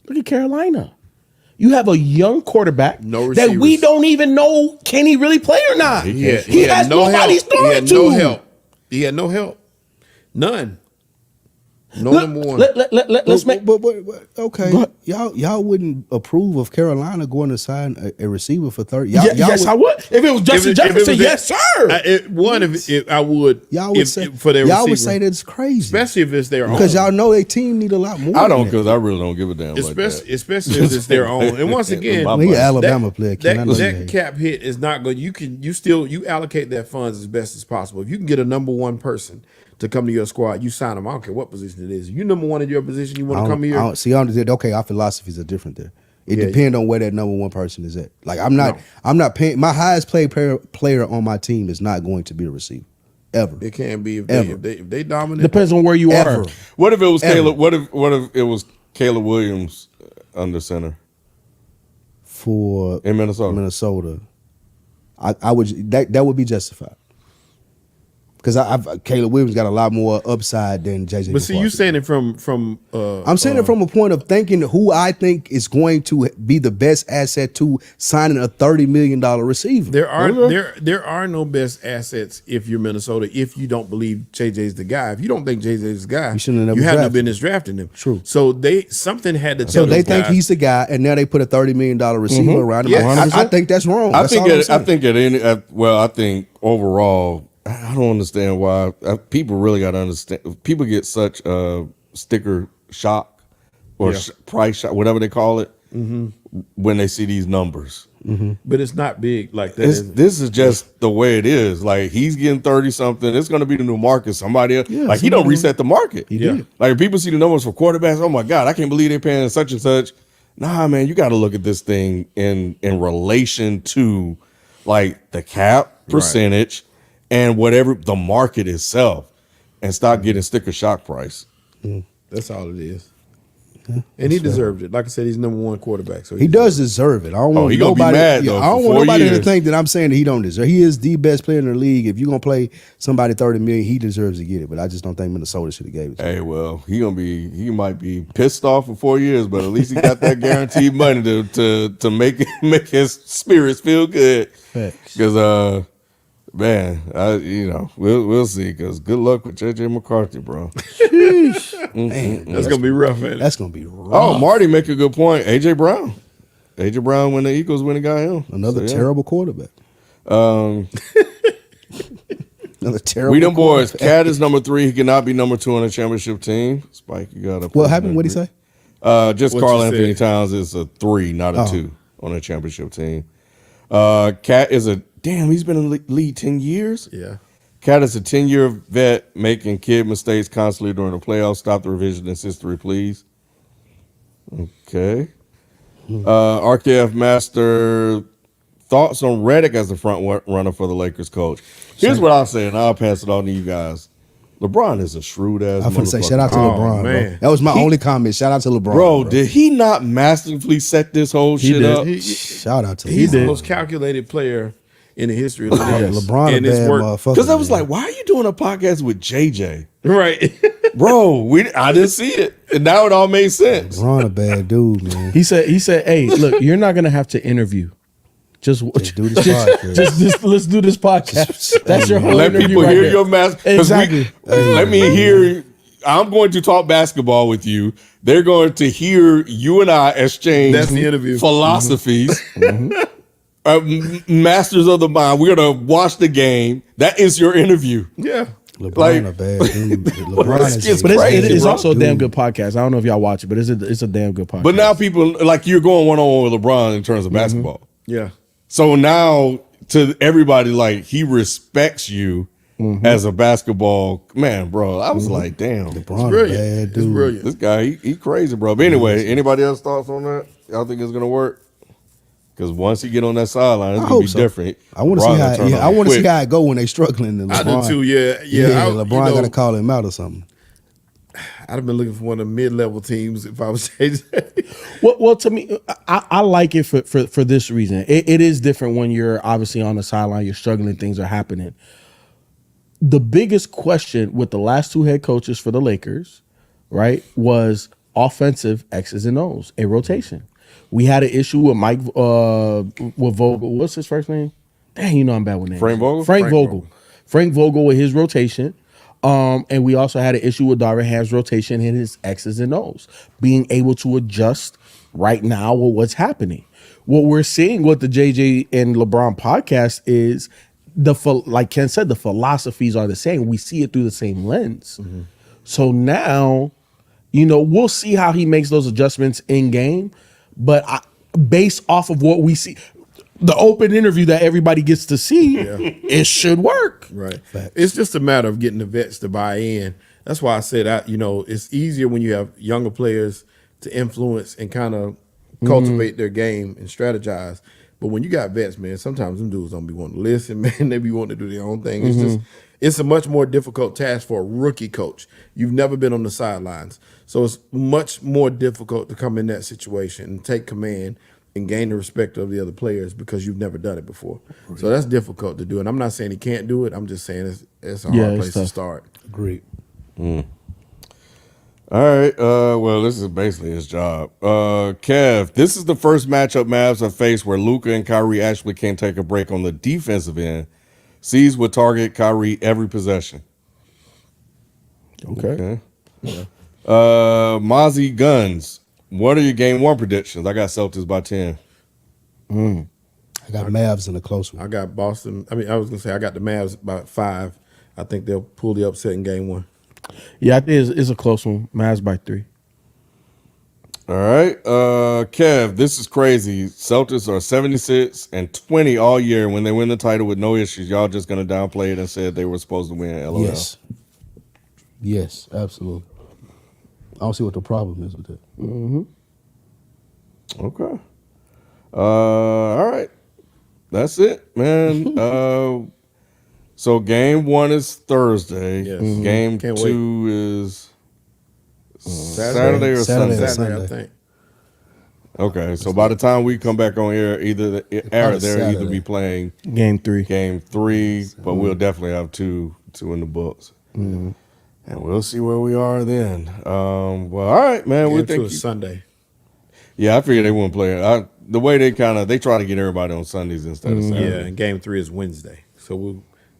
Look at Carolina. You have a young quarterback No that we receivers. don't even know can he really play or not. He He has nobody help. throwing He had to. no help. He had no help. None. No number one. Let's make. But okay, Go ahead. y'all wouldn't approve of Carolina going to sign a receiver for 30. Yes, I would. If it was Justin Jefferson, yes, sir. If I would, Y'all would say for their y'all would receiver, say that's crazy, especially if it's their own. because y'all know their team need a lot more. I don't, than that. because I really don't give a damn. Especially if it's their own. And once again, My Well, he an money. Alabama player. Ken. I know you that hate. cap hit is not good. You allocate that funds as best as possible. If you can get a number one person to come to your squad, you sign them. I don't care what position it is. You number one in your position, you want to come here. Okay, our philosophies are different there. It depends on where that number one person is at. Like I'm not paying my highest player on my team is not going to be a receiver. Ever. It can be if Ever. they dominate. Depends on where you Ever. are. What if it was Ever. Caleb? What if it was Caleb Williams under center For in Minnesota? Minnesota, I would that would be justified. Because Caleb Williams got a lot more upside than JJ. But see, you saying it from I'm saying it from a point of thinking who I think is going to be the best asset to signing a $30 million receiver. there are no best assets if you're Minnesota if you don't believe JJ's the guy. If you don't think JJ's the guy, You shouldn't have never you have no drafted business drafting him. True. So something had to tell So they those think guys, he's the guy, and now they put a $30 million receiver around him. Yes. I think that's wrong. I That's think all I'm I saying. think I think overall, I don't understand why people really got to understand. People get such sticker shock or price shock, whatever they call it, when they see these numbers. but it's not big like that. This is just the way it is. Like he's getting 30 something. It's going to be the new market. Somebody else, Yeah, like he don't reset the market. did. Like if people see the numbers for quarterbacks, oh my God, I can't believe they're paying such and such. Nah, man, you got to look at this thing in relation to like the cap percentage and whatever the market itself, and stop getting sticker shock price. That's all it is. And he deserved it. Like I said, he's number one quarterback. So He does deserve it. I don't want he gonna be nobody. mad, though, I don't for want 4 nobody to years. think that I'm saying that he don't deserve. He is the best player in the league. If you're gonna play somebody $30 million, he deserves to get it. But I just don't think Minnesota should have gave it to him. Hey, well, he might be pissed off for 4 years, but at least he got that guaranteed money to make his spirits feel good. Facts. Because man, we'll see. Because good luck with JJ McCarthy, bro. that's gonna be rough, man. That's gonna be rough. Oh, Marty make a good point. AJ Brown when the Eagles went and got him. Another So, yeah. terrible quarterback. Another terrible. We them boys. quarterback. Cat is number 3. He cannot be number 2 on the championship team. Spike, you got to. What happened? What did he say? Just What Carl you Anthony said. Towns is a 3, not a 2 on the championship team. Cat is he's been in the league 10 years. Yeah. Cat is a 10-year vet making kid mistakes constantly during the playoffs. Stop the revisionist history, please. Okay. RKF Master, thoughts on Reddick as the front runner for the Lakers coach. Here's what I'll say, and I'll pass it on to you guys. LeBron is a shrewd ass. I'm gonna say shout out to Oh, LeBron, bro. man. That was my only comment. Shout out to LeBron, Bro, did he not masterfully set this whole shit did. up? Shout out to He's LeBron. the most calculated player in the history of the league. LeBron, and a it's bad worked. motherfucker. Because I was man. like, why are you doing a podcast with JJ? Right. Bro, I didn't see it. And now it all made sense. LeBron a bad dude, man. He said, "Hey, look, you're not gonna have to interview. Just do this podcast. just let's do this podcast. That's your whole Let interview people right hear there. your master. Exactly. Let me hear. I'm going to talk basketball with you. They're going to hear you and I exchange That's the interview. philosophies. Masters of the mind. We're going to watch the game. That is your interview. Yeah. LeBron Like- a bad dude. LeBron It's is But crazy, it is bro. also a damn good podcast. I don't know if y'all watch it, but it's a damn good podcast. But now people, like you're going one-on-one with LeBron in terms of basketball. Yeah. So now to everybody, like he respects you as a basketball man, bro. I was like, damn, LeBron a Brilliant. bad It's dude. brilliant. this guy, he crazy, bro. But anyway, anybody else thoughts on that? Y'all think it's gonna work? Because once he get on that sideline, it's I gonna be hope so. different. I want to see LeBron how. gonna turn Yeah, on I him want to see quick. how it go when they struggling. And I LeBron, do too. Yeah. Yeah, I- LeBron you know, got to call him out or something. I'd have been looking for one of the mid-level teams if I was JJ. Well, to me, I like it for this reason. It is different when you're obviously on the sideline, you're struggling, things are happening. The biggest question with the last two head coaches for the Lakers, right, was offensive X's and O's, a rotation. We had an issue with with Vogel. What's his first name? Dang, you know I'm bad with names. Frank Vogel? Frank Frank Vogel. Vogel. Frank Vogel with his rotation. And we also had an issue with Darvin Ham's rotation and his X's and O's, being able to adjust right now with what's happening. What we're seeing with the JJ and LeBron podcast is like Ken said, the philosophies are the same. We see it through the same lens. So now, we'll see how he makes those adjustments in game. But based off of what we see, the open interview that everybody gets to see, it should work. Right. It's just a matter of getting the vets to buy in. That's why I said it's easier when you have younger players to influence and kind of cultivate their game and strategize. But when you got vets, man, sometimes them dudes don't be wanting to listen, man. They be wanting to do their own thing. It's a much more difficult task for a rookie coach. You've never been on the sidelines. So it's much more difficult to come in that situation and take command and gain the respect of the other players because you've never done it before. So that's difficult to do. And I'm not saying he can't do it. I'm just saying it's a hard place to start. Agreed. All right. Well, this is basically his job. Kev, this is the first matchup Mavs have faced where Luka and Kyrie actually can't take a break on the defensive end. C's would target Kyrie every possession. Okay. Mozzie Guns, what are your game one predictions? I got Celtics by 10. I got Mavs in a close one. I got Boston. I was going to say I got the Mavs by 5. I think they'll pull the upset in game 1. Yeah, I think it's a close one. Mavs by 3. All right. Kev, this is crazy. Celtics are 76-20 all year. When they win the title with no issues, y'all just going to downplay it and said they were supposed to win. LOL. Yes, absolutely. I don't see what the problem is with that. Okay. All right. That's it, man. So game 1 is Thursday. Yes. Game Can't 2 is Saturday or Saturday. Sunday? Saturday, I think. Okay, so by the time we come back on here, they'll either Saturday. be playing Game 3. game 3, but we'll definitely have two in the books, and we'll see where we are then. Well, all right, man. Game We 2 think. is Sunday. Yeah, I figured they wouldn't play it. The way they try to get everybody on Sundays instead of Saturday. Yeah, and game 3 is Wednesday. So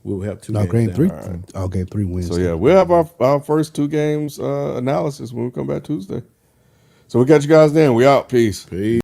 we'll have 2 No, games. game then. 3. All right. Game 3 wins. So yeah, we'll have our first 2 games analysis when we come back Tuesday. So we'll catch you guys then. We out. Peace. Peace.